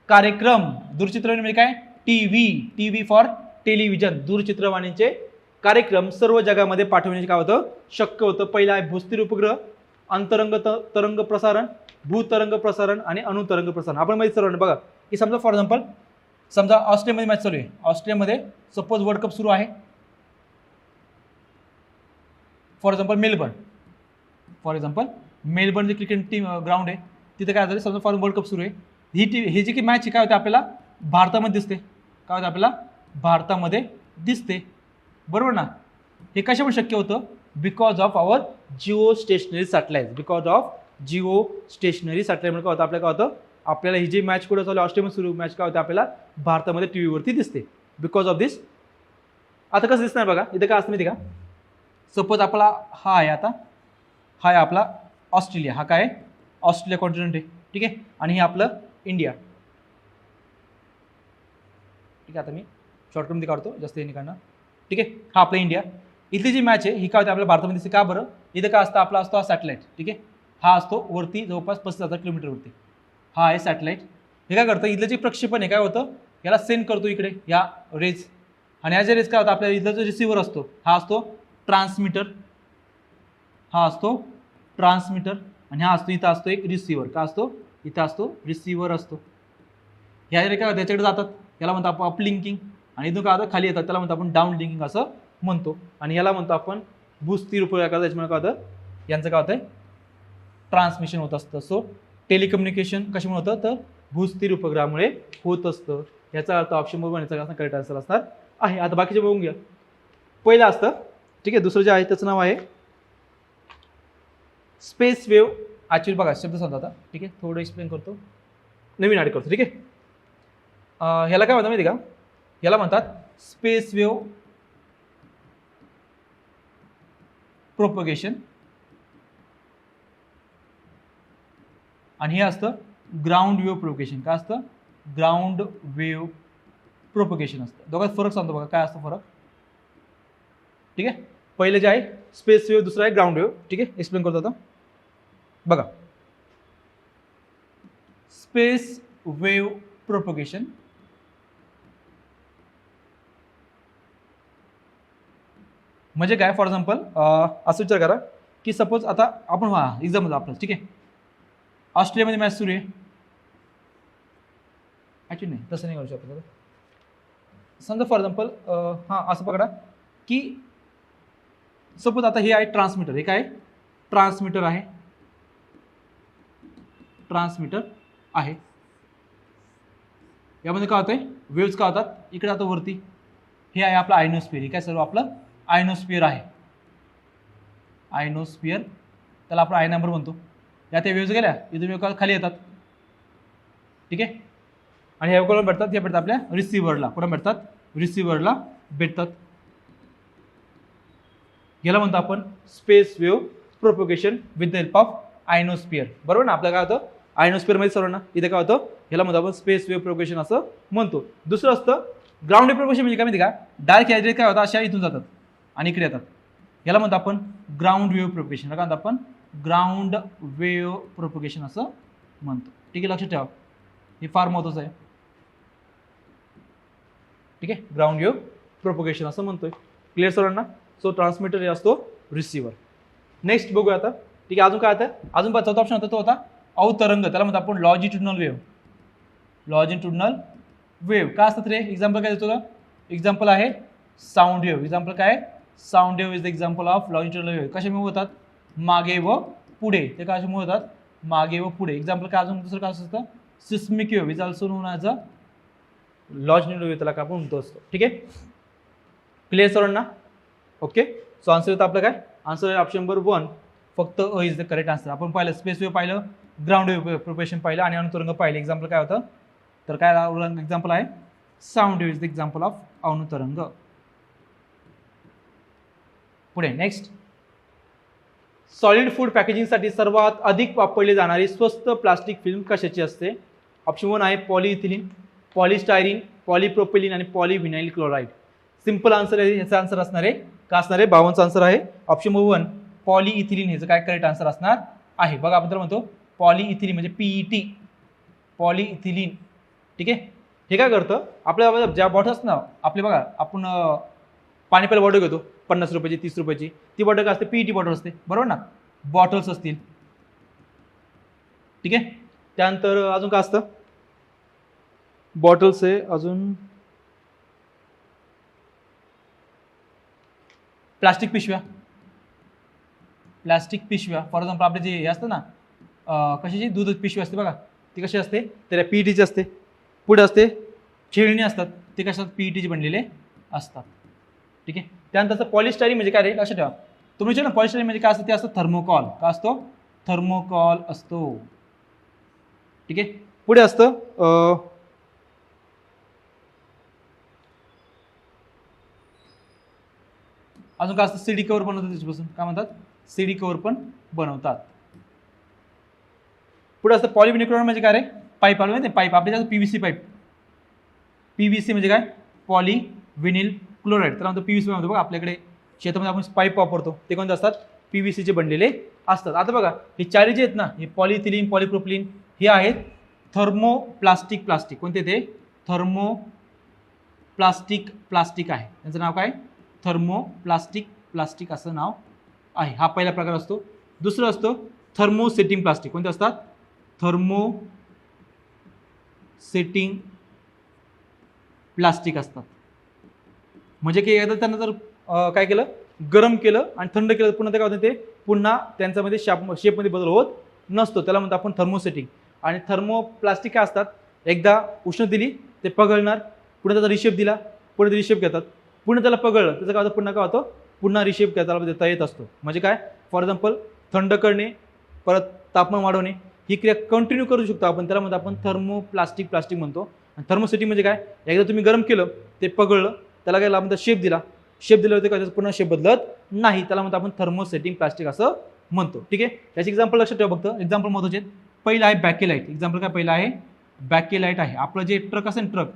कार्यक्रम, दूरचित्रवाणी म्हणजे काय टीव्ही फॉर टेलिव्हिजन, दूरचित्रवाणीचे कार्यक्रम सर्व जगामध्ये पाठवण्याचे काय होतं शक्य होतं. पहिला आहे भूस्थिर उपग्रह, अंतरंग तरंग प्रसारण, भूतरंग प्रसारण आणि अणुतरंग प्रसारण. आपण माहिती सर्वांना बघा की समजा फॉर एक्झाम्पल समजा ऑस्ट्रेलियामध्ये मॅच चालू आहे, ऑस्ट्रेलियामध्ये सपोज वर्ल्ड कप सुरू आहे, फॉर एक्झाम्पल मेलबर्न जे क्रिकेट टीम ग्राउंड आहे तिथे काय झालं समजा फॉर वर्ल्ड कप सुरू आहे, ही जी की मॅच काय होते आपल्याला भारतामध्ये दिसते, काय होतं आपल्याला भारतामध्ये दिसते, बरोबर ना. हे कशामुळे शक्य होतं because of our geostationary satellite, because of geostationary satellite काय होतं आपल्याला काय होतं आपल्याला ही जी मॅच कुठे चालू ऑस्ट्रेलियामध्ये सुरू मॅच काय होते आपल्याला भारतामध्ये टीव्हीवरती दिसते बिकॉज ऑफ दिस. आता कसं दिसणार बघा इथे काय असतं माहिती का, सपोज आपला हा आहे, आता हा आहे आपला ऑस्ट्रेलिया, हा काय ऑस्ट्रेलिया कॉन्टिनेंट आहे, ठीक आहे, आणि हे आपलं इंडिया. ठीक आहे, आता मी शॉर्टकटमध्ये काढतो जास्त हे काढणार. ठीक आहे, हा आपला इंडिया, इथली जी मॅच आहे ही काय होते आपल्या भारतामध्ये दिसते का बरं, इथं काय असतं आपला असतो हा सॅटेलाइट. ठीक आहे, हा असतो वरती जवळपास 35,000 किलोमीटरवरती, हा आहे सॅटेलाइट. हे काय करतं इथलं जे प्रक्षेपण आहे काय होतं याला सेंड करतो इकडे या रेज, आणि या जे रेज काय होतं आपल्या इथला जो रिसिव्हर असतो हा असतो ट्रान्समीटर, हा असतो ट्रान्समीटर, आणि हा असतो इथं असतो एक रिसिव्हर, का असतो इथं असतो रिसिव्हर असतो. ह्या जे काय त्याच्याकडे जातात याला म्हणतो आपण अपलिंकिंग, आणि इथून काय होतं खाली येतात त्याला म्हणतो आपण डाऊन लिंकिंग असं म्हणतो, आणि याला म्हणतो आपण भूस्थिर उपग्रह करतात त्याच्यामुळे काय होतं यांचं काय होतं ट्रान्समिशन होत असतं. सो टेलिकम्युनिकेशन कशामुळे होतं तर भूस्थिर उपग्रहामुळे होत असतं. याचा अर्थ ऑप्शन बरोबर याचा करेक्ट आन्सर असणार आहे. आता बाकीचे बघून घ्या. पहिलं असतं ठीक आहे, दुसरं जे आहे त्याचं नाव आहे स्पेस वेव्ह. ॲक्च्युअली बघा शब्द सांगतो आता, ठीक आहे, थोडं एक्सप्लेन करतो, नवीन ॲड करतो. ठीक आहे, ह्याला काय म्हणतात माहिती का, याला म्हणतात स्पेस वेव्ह प्रोपगेशन, आणि हे असतं ग्राउंड वेव्ह प्रोपगेशन. काय असतं ग्राउंड वेव्ह प्रोपगेशन असतं. दोघात फरक सांगतो बघा काय असतं फरक. ठीक आहे, पहिलं जे आहे स्पेस वेव्ह, दुसरं आहे ग्राउंड वेव्ह. ठीक आहे, एक्सप्लेन करतो आता बघा. स्पेस वेव्ह प्रोपगेशन म्हणजे काय, फॉर एक्झाम्पल असं विचार करा की सपोज आता आपण एक्झाम्पल आपलं ठीक आहे ऑस्ट्रेलियामध्ये मॅच सुरू आहे, ॲक्च्युली नाही तसं नाही करू शकतो. समजा फॉर एक्झाम्पल हां असं पकडा की सपोज आता हे आहे ट्रान्समीटर, हे काय ट्रान्समीटर आहे, ट्रान्समीटर आहे, यामध्ये काय होतंय वेव्स काय होतात इकडे जातो वरती. हे आहे आपलं आयनोस्फिअर, हे काय सर्व आपलं आयनोस्फिअर आहे, आयनोस्फिअर त्याला आपण आय नंबर म्हणतो. या त्या वेव्स गेल्या इथून वेव्ह खाली येतात. ठीक आहे, आणि ह्या कोणाला भेटतात, हे भेटतात आपल्या रिसिव्हरला, कोणा भेटतात रिसिव्हरला भेटतात. याला म्हणतो आपण space wave propagation with the help of ionosphere, बरोबर ना. आपल्याला काय होतं आयनोस्फिअरमध्ये सर्वांना इथे काय होतं ह्याला म्हणतो आपण स्पेस वेव्ह प्रोपगेशन असं म्हणतो. दुसरं असतं ग्राउंड वेव्ह प्रोपगेशन म्हणजे काय माहिती का, डायरेक्ट ॲड्रेस काय होतं अशा इथून जातात आणि इकडे येतात, याला म्हणतो आपण ग्राउंड वेव्ह प्रोपगेशन, काय म्हणतो आपण ग्राउंड वेव्ह प्रोपगेशन असं म्हणतो. ठीक आहे, लक्षात ठेवा हे फार महत्त्वाचं आहे. ठीक आहे, ग्राउंड वेव्ह प्रोपगेशन असं म्हणतोय. क्लिअर सर्वांना. सो ट्रान्समीटर हे असतो रिसिव्हर. नेक्स्ट बघूया आता. ठीक आहे, अजून काय आता अजून चौथा ऑप्शन होता तो होता अवतरंग, त्याला म्हणतो आपण लॉजिट्युडनल वेव्ह, लॉजिट्युडनल वेव्ह. काय असतात रे, एक्झाम्पल काय देतो, एक्झाम्पल आहे साऊंड वेव्ह. एक्झाम्पल काय sound wave is the example of longitudinal wave. कशामुळे होतात मागे व पुढे, ते कशामुळे होतात मागे व पुढे. एक्झाम्पल काय अजून दुसरं काय असतं seismic wave is also known as a longitudinal wave, त्याला काय आपण म्हणतो असतो. ठीक आहे, क्लिअर सर्वांना. ओके, सो आन्सर येतं आपलं काय आन्सर आहे ऑप्शन नंबर 1 फक्त a is the correct answer. आपण पाहिलं स्पेस वेव्ह पाहिलं, ग्राउंड वेव्ह प्रोपगेशन पाहिलं आणि अणुतरंग पाहिलं. एक्झाम्पल काय होतं तर काय एक्झाम्पल आहे sound wave is the example of अणुतरंग. पुढे नेक्स्ट सॉलिड फूड पॅकेजिंगसाठी सर्वात अधिक वापरली जाणारी स्वस्त प्लास्टिक फिल्म कशाची असते? ऑप्शन 1 आहे पॉलिइथिलीन, पॉलिस्टायरीन, पॉलिप्रोपिलीन आणि पॉलिव्हिनाइल क्लोराईड. सिंपल आन्सर आहे, ह्याचा आन्सर असणार आहे का असणार आहे 52चा आन्सर आहे ऑप्शन 1 पॉलिइथिलीन. ह्याचं काय करेक्ट आन्सर असणार आहे बघा. आपण तर म्हणतो पॉलिइथिलीन म्हणजे पीईटी, पॉलिइथिलीन. ठीक आहे. हे काय करतं, आपल्या ज्या बॉटल्स ना आपले बघा, आपण पाणी प्यायला बॉटल घेतो 50 रुपयाची 30 रुपयाची, ती बॉटल काय असते? पीईटी बॉटल असते, बरोबर ना. बॉटल्स असतील. ठीक आहे. त्यानंतर अजून काय असतं? बॉटल्स आहे, अजून प्लास्टिक पिशव्या. प्लास्टिक पिशव्या फॉर एक्झाम्पल आपले जे हे असतं ना, कशाची दूध पिशवी असते बघा, ती कशी असते? त्याला पीईटीची असते. पुढे असते खेळणी असतात, ते कशात? पीईटीचे बनलेले असतात. ठीक आहे. त्यानंतर पॉलिस्टायरीन म्हणजे काय रे? लक्षात ठेवा. तुम्ही विचार ना पॉलिस्टायरीन म्हणजे काय असतं? ते असतं थर्मोकॉल. का असतो? थर्मोकॉल असतो. ठीक आहे. पुढे असतं अजून काय असतं? सीडी कव्हर बनवतात त्याच्यापासून. काय म्हणतात? सीडी कव्हर पण बनवतात. पुढे असतं पॉलिव्हिनाइल क्लोराईड म्हणजे काय रे? पाईप आलो माहिती आहे? पाईप आपल्या पीव्हीसी पाईप. पीव्हीसी म्हणजे काय? Polyvinyl chloride. तर म्हणतो पीव्हीसी म्हणतो बघा, आपल्याकडे शेतामध्ये आपण पाईप वापरतो ते कोणते असतात? पीव्हीसीचे बनलेले असतात. आता बघा हे चारी जे आहेत ना, हे पॉलिइथिलीन, पॉलिप्रोपिलीन, हे आहेत थर्मोप्लास्टिक. प्लास्टिक कोणते? ते थर्मोप्लास्टिक प्लास्टिक आहे. त्यांचं नाव काय? थर्मोप्लास्टिक प्लास्टिक असं नाव आहे. हा पहिला प्रकार असतो. दुसरं असतं थर्मोसेटिंग प्लास्टिक. कोणते असतात? थर्मोसेटिंग प्लास्टिक असतात. म्हणजे की एकदा त्यांना जर काय केलं, गरम केलं आणि थंड केलं, पुन्हा ते काय होतं? ते पुन्हा त्यांच्यामध्ये शेपमध्ये बदल होत नसतो. त्याला म्हणतो आपण थर्मोसेटिंग. आणि थर्मोप्लास्टिक काय असतात? एकदा उष्ण दिली ते पगळणार, पुन्हा त्याचा रिशेप दिला, पुढे रिशेप घेतात, पुन्हा त्याला पगळलं, त्याचं काय होतं? पुन्हा काय होतं? पुन्हा रिशेप त्याला देता येत असतो. म्हणजे काय? फॉर एक्झाम्पल थंड करणे, परत तापमान वाढवणे, ही क्रिया कंटिन्यू करू शकतो आपण. त्याला म्हणतो आपण थर्मोप्लास्टिक प्लास्टिक म्हणतो. आणि थर्मोसेटिंग म्हणजे काय? एकदा तुम्ही गरम केलं, ते पगळलं, त्याला काय म्हणतात? शेप दिला, शेप दिलं होते का पुन्हा शेप बदलत नाही, त्याला म्हणतो आपण थर्मोसेटिंग प्लास्टिक असं म्हणतो. ठीक आहे. त्याचे एक्झाम्पल लक्षात ठेवा. फक्त एक्झाम्पल महत्त्वाचे आहेत. पहिलं आहे बॅकेलाइट. एक्झाम्पल काय? पहिलं आहे बॅकेलाइट आहे. आपलं जे ट्रक असेल ट्रक,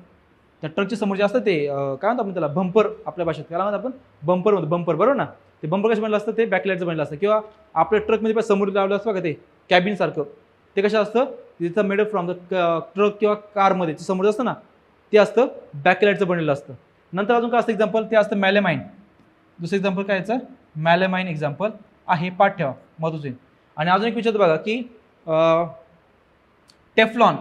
त्या ट्रकच्या समोर जे असतं ते काय म्हणतो आपण त्याला? बंपर. आपल्या भाषेत त्याला म्हणतो आपण बंपर म्हणतो. बंपर, बरोबर ना. ते बंपर कसं बनलं असतं? ते बॅकलाइटचं बनलं असतं. किंवा आपल्या ट्रकमध्ये समोर लावलं असतं का ते कॅबिन सारखं, ते कसं असतं? तिथं मेड फ्रॉम द ट्रक किंवा कारमध्ये जे समोर असतं ना, ते असतं बॅकलाइटचं बनलेलं असतं. नंतर अजून काय असतं एक्झाम्पल? ते असतं मॅलेमाइन. दुसरं एक्झाम्पल काय याचं? मॅलेमाइन एक्झाम्पल आहे. पाठ ठेवा, महत्त्वाचे. आणि अजून एक विचारतो बघा की टेफ्लॉन.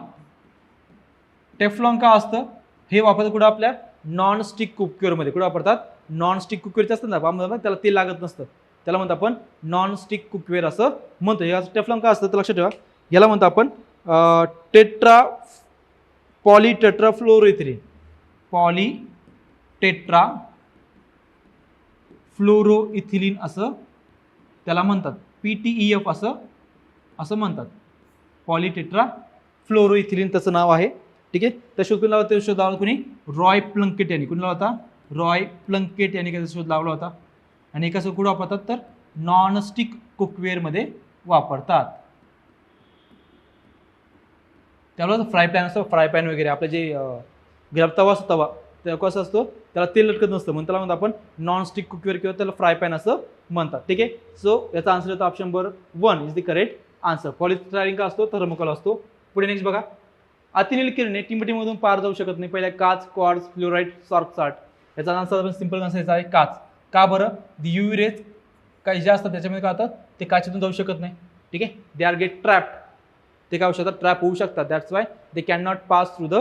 टेफ्लॉन का असतं? हे वापरतात कुठं? आपल्या नॉन स्टिक कुकवेअरमध्ये. कुठं वापरतात? नॉन स्टिक कुकवेअरचे असतात ना, त्याला तेल लागत नसतं, त्याला म्हणतो आपण नॉन स्टिक कुकवेअर असं म्हणतो. हे टेफ्लॉन का असतं तर लक्षात ठेवा. याला म्हणतो आपण पॉलिटेट्राफ्लोरोइथिलीन. पॉलिटेट्राफ्लोरोइथिलीन असं त्याला म्हणतात. PTEF असं म्हणतात. पॉलिटेट्राफ्लोरोइथिलीन त्याचं नाव आहे. ठीक आहे. त्या शोध लावला, ते शोध लावला कुणी? रॉय प्लंकेट यांनी. कुणी लावला होता? रॉय प्लंकेट यांनी त्याचा शोध लावला होता. आणि एका कुठं वापरतात? तर नॉनस्टिक कुकवेअरमध्ये वापरतात. त्याला फ्राय पॅन असतो, फ्राय पॅन वगैरे आपलं जे तवा असतो, तवा त्या कसं असतो? त्याला तेल लटकत नसतं, म्हणून त्याला म्हणतो आपण नॉनस्टिक कुकवेअर किंवा त्याला फ्राय पॅन असं म्हणतात. ठीक आहे. सो याचा आन्सर येतो option number 1 is the correct answer. Polystyrene का असतो? थर्मोकॉल असतो. पुढे नेक्स्ट बघा. अतिनील किरणे टिंबटिमधून पार जाऊ शकत नाही. पहिला काच, क्वार्ट्ज, फ्लोराईड, सॉर्पसाट. याचा आन्सर आपण सिंपल आन्सर याचा आहे काच. का बरं? दी UV रेज काही जे असतात त्याच्यामध्ये काय होतात? ते काचेतून जाऊ शकत नाही. ठीक आहे. They are get trapped. ते काय होऊ शकतात? ट्रॅप होऊ शकतात. That's why they can not pass through the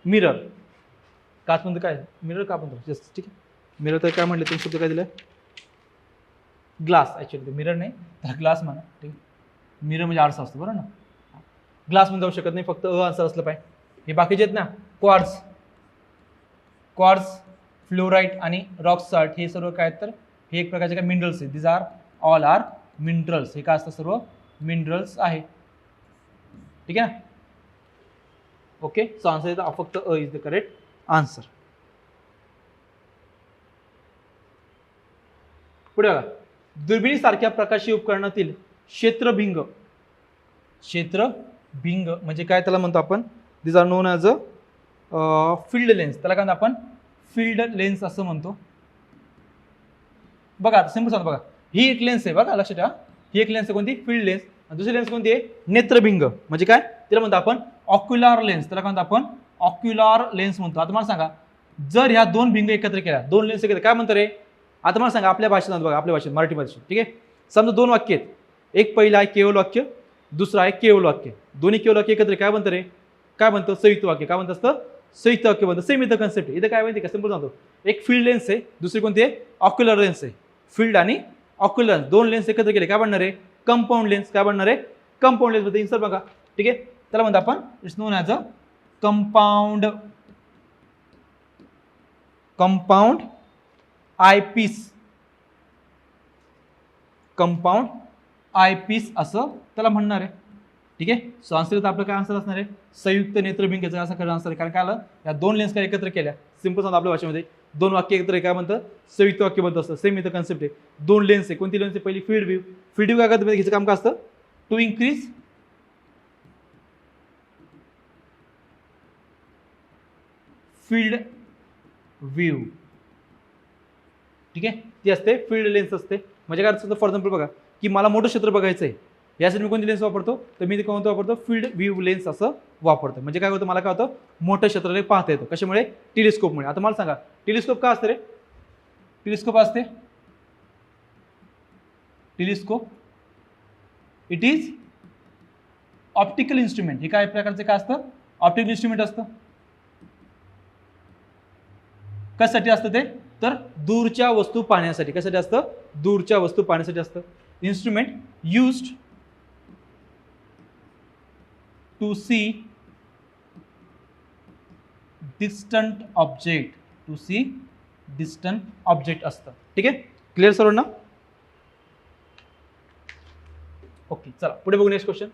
mirror. काच म्हणजे काय? मिरर का म्हणतो? जस्ट ठीक आहे. मिरर तर काय म्हटलं? तुम्ही शब्द काय दिलं? ग्लास. ॲक्च्युअली मिरर नाही तर ग्लास म्हणा. ठीक आहे. मिरर म्हणजे आरसा असतो, बरोबर ना. ग्लास मध्ये जाऊ शकत नाही, फक्त आन्सर असलं पाहिजे. हे बाकीचे आहेत ना, क्वार्ट्ज, फ्लोराईड आणि रॉक सॉल्ट, हे सर्व काय तर हे एक प्रकारचे काय मिनरल्स आहेत. These are all are minerals. हे काय असतं? सर्व मिनरल्स आहे. ठीक आहे. ओके. सो आन्सर इज फक्त इज द करेक्ट आन्सर. पुढे बघा. दुर्बिणीसारख्या प्रकाशीय उपकरणातील क्षेत्रभिंग म्हणजे काय त्याला म्हणतो आपण, this are known as a field lens, त्याला काय म्हणतो आपण फील्ड लेन्स असं म्हणतो. बघा आता सिंपल सांगतो बघा, ही एक लेन्स आहे बघा, लक्षात ठेवा ही एक लेन्स आहे कोणती, फील्ड लेन्स. आणि दुसरी लेन्स कोणती आहे, नेत्रभिंग म्हणजे काय तिला म्हणतो आपण ऑक्युलर लेन्स, त्याला काय म्हणतो आपण ऑक्युलर लेन्स म्हणतो. आता मला सांगा जर ह्या दोन भिंग एकत्र केल्या, दोन लेन्स एकत्र काय म्हणतो रे, आता मला सांगा आपल्या भाषेत बघा, आपल्या भाषेत मराठी भाषेत ठीक आहे, समजा दोन वाक्य आहेत, एक पहिला आहे केवळ वाक्य, दुसरं आहे केवळ वाक्य. दोन्ही केवळ वाक्य एकत्र काय म्हणतं रे, काय म्हणतं संयुक्त वाक्य, काय म्हणतं असतं संयुक्त वाक्य म्हणतं. सेम इथं कन्सेप्ट इथं काय माहिती का, सिंपल सांगतो, एक फील्ड लेन्स आहे, दुसरी कोणती आहे ऑक्युलर लेन्स आहे. फील्ड आणि ऑक्युलर दोन लेन्स एकत्र केले काय बनणार आहे कंपाऊंड लेन्स, काय बनणार आहे कंपाऊंड लेन्स मध्ये इन्सर्ट बघा ठीक आहे, त्याला म्हणतो आपण it's non as a compound eyepiece, compound eyepiece असं त्याला म्हणणार आहे ठीक आहे. सो आन्सर तर आपलं काय आन्सर असणार आहे संयुक्त नेत्रभिंग, याचा असं आन्सर आहे. कारण काय आलं या दोन लेन्स काय एकत्र केल्या, सिंपल सांगतो आपल्या भाषेमध्ये दोन वाक्य एकत्र काय म्हणतं संयुक्त वाक्य बनतं असतं. सेम इथं कन्सेप्ट आहे, दोन लेन्स आहे, कोणती लेन्स आहे पहिली फील्ड व्ह्यू. फील्ड व्ह्यू काय करतं घ्यायचं काम काय असतं, टू इन्क्रीज फील्ड व्ह्यू ठीक आहे, ती असते फील्ड लेन्स असते. म्हणजे काय असतं फॉर एक्झाम्पल बघा की मला मोठं क्षेत्र बघायचं आहे, यासाठी मी कोणती लेन्स वापरतो, तर मी ते कोणतं वापरतो फील्ड व्ह्यू लेन्स असं वापरतो. म्हणजे काय होतं मला काय होतं मोठं क्षेत्र पाहता येतं, कशामुळे टेलिस्कोपमुळे. आता मला सांगा टेलिस्कोप का असते रे, टेलिस्कोप असते telescope it is optical instrument. हे काय प्रकारचे काय असतं ऑप्टिकल इन्स्ट्रुमेंट असतं. कशासाठी असतं ते, तर दूरच्या वस्तू पाहण्यासाठी. कशासाठी असतं दूरच्या वस्तू पाहण्यासाठी असतं. Instrument used to see distant object, to see distant object असतं ठीक आहे. क्लिअर सर्वांना, ओके चला पुढे बघू नेक्स्ट क्वेश्चन.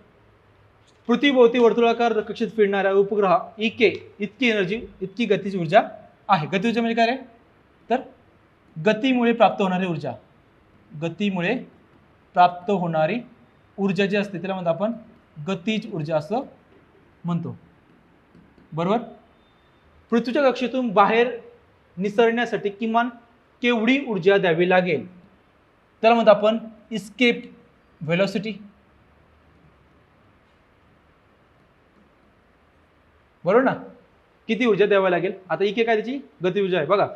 पृथ्वीभोवती वर्तुळाकार कक्षेत फिरणाऱ्या उपग्रह इके इतकी एनर्जी, इतकी गतीची ऊर्जा आहे. गती ऊर्जा म्हणजे काय रे, तर गतीमुळे प्राप्त होणारी ऊर्जा, गतीमुळे प्राप्त होणारी ऊर्जा जी असते त्याला म्हणतो आपण गतीज ऊर्जा असं म्हणतो बरोबर. पृथ्वीच्या कक्षेतून बाहेर निसरण्यासाठी किमान केवढी ऊर्जा द्यावी लागेल, त्याला म्हणतो आपण इस्केप व्हेलॉसिटी बरोबर ना. किती ऊर्जा द्यावी लागेल, आता इके काय त्याची गती ऊर्जा आहे बघा.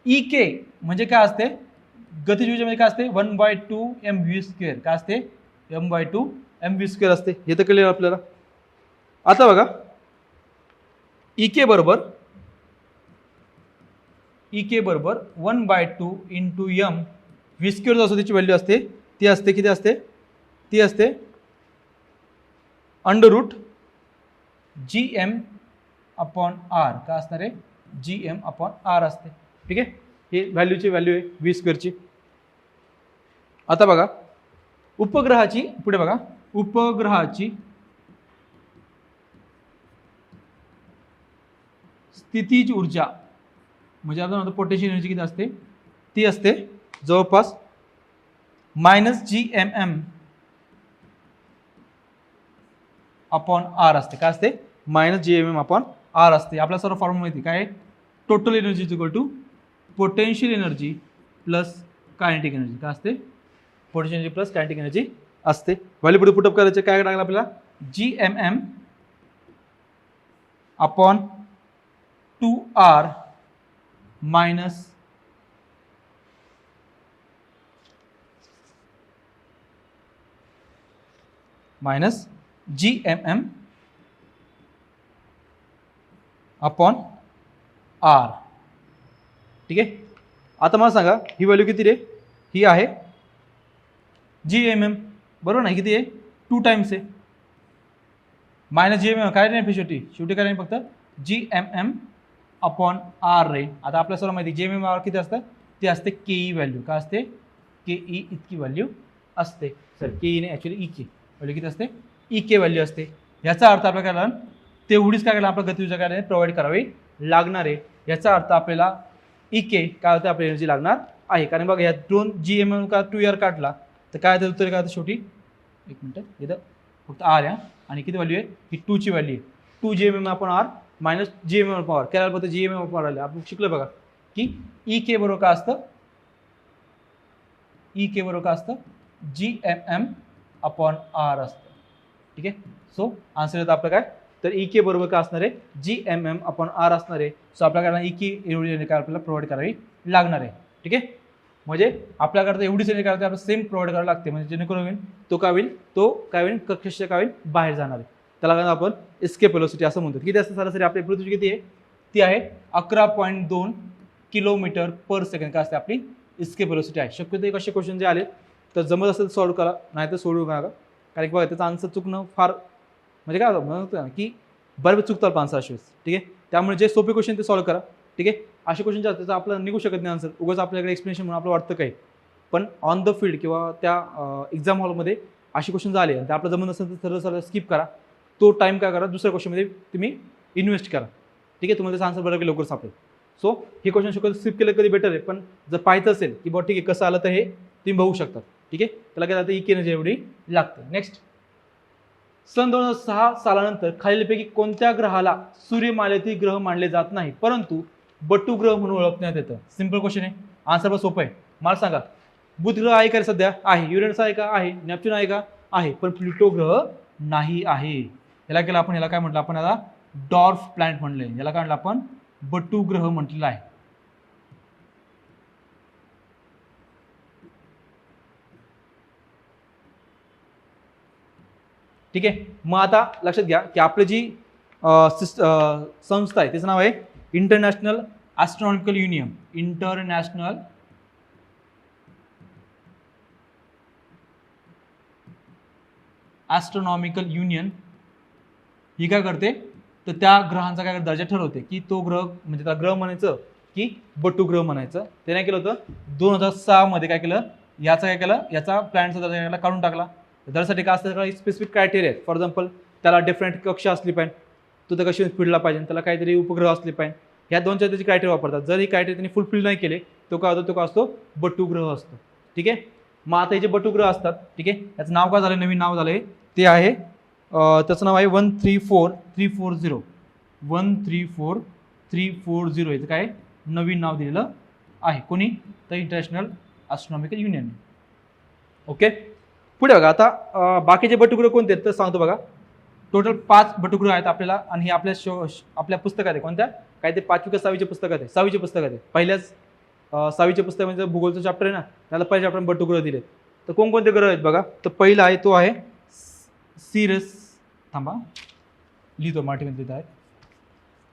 इके म्हणजे काय असते गतीज ऊर्जा म्हणजे काय असते 1/2 mv², काय असते m/2 mv² असते. हे तर कळलं आपल्याला. आता बघा इके बरोबर 1/2 इंटू m v² असं त्याची व्हॅल्यू असते, ती असते किती असते, ती असते √gm/r, काय असणार आहे gm/r असते ठीक आहे. हे व्हॅल्यूची व्हॅल्यू आहे v²ची. आता बघा उपग्रहाची, पुढे बघा उपग्रहाची स्थितीज ऊर्जा म्हणजे आपण म्हणतो पोटेन्शियल एनर्जी किती असते, ती असते जवळपास -gmm/r असते. काय असते -gmm/r असते. आपल्या सर्व फॉर्म्युला माहिती काय आहे, total energy is equal to potential energy plus kinetic energy. काय असते potential energy plus kinetic energy असते. व्हॅल्यू पुढे पुटअप करायचे काय लागलं आपल्याला gmm/2r मायनस gmm/r ठीक आहे. आता मला सांगा ही व्हॅल्यू किती रे, ही आहे gmm बरोबर ना, किती आहे 2 टाइम्स आहे -gmm काय नाही शेवटी काय नाही फक्त gmm/r रे. आता आपल्या सर्व माहिती gmm/r किती असतं, ते असते ke व्हॅल्यू. काय असते ke इतकी व्हॅल्यू असते. सर ke ने ॲक्च्युली ई के व्हॅल्यू किती असते के व्हॅल्यू असते. याचा अर्थ आपल्याला काय लागणार तेवढीच काय करायला आपल्या गती ऊर्जा काय प्रोव्हाइड करावी लागणार आहे. याचा अर्थ आपल्याला के काय होतं आपली एनर्जी लागणार आहे, कारण बघा या दोन GMM का 2R काढला तर काय तर उत्तर काय होतं शेवटी, एक मिनिट इथं फक्त R आहे आणि किती व्हॅल्यू आहे ही 2 ची व्हॅल्यू आहे, 2 GMM upon R minus GMM upon R करायला पडतं GMM अपॉन R आले. आपण शिकलो बघा की EK बरोबर काय असतं, EK बरोबर काय असतं GMM अपॉन R असतं. ठीक आहे, सो आन्सर येतं आपलं काय तर EK बरोबर काय असणार आहे GMM अपॉन R असणार आहे. सो आपल्याकडे EK एवढी काय आपल्याला प्रोव्हाइड करावी लागणार आहे. ठीक आहे, म्हणजे आपल्याकडे एवढीच एनर्जी करायची आपल्याला सेम प्रोव्हाइड करावी लागते, म्हणजे जेणेकरून होईल तो काय होईल कक्षेच्या काय होईल बाहेर जाणार आहे. त्याला आपण एस्केप वेलोसिटी असं म्हणतो. किती असतं सरासरी आपली पृथ्वी किती आहे, ती आहे 11.2 किलोमीटर पर सेकंड काय असते आपली एस्केप वेलोसिटी आहे. शक्यतो कसे क्वेश्चन जे आले तर जमत असेल सॉल्व्ह करा, नाही तर सोडू नका, कारण की बघा त्याचा आन्सर चुकणं फार म्हणजे काय म्हणतो की बऱ्यापैकी चुकतात आन्सर असे. ठीक आहे, त्यामुळे जे सोपे क्वेश्चन ते सॉल्व्ह करा. ठीक आहे, असे क्वेश्चन जे त्याचा आपल्याला निघू शकत नाही आन्सर, उगाच आपल्याकडे एक्सप्लेनेशन म्हणून आपलं वाटतं काय, पण ऑन द फील्ड किंवा त्या एक्झाम हॉलमध्ये असे क्वेश्चन आले आणि ते आपलं जमत नसेल तर सरळ स्किप करा. तो टाइम काय करा दुसऱ्या क्वेश्चनमध्ये तुम्ही इन्व्हेस्ट करा. ठीक आहे, तुम्हाला त्याचा आन्सर बरोबर लवकर सापडेल. सो हे क्वेश्चन शक्यतो स्किप केलं कधी बेटर आहे, पण जर पाहायचं असेल की बघ ठीक आहे कसं आलं तर हे तुम्ही बघू शकता. ठीक आहे, त्याला काय जातं EK एनर्जी एवढी लागतं. नेक्स्ट, सन 2006 सालानंतर खालीलपैकी कोणत्या ग्रहाला सूर्यमालेतील ग्रह मानले जात नाही परंतु बटू ग्रह म्हणून ओळखण्यात येतं. सिंपल क्वेश्चन आहे, आन्सर पण सोपं आहे. मला सांगा बुध ग्रह आहे का सध्या, आहे. युरेनस आहे का, आहे. नेपच्यून आहे का, आहे. पण प्लुटो ग्रह नाही आहे. याला केलं आपण, याला काय म्हटलं आपण, याला डॉर्फ प्लॅनेट म्हणले, याला काय म्हटलं आपण बटू ग्रह म्हटलेला आहे. ठीक आहे, मग आता लक्षात घ्या की आपली जी संस्था आहे त्याचं नाव आहे international astronomical union. International astronomical union ही काय करते तर त्या ग्रहांचा काय दर्जा ठरवते की तो ग्रह म्हणजे त्याला ग्रह म्हणायचं की बटू ग्रह म्हणायचं. त्याने केलं होतं 2006 मध्ये काय केलं, याचा काय केलं, याचा प्लॅनचा दर्जा काढून टाकला. दर्जासाठी काय असतं स्पेसिफिक क्रायटेरिया आहेत. फॉर एक्झाम्पल त्याला डिफरंट कक्षा असली पाहिजे, तो त्या कशी फिरला पाहिजे, त्याला काहीतरी उपग्रह असले पाहिजे, ह्या दोन चार त्याचे क्रायटेरिया वापरतात. जर ही क्रायटेरिया त्यांनी फुलफिल नाही केले तो काय होतो, तो काय असतो बटू ग्रह असतो. ठीक आहे, मग आता हे जे बटू ग्रह असतात, ठीक आहे, याचं नाव काय झालं, नवीन नाव झालंय ते आहे त्याचं नाव आहे 134340. 134340 याचं काय नवीन नाव दिलेलं आहे. कोणी तर इंटरनॅशनल ॲस्ट्रॉनॉमिकल युनियन. ओके, पुढे बघा आता बाकीचे बटुग्रह कोणते आहेत तर सांगतो बघा. टोटल 5 बटुग्रह आहेत आपल्याला, आणि हे आपल्या पुस्तकात आहे. कोणत्या, काय ते 5वी का 6वीच्या पुस्तकात आहे, 6वीच्या पुस्तकात आहे. पहिल्याच 6वीच्या पुस्तकामध्ये भूगोलचं चॅप्टर आहे ना, त्याला पहिल्या चॅप्टर बटुग्रह दिले. तर कोणकोणते ग्रह आहेत बघा. तर पहिला आहे तो आहे सिरस, थांबा लिहितो मराठीमध्ये लिहित आहे.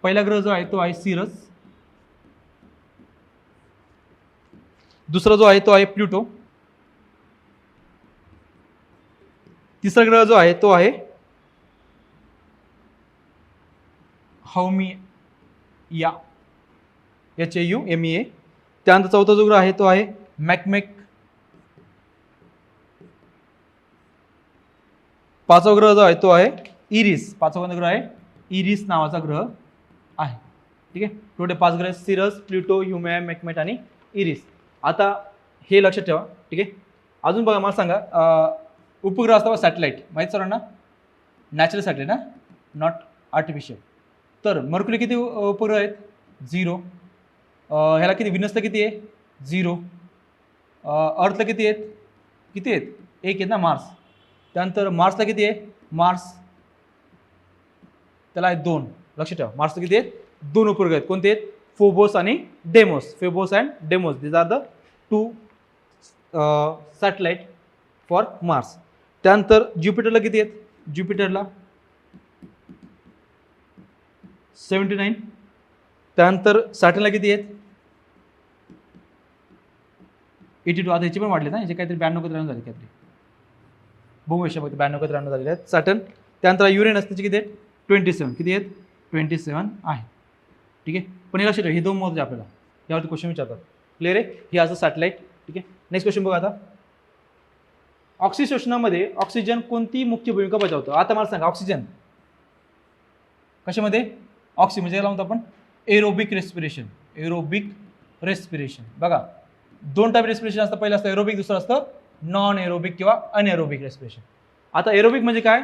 पहिला ग्रह जो आहे तो आहे सिरस. दुसरा जो आहे तो आहे प्लुटो. तिसरा ग्रह जो आहे तो आहे हाउमिया, HAUMEA. त्यानंतर चौथा जो ग्रह आहे तो आहे मॅकमेक. पाचवा ग्रह जो आहे तो आहे इरिस. पाचवा ग्रह आहे इरिस नावाचा ग्रह आहे. ठीक आहे, टोटल 5 ग्रह, सिरस, प्लुटो, ह्युमिया, मॅकमेट आणि इरिस. आता हे लक्षात ठेवा. ठीक आहे, अजून बघा मला सांगा उपग्रह असतात सॅटेलाइट, माहीत सरांना, नॅचरल सॅटेलाइट ना, नॉट आर्टिफिशियल. तर मर्क्युरी किती उपग्रह आहेत, 0. ह्याला किती, विनसला किती आहे, 0. अर्थला किती आहेत, 1 आहेत ना, मार्स. त्यानंतर मार्सला किती आहे, मार्स त्याला आहे 2. लक्षात ठेवा, मार्सला किती आहेत, 2 उपग्रह आहेत. कोणते आहेत, फोबोस आणि Deimos. Phobos and Deimos, this are the 2 satellite for Mars. त्यानंतर ज्युपिटरला किती आहेत, ज्युपिटरला 79. त्यानंतर सॅटर्नला किती आहेत, 82. आता ह्याचे पण वाढले ना, याचे काहीतरी 92 का 93 झाले काहीतरी, भूमिशा फक्त 92 का 93 झालेले आहेत सॅटर्न. त्यानंतर युरेनस त्याचे किती आहेत, 27. किती आहेत, 27 आहे. ठीक आहे, पण हे लक्षात ठेवा, हे 2 महत्त्वाचे आपल्याला यावरती क्वेश्चन विचारतात. क्लिअर आहे, हे असं सॅटेलाइट. ठीक आहे, नेक्स्ट क्वेश्चन बघा. आता ऑक्सिजनेशनामध्ये ऑक्सिजन कोणती मुख्य भूमिका बजावतो. आता मला सांगा, ऑक्सिजन कशामध्ये, ऑक्सिजन म्हणजे म्हणतो आपण एरोबिक रेस्पिरेशन. एरोबिक रेस्पिरेशन बघा, दोन टाईप रेस्पिरेशन असतं. पहिलं असतं एरोबिक, दुसरं असतं नॉन एरोबिक किंवा अनएरोबिक रेस्पिरेशन. आता एरोबिक म्हणजे काय?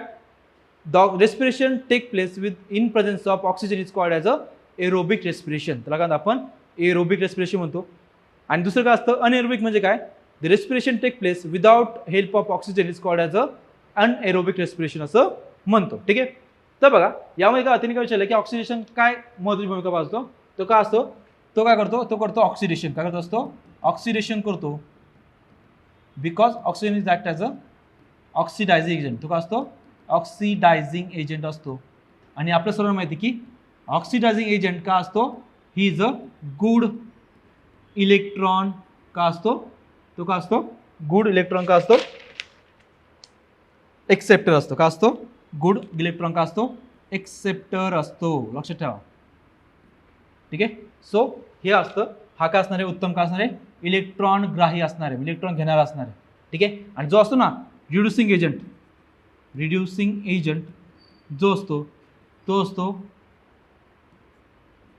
The respiration take place with in presence of oxygen is called as a aerobic respiration. त्याला काय आपण एरोबिक रेस्पिरेशन म्हणतो. आणि दुसरं काय असतं अनएरोबिक म्हणजे काय? The respiration take place without help of oxygen is called as a anaerobic respiration असं म्हणतो. ठीक आहे. तर बघा यामध्ये काय त्यांनी काय विचारलं की ऑक्सिडेशन काय महत्त्वाची भूमिका बजावतो. तो काय असतो? तो काय करतो? तो करतो ऑक्सिडेशन. काय करतो असतो? ऑक्सिडेशन करतो. Because oxygen is act as a oxidizing agent. तो काय असतो? ऑक्सिडायझिंग एजंट असतो. आणि आपल्या सर्वांना माहिती की ऑक्सिडायझिंग एजंट का असतो? He is a good electron. का असतो? तो का असतो? Good electron. का असतो? एक्सेप्टर असतो. का असतो? Good electron. का असतो? एक्सेप्टर असतो. लक्षात ठेवा. ठीक आहे. सो हे असतं. हा का असणार आहे? उत्तम का असणार आहे? इलेक्ट्रॉन ग्राही असणार आहे, इलेक्ट्रॉन घेणार असणार आहे. ठीक आहे. आणि जो असतो ना रिड्युसिंग एजंट, रिड्युसिंग एजंट जो असतो तो असतो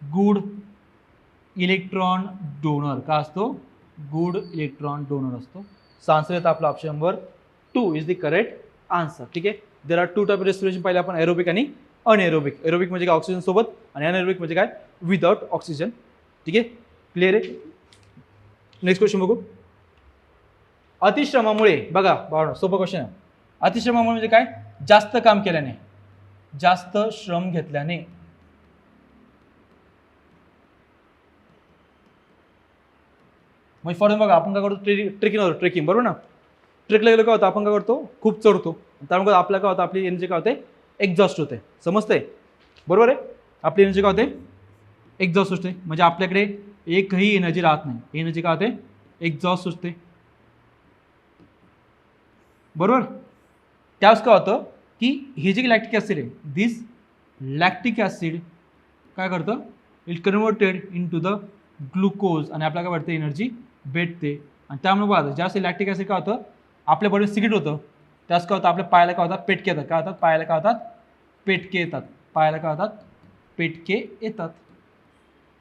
गुड इलेक्ट्रॉन डोनर. का असतो? गुड इलेक्ट्रॉन डोनर असतो. सो आन्सर येतं आपला option number 2 is the correct answer. ठीक आहे. There are two type respiration. पहिले आपण एरोबिक आणि अनएरोबिक. एरोबिक म्हणजे काय? ऑक्सिजन सोबत. आणि अनएरोबिक म्हणजे काय? Without oxygen. ठीक आहे. क्लिअर आहे. नेक्स्ट क्वेश्चन बघू. अतिश्रमामुळे बघा बाळा सोपं क्वेश्चन आहे. अतिश्रमामुळे म्हणजे काय? जास्त काम केल्याने, जास्त श्रम घेतल्याने. म्हणजे फॉर बघा आपण काय करतो? ट्रेकिंग होतो. ट्रेकिंग बरोबर ना. ट्रेकला गेलो काय होतं? आपण काय करतो? खूप चढतो. त्यामुळे आपल्या काय होतं? आपली एनर्जी काय होते? एक्झॉस्ट होते. समजतंय? बरोबर आहे. आपली एनर्जी काय होते? एक्झॉस्ट होते. म्हणजे आपल्याकडे एकही एनर्जी राहत नाही. एनर्जी काय होते? एक्झॉस्ट होते. बरोबर. त्यावेळेस काय होतं की हे जे लॅक्टिक ॲसिड आहे, दिस लॅक्टिक ॲसिड काय करतं? It converted in to the glucose. आणि आपल्याला काय वाटतं? एनर्जी भेटते. आणि त्यामुळे बघा जास्त लॅक्टिक ॲसिड काय होतं? आपल्या बॉडीत सिगरेट होतं. त्याच काय होतं? आपल्या पायाला काय होतात? पेटके येतात. काय होतात? पायाला काय होतात? पेटके येतात. पायाला काय होतात? पेटके येतात.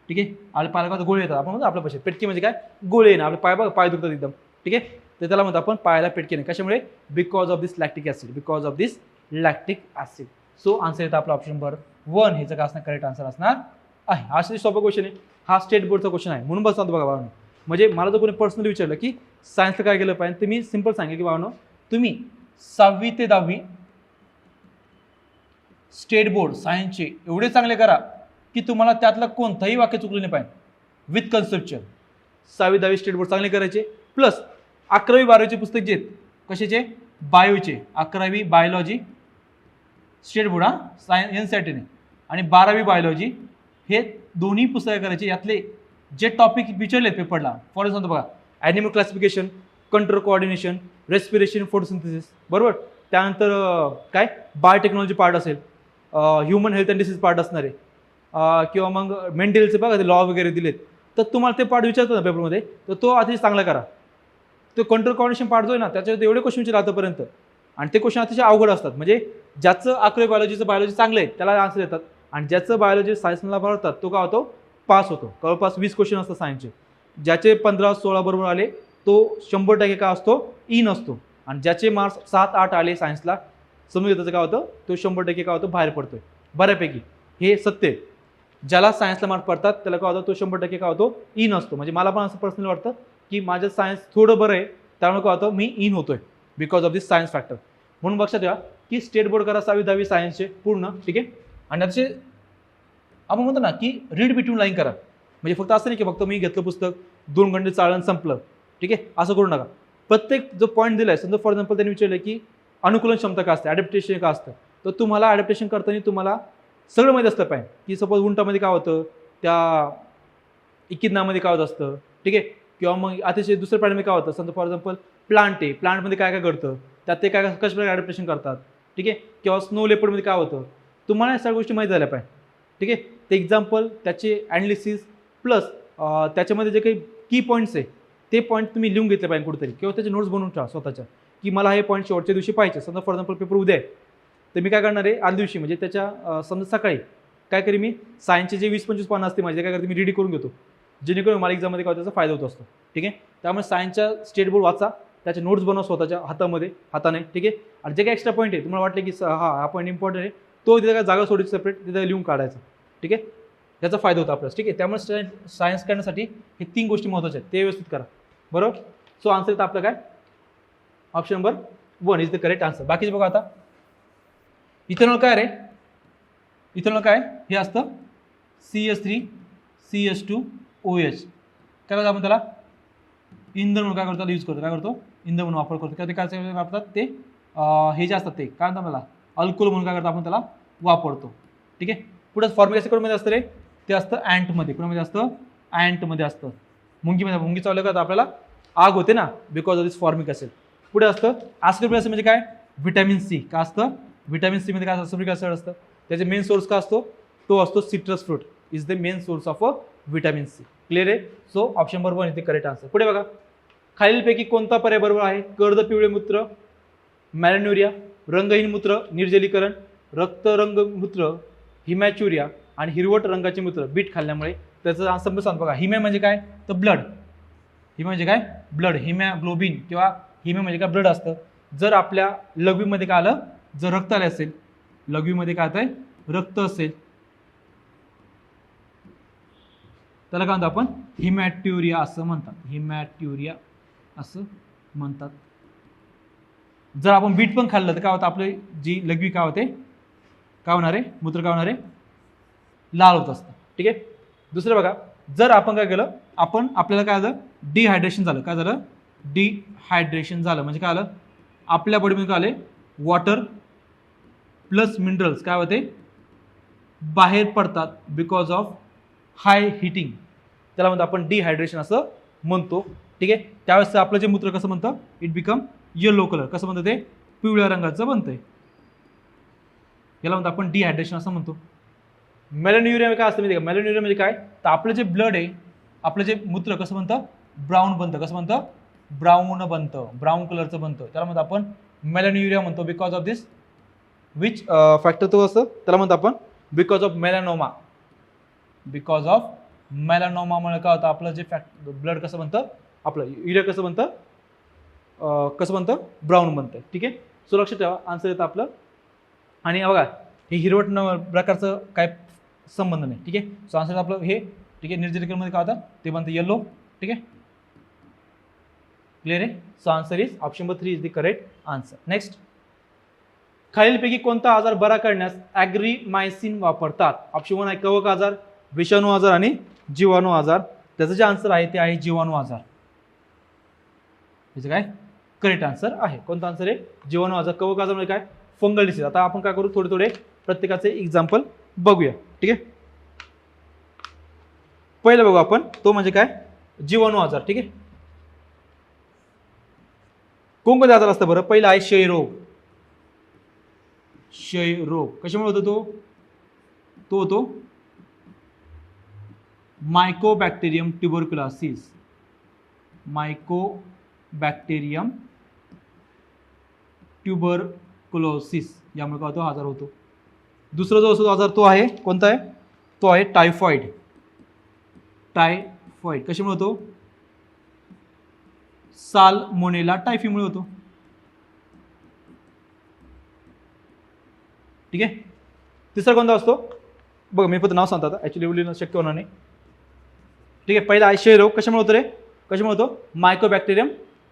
ठीक आहे. आपल्या पायाला काय होतं? गोळे येतात. आपण म्हणतो आपल्या पैसे पेटके म्हणजे काय? गोळे येणं. आपले पाय बघा पाय दुखतात एकदम. ठीक आहे. तर त्याला म्हणतो आपण पायाला पेटके येणं. कशामुळे? Because of this lactic acid. Because of this lactic acid. So answer येतं आपला ऑप्शन नंबर 1. ह्याचं काय असणार? करेक्ट आन्सर असणार आहे. हा सोपा क्वेश्चन आहे. हा स्टेट बोर्डचा क्वेश्चन आहे म्हणून बस बघा बाबांनो. म्हणजे मला जर कोणी पर्सनली विचारलं की सायन्सला काय केलं पाहिजे, तर मी सिंपल सांगेल की बाबांनो तुम्ही 6वी ते 10वी स्टेट बोर्ड सायन्सचे एवढे चांगले करा की तुम्हाला त्यातलं कोणतंही वाक्य चुकलं नाही पाहिजे. विथ कन्सेप्च्युअल 6वी 10वी स्टेट बोर्ड चांगले करायचे. प्लस 11वी 12वीचे पुस्तक जे आहेत कशाचे? बायोचे. 11वी बायोलॉजी स्टेट बोर्ड हा NCERT आणि 12वी बायोलॉजी हे दोन्ही पुस्तकं करायचे. यातले जे टॉपिक विचारले पेपरला फॉर एक्झाम्पल बघा animal classification, control coordination, respiration, photosynthesis. बरोबर. त्यानंतर काय बायोटेक्नॉलॉजी पार्ट असेल, human health and disease part असणार आहे, किंवा मग मेंटलचे बघा ते लॉ वगैरे दिलेत. तर तुम्हाला ते पार्ट विचारतो ना पेपरमध्ये, तर तो अतिशय चांगला करा. तो कंट्रोल कोऑर्डिनेशन पार्ट जो आहे ना त्याच्यावर एवढे क्वेश्चन विचारले आतापर्यंत. आणि ते क्वेश्चन अतिशय अवघड असतात. म्हणजे ज्याचं 11वी बायोलॉजी चांगलं आहे त्याला आन्सर येतात. आणि ज्याचं बायोलॉजी सायन्सला भरतात तो काय होतो? पास होतो. जवळपास 20 क्वेश्चन असतात सायन्सचे. ज्याचे 15-16 बरोबर आले तो 100% काय असतो? इन असतो. आणि ज्याचे मार्क्स 7-8 आले सायन्सला समजून त्याचं काय होतं? तो 100% काय होतो? बाहेर पडतोय. बऱ्यापैकी हे सत्य आहे. ज्याला सायन्सला मार्क्स पडतात त्याला काय होतं? तो 100% काय होतो? इन असतो. म्हणजे मला पण असं पर्सनली वाटतं की माझं सायन्स थोडं बरं आहे त्यामुळे काय होतं? मी इन होतोय because of this science factor. म्हणून लक्षात ठेवा की स्टेट बोर्ड करा 6वी 10वी सायन्सचे पूर्ण. ठीक आहे. आणि त्याचे आपण म्हणतो ना की रीड बिटवीन लाईन करा. म्हणजे फक्त असं नाही की फक्त मी घेतलं पुस्तक 2 घंटे चाळण संपलं. ठीक आहे. असं करू नका. प्रत्येक जो पॉईंट दिला आहे समजा फॉर एक्झाम्पल त्यांनी विचारलं की अनुकूलन क्षमता का असते, ॲडॅप्टेशन का असतं, तर तुम्हाला ॲडॅप्टेशन करताना तुम्हाला सगळं माहीत असलं पाहिजे की सपोज उंटामध्ये काय होतं, त्या इकिदनामध्ये काय होत असतं. ठीक आहे. किंवा मग अतिशय दुसऱ्या प्राण्यामध्ये काय होतं. समजा फॉर एक्झाम्पल प्लांट आहे, प्लांटमध्ये काय काय घडतं, त्यात ते काय कशा प्रकारे ॲडॅप्टेशन करतात. ठीक आहे. किंवा स्नो लेपर्डमध्ये काय होतं. तुम्हाला या सगळ्या गोष्टी माहीत झाल्या पाहिजे. ठीक आहे. ते एक्झाम्पल त्याचे ॲनालिसिस प्लस त्याच्यामध्ये जे काही की पॉईंट्स आहे ते पॉईंट तुम्ही लिहून घेतले पाहिजे कुठेतरी, किंवा त्याचे नोट्स बनवून ठेवा स्वतःच्या की मला हे पॉईंट शेवटच्या दिवशी पाहिजे. समजा फॉर एक्झाम्पल पेपर उद्या आहे तर मी काय करणार आहे आदल्या दिवशी म्हणजे त्याच्या समजा सकाळी काय करी मी सायन्सचे जे 20-25 पानं असते माझे काय करते मी रेडी करून घेतो. जेणेकरून मला एक्झाममध्ये काय त्याचा फायदा होत असतो. ठीक आहे, त्यामुळे सायन्सच्या स्टेट बोर्ड वाचा, त्याचे नोट्स बनवा स्वतःच्या हाताने. ठीक आहे, आणि जे काही एक्स्ट्रा पॉईंट आहे तुम्हाला वाटले की हा पॉईंट इम्पॉर्टंट आहे, तो तिथे काय जागा सोडायची सेपरेट, तिथे लिहून काढायचा. ठीक आहे, त्याचा फायदा होता आपल्याला. ठीक आहे, त्यामुळे सायन्स करण्यासाठी हे 3 गोष्टी महत्त्वाच्या आहेत, ते व्यवस्थित करा. बरोबर. सो आन्सर येतं आपलं काय, option number 1 is the correct answer. बाकीचे बघा आता, इथेनॉल काय रे, इथेनॉल काय हे असतं CH3 CH2OH. काय करतो आपण त्याला इंधन म्हणून काय करतो, त्याला यूज करतो, काय करतो इंधन म्हणून वापर करतो. ते काय वापरतात ते हे जे असतात ते काय म्हणतात मला अल्कोहोल म्हणून काय करतो आपण त्याला वापरतो. ठीक आहे, पुढे फॉर्म्युला कोणमध्ये असतं रे, ते असतं अँटमध्ये. कोणामध्ये असतं, अँटमध्ये असतं. मुंगीमध्ये, मुंगी चावलं का तर आपल्याला आग होते ना, बिकॉज ऑफ दिस फॉर्मिक असेल. पुढे असतं ॲस्कॉर्बिक ॲसिड म्हणजे काय, व्हिटॅमिन सी. काय असतं, व्हिटॅमिन सी मध्ये काय ॲस्कॉर्बिक ॲसिड असतं. त्याचे मेन सोर्स काय असतो, तो असतो citrus fruit is the main source of vitamin C. Clear आहे. So option number 1 is the correct answer. पुढे बघा, खालीलपैकी कोणता पर्याय बरोबर आहे. कर्द पिवळे मूत्र, मॅलेन्युरिया, रंगहीन मूत्र, निर्जलीकरण, रक्तरंग मूत्र, हिमॅच्युरिया आणि हिरवट रंगाचे मूत्र बीट खाल्ल्यामुळे. त्याचा आन्सर सांगतो बघा. हिमॅ म्हणजे काय, तर ब्लड. हिमॅ म्हणजे काय, ब्लड. हिमॅग्लोबिन किंवा हिमॅ म्हणजे काय, ब्लड असतं. जर आपल्या लघवीमध्ये काय आलं, जर रक्त आले असेल, लघवीमध्ये काय आहे रक्त असेल, त्याला काय म्हणतो आपण, हिमॅट्युरिया असं म्हणतात. हिमॅट्युरिया असं म्हणतात. जर आपण बीट पण खाल्लं तर काय होतं, आपली जी लघवी काय होते, काय होणार आहे, मूत्र काय होणार आहे, लाल होत असतं. ठीक आहे. दुसरं बघा, जर आपण काय केलं, आपल्याला काय झालं, डिहायड्रेशन झालं. काय झालं, डिहायड्रेशन झालं म्हणजे काय आलं, आपल्या बॉडीमध्ये काय आले, वॉटर प्लस मिनरल्स काय होते, बाहेर पडतात बिकॉज ऑफ हाय हिटिंग. त्याला म्हणतो आपण डिहायड्रेशन असं म्हणतो. ठीक आहे. त्यावेळेस आपलं जे मूत्र कसं म्हणतं, इट बिकम येलो कलर. कसं म्हणतं, ते पिवळ्या रंगाचं बनतंय. याला म्हणतो आपण डिहायड्रेशन असं म्हणतो. मेलॅन्युरिया काय असतं माहिती का, मेलॅन्युरिया म्हणजे काय, तर आपलं जे ब्लड आहे, आपलं जे मूत्र कसं बनतं, ब्राऊन बनतं. कसं बनतं, ब्राऊन बनतं, ब्राऊन कलरचं बनतं. त्याला म्हणतो आपण मेलॅन्युरिया म्हणतो. Because of this which factor तो असतं, त्याला म्हणतो आपण बिकॉज ऑफ मेलॅनोमा. बिकॉज ऑफ मेलॅनोमामुळे काय होतं, आपलं जे ब्लड कसं बनतं, आपलं युरिया कसं बनतं, ब्राऊन बनतं. ठीक आहे. सो लक्षात ठेवा, आन्सर येतं आपलं. आणि बघा, हे हिरवट प्रकारचं काय संबंध नाही. ठीक आहे. सो आन्सर आपलं हे. ठीक आहे. निर्जलीकरणमध्ये काय होतं, ते बनतं येलो. ठीक आहे, क्लिअर आहे. So answer is option number 3 is the correct answer. Next, खालीलपैकी कोणता आजार बरा करण्यास ॲग्रीमायसिन वापरतात. ऑप्शन 1 आहे कवक आजार, विषाणू आजार आणि जीवाणू आजार. त्याचं जे आन्सर आहे ते आहे जीवाणू आजार. त्याचं काय करेक्ट आन्सर आहे. कोणता आन्सर आहे, जीवाणू आजार. कवक आजार म्हणजे काय, फंगल डिसीज. आता आपण काय करू, थोडे प्रत्येकाचे एक्झाम्पल बघूया. ठीक आहे. पहिलं बघू आपण, तो म्हणजे काय, जीवाणू आजार. ठीक आहे. कोणकोणते आजार असतात बरं. पहिला आहे क्षयरोग. क्षयरोग कशामुळे होतो, तो होतो मायकोबॅक्टेरियम ट्युबरक्युलोसिस. मायकोबॅक्टेरियम ट्युबरक्युलोसिस यामुळे काय होतो, आजार होतो. दुसरा जो असतो आजार तो आहे कोणता आहे, तो आहे टायफॉइड. टायफॉइड कशामुळे होतो, साल्मोनेला टायफीमुळे होतो. ठीक आहे. तिसरा कोणता असतो बघा, मी फक्त नाव सांगतो आता, ॲक्च्युली शक्य होणार नाही. ठीक आहे. पहिला आहे क्षयरोग. कशामुळे होतो रे, कशामुळे होतो, मायकोबॅक्टेरियम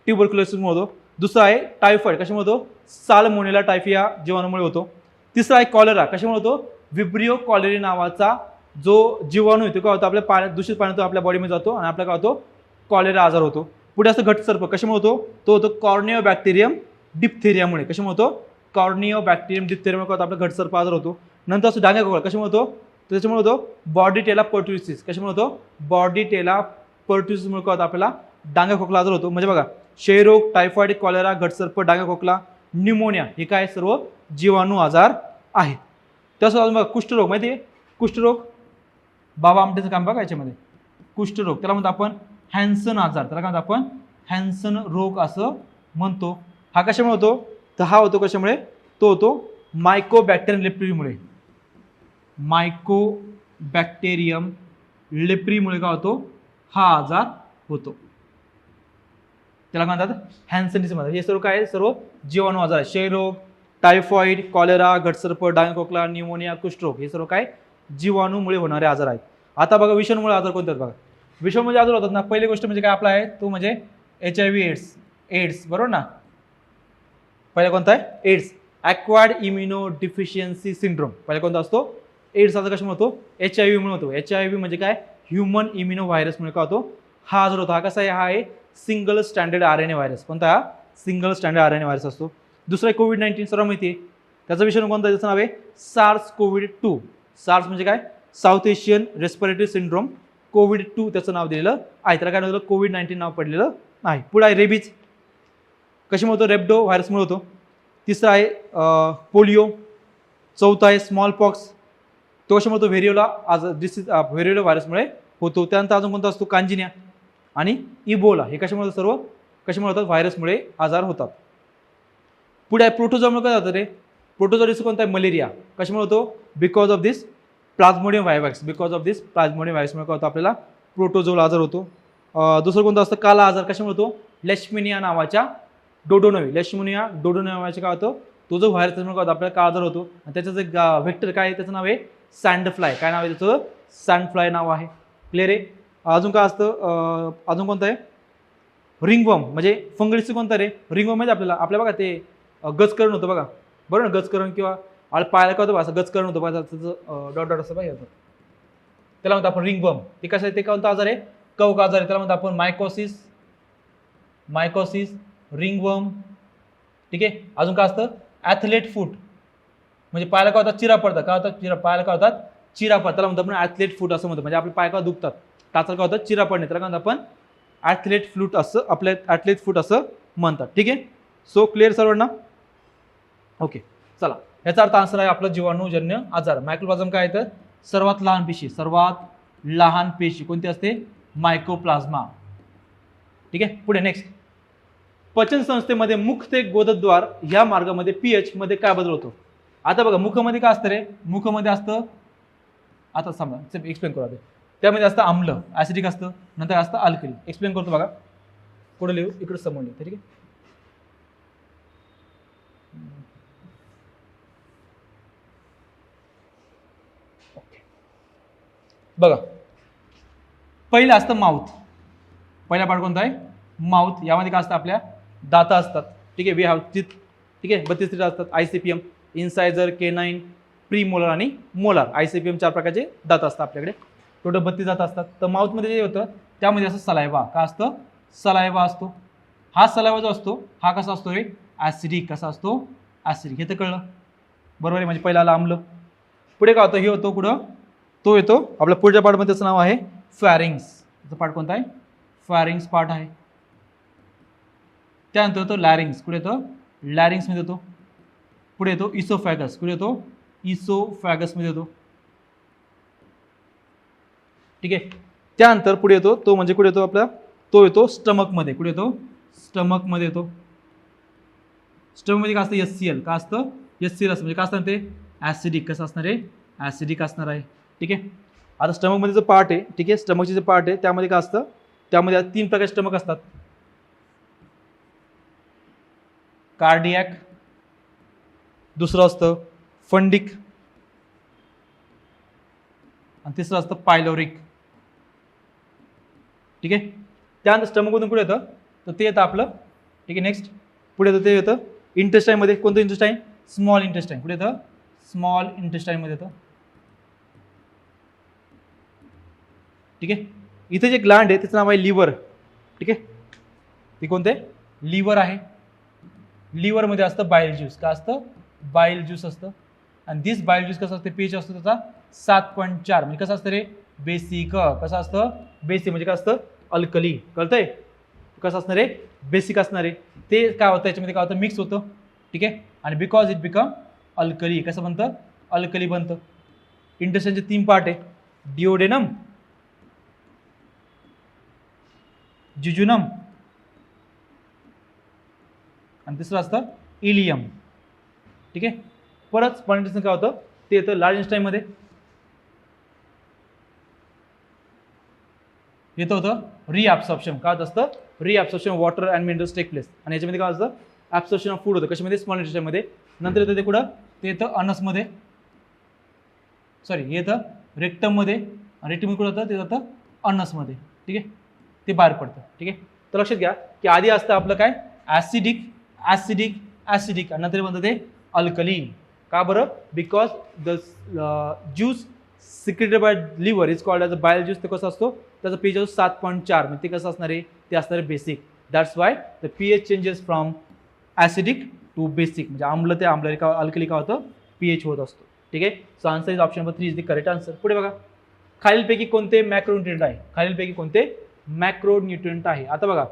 ट्युबरक्युलोसिसमुळे होतो. दुसरा आहे टायफॉइड. कशामुळे होतो, साल्मोनेला टायफी या जीवाणूमुळे होतो. तिसरा आहे कॉलेरा. कशामुळे होतो, विब्रिओ कॉलेरी नावाचा जो जीवाणू आहे तो काय होतो, आपल्या पाण्यात दूषित पाण्यातून आपल्या बॉडीमध्ये जातो आणि आपला काय होतो, कॉलेरा आजार होतो. पुढे असं घटसर्प. कशामुळे होतो, तो होतो कॉर्निओबॅक्टेरियम डिप्थेरियामुळे. कशामुळे होतो, कॉर्निओबॅक्टेरियम डिप्थेरियामुळे होतो आपला घटसर्प आजार होतो. नंतर असतो डांग्या खोकला. कशामुळे होतो, त्याच्यामुळे होतो बॉर्डीटेला पर्ट्युसिस. कशामुळे होतो, बॉर्डीटेला पर्ट्युसिसमुळे काय होतं, आपल्याला डांग्या खोकला आजार होतो. म्हणजे बघा, क्षयरोग, टायफॉइड, कॉलेरा, घटसर्प, डांग्या खोकला, न्यूमोनिया हे काय सर्व जीवाणू आजार आहेत. त्यासोबत बघा कुष्ठरोग. माहिती आहे कुष्ठरोग, बाबा आमटेचं काम बघा याच्यामध्ये. कुष्ठरोग त्याला म्हणतो आपण हॅन्सन आजार. त्याला काय म्हणतो आपण हॅन्सन रोग असं म्हणतो. हा कशामुळे होतो, तर हा होतो कशामुळे, तो होतो मायकोबॅक्टेरियम लेप्रिमुळे. मायकोबॅक्टेरियम लेप्रीमुळे काय होतो, हा आजार होतो. त्याला काय म्हणतात? हॅन्सन डिसीज म्हणतात. हे सर्व काय आहे? सर्व जीवाणू आजार आहे. क्षयरोग, टायफॉइड, कॉलेरा, घटसर्प, डायन खोकला, न्यूमोनिया, कुष्ठरोग हे सर्व काय जीवाणूमुळे होणारे आजार आहेत. आता बघा विषाणूमुळे आजार कोणते आहेत बघा. विषाणूमुळे आजार होतात ना, पहिली गोष्ट म्हणजे काय आपला आहे तो म्हणजे HIV एड्स बरोबर ना. पहिला कोणता आहे? AIDS, acquired immunodeficiency syndrome. पहिला कोणता असतो? एड्स आजार कशामुळे होतो? HIV मुळे होतो. HIV म्हणजे काय? ह्युमन इम्युनो व्हायरसमुळे काय होतो? हा आजार होतो. हा कसा आहे? हा आहे सिंगल स्टँडर्ड RNA व्हायरस. कोणता? हा सिंगल स्टँडर्ड RNA व्हायरस असतो. दुसरा आहे COVID-19, सर्व माहिती आहे. त्याचा विषाणू कोणता? त्याचं नाव आहे SARS-CoV-2. सार्स म्हणजे काय? South Asian respiratory syndrome. COVID-2 त्याचं नाव दिलेलं आहे. त्याला काय नाव दिलं? COVID-19 नाव पडलेलं आहे. पुढे आहे रेबीज. कशामुळे होतो? रेब्डो व्हायरसमुळे होतो. तिसरा आहे पोलिओ. चौथा आहे स्मॉल पॉक्स. तो कशामुळे होतो? व्हेरिओला आजार डिसीज व्हेरिओला व्हायरसमुळे होतो. त्यानंतर अजून कोणता असतो? कांजिनिया आणि इबोला. हे कशामुळे सर्व कशामुळे होतात? व्हायरसमुळे आजार होतात. पुढे आहे प्रोटोझोआमुळे काय होतं रे? प्रोटोझोआ डिसीज कोणता आहे? मलेरिया. कशामुळे होतो? Because of this plasmodium virus. Because of this plasmodium व्हायरसमुळे काय होतं? आपल्याला प्रोटोझोआ आजार होतो. दुसरं कोणतं असतं? काला आजार. कशामुळे होतो? लेशमिनिया नावाच्या डोडोनवी. लेशमिनिया डोडोनवी नावाचे काय होतं? तो जो व्हायरस त्याच्यामुळे काय होतं? आपल्याला काळा आजार होतो. आणि त्याचं जे व्हेक्टर काय आहे? त्याचं नाव आहे सँडफ्लाय. काय नाव आहे त्याचं? सँडफ्लाय नाव आहे. क्लिअर आहे? अजून काय असतं? अजून कोणतं आहे? रिंगवर्म म्हणजे फंगसचं कोणतं रे? रिंगवर्म म्हणजे आपल्या बघा ते गजकरण होतं बघा, बरोबर ना. गजकरण किंवा पायाला काय होतं? असं गजकरण होतं बघा, त्याचं डॉट डॉट असं पाहिजे होतं. त्याला म्हणतो आपण रिंगवर्म. ते कसं आहे? ते कोणता आजार आहे? कवक आजार आहे. त्याला म्हणतो आपण मायकोसिस रिंगवर्म. ठीक आहे. अजून काय असतं? ॲथलेट फूट म्हणजे पायाला काय होतात? चिरा पडतात. काय होतात? पायाला काय होतात? चिरा पडतात. त्याला म्हणतो आपण ॲथलेट फूट असं म्हणतो. म्हणजे आपले पाय काय दुखतात, टाचाला काय होतं? चिरा पडणे. त्याला काय म्हणतो आपण? ॲथलेट फ्लूट असं, आपल्या ॲथलेट फूट असं म्हणतात. ठीक आहे. सो क्लिअर सर्वांना? ओके. चला, याचा अर्थ आन्सर आहे आपलं जीवाणूजन्य आजार. मायक्रोप्लाझ्म काय येतं? सर्वात लहान पेशी. सर्वात लहान पेशी कोणती असते? मायकोप्लाझ्मा. ठीक आहे. पुढे नेक्स्ट. पचन संस्थेमध्ये मुख ते गोदद्वार या मार्गामध्ये pH मध्ये काय बदल होतो? आता बघा मुखामध्ये काय असतं रे? मुखामध्ये असतं, आता समजा एक्सप्लेन करू. त्यामध्ये असतं आम्ल, ऍसिडिक असतं, नंतर असतं अल्कली. एक्सप्लेन करतो बघा. पुढे लिहू, इकडे समोर लिहू. ठीक आहे. बघा, पहिलं असतं माउथ. पहिला पार्ट कोणता आहे? माउथ. यामध्ये काय असतं? आपल्या दात असतात. ठीक आहे. We have teeth. ठीक आहे. 32 दात असतात. आयसीपीएम, इन्सायझर, केनाइन, प्रीमोलर आणि मोलर. आयसीपीएम 4 प्रकारचे दात असतात आपल्याकडे. टोटल 32 दात असतात. तर माउथमध्ये जे होतं त्यामध्ये असं सलायवा. काय असतं? सलायवा असतो. हा सलायवा जो असतो हा कसा असतो रे? ॲसिडिक. कसा असतो? ॲसिडिक. हे तर कळलं बरोबर आहे. म्हणजे पहिला आला आम्ल. पुढे काय होतं? हे होतो कुठं? तो येतो आपल्या पुढच्या पार्टमध्ये. त्याचं नाव आहे फॅरिंग्स. त्याचा पार्ट कोणता आहे? फॅरिंग्स पार्ट आहे. त्यानंतर येतो लॅरिंग्स. कुठे येतो? लॅरिंग्समध्ये येतो. पुढे येतो इसोफॅगस. कुठे येतो? इसोफॅगसमध्ये येतो. ठीक आहे. त्यानंतर पुढे येतो तो म्हणजे कुठे येतो आपला? तो येतो स्टमकमध्ये. कुठे येतो? स्टमकमध्ये येतो. स्टमकमध्ये काय असतं? HCl. काय असतं? HCl असतं. म्हणजे काय असतं ते? ॲसिडिक. कसं असणार आहे? ॲसिडिक असणार आहे. ठीक आहे. आता स्टमकमध्ये जो पार्ट आहे, ठीक आहे, स्टमकचे जे पार्ट आहे त्यामध्ये काय असतं? त्यामध्ये 3 प्रकारचे स्टमक असतात. कार्डियक, दुसरं असतं फंडिक आणि तिसरं असतं पायलोरिक. ठीक आहे. त्यानंतर स्टमकमधून कुठे येतं? तर ते येतं आपलं. ठीक आहे. नेक्स्ट पुढे येतं ते येतं इंटेस्टाईनमध्ये. कोणतं इंटेस्टाईन? Small intestine. कुठे येतं? स्मॉल इंटेस्टाईनमध्ये येतं. ठीक आहे. इथे जे ग्लँड आहे त्याचं नाव आहे लिव्हर. ठीक आहे. ते कोणते? लिव्हर आहे. लिव्हरमध्ये असतं बाईल ज्यूस. काय असतं? बाईल ज्यूस असतं. आणि दिस बाईल ज्यूस कसं असतं? pH असतो त्याचा 7.4. म्हणजे कसं असतं रे? बेसिक. कसं असतं? बेसिक म्हणजे काय असतं? अल्कली. कळतंय? कसं असणार आहे? बेसिक असणार आहे. ते काय होतं? याच्यामध्ये काय होतं? मिक्स होतं. ठीक आहे. आणि बिकॉज इट बिकम अल्कली. कसं बनतं? अल्कली बनतं. इंटेस्टाईनचे 3 पार्ट आहे. डिओडेनम, जिजुनम आणि तिसरं असतं इलियम. ठीक आहे. परत स्मॉल इंटेस्टाईन काय होतं? ते येतं लार्ज इंटेस्टाईनमध्ये. येतं होतं रिअब्सॉर्प्शन. काय होत असतं? Reabsorption water and minerals take place. आणि याच्यामध्ये काय असतं? ॲब्सॉर्प्शन ऑफ फूड होतं. कशामध्ये? स्मॉल इंटेस्टाइनमध्ये. नंतर येतं ते कुठं? ते येतं अनसमध्ये, सॉरी येतं रेक्टममध्ये, आणि रेक्टम कुठं होतं? ते जातं अनसमध्ये. ठीक आहे, ते बाहेर पडतं. ठीक आहे, तर लक्षात घ्या की आधी असतं आपलं काय? ॲसिडिक ॲसिडिक ॲसिडिक, आणि नंतर म्हणतं ते अल्कलीन. का बरं? Because the juice secreted by liver is called as a bile juice. ते कसं असतो? त्याचा पीएच असतो 7.4. म्हणजे ते कसं असणार आहे? ते असणार आहे basic. That's why the pH changes from acidic to basic. म्हणजे आम्ल ते आम्ल का अल्कली का होतं? पीएच होत असतो. ठीक आहे, so answer is option number 3 is the correct answer. पुढे बघा, खालीलपैकी कोणते मॅक्रोन्युट्रिएंट आहे? खालीलपैकी कोणते मॅक्रोन्युट्रिएंट आहे? आता बघा,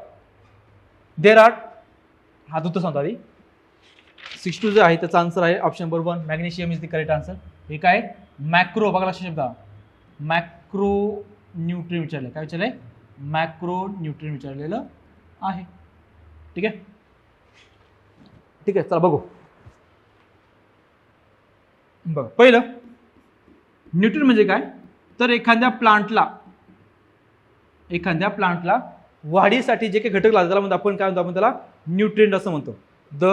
देर आर, हा तो सांगतो आधी. 62 जे आहे त्याचा आन्सर आहे option number 1, magnesium is the correct answer. हे काय? मॅक्रो, बघा लक्ष शब्द, मॅक्रो न्यूट्रिएंट विचारले. काय विचारलंय? मॅक्रो न्यूट्रिएंट विचारलेलं आहे. ठीक आहे, ठीक आहे, चला बघू. बघा, पहिलं न्यूट्रिएंट म्हणजे काय? तर एखाद्या प्लांटला वाढीसाठी जे काही घटक लागतात त्याला म्हणतो आपण काय म्हणतो? आपण त्याला न्यूट्रिएंट असं म्हणतो. The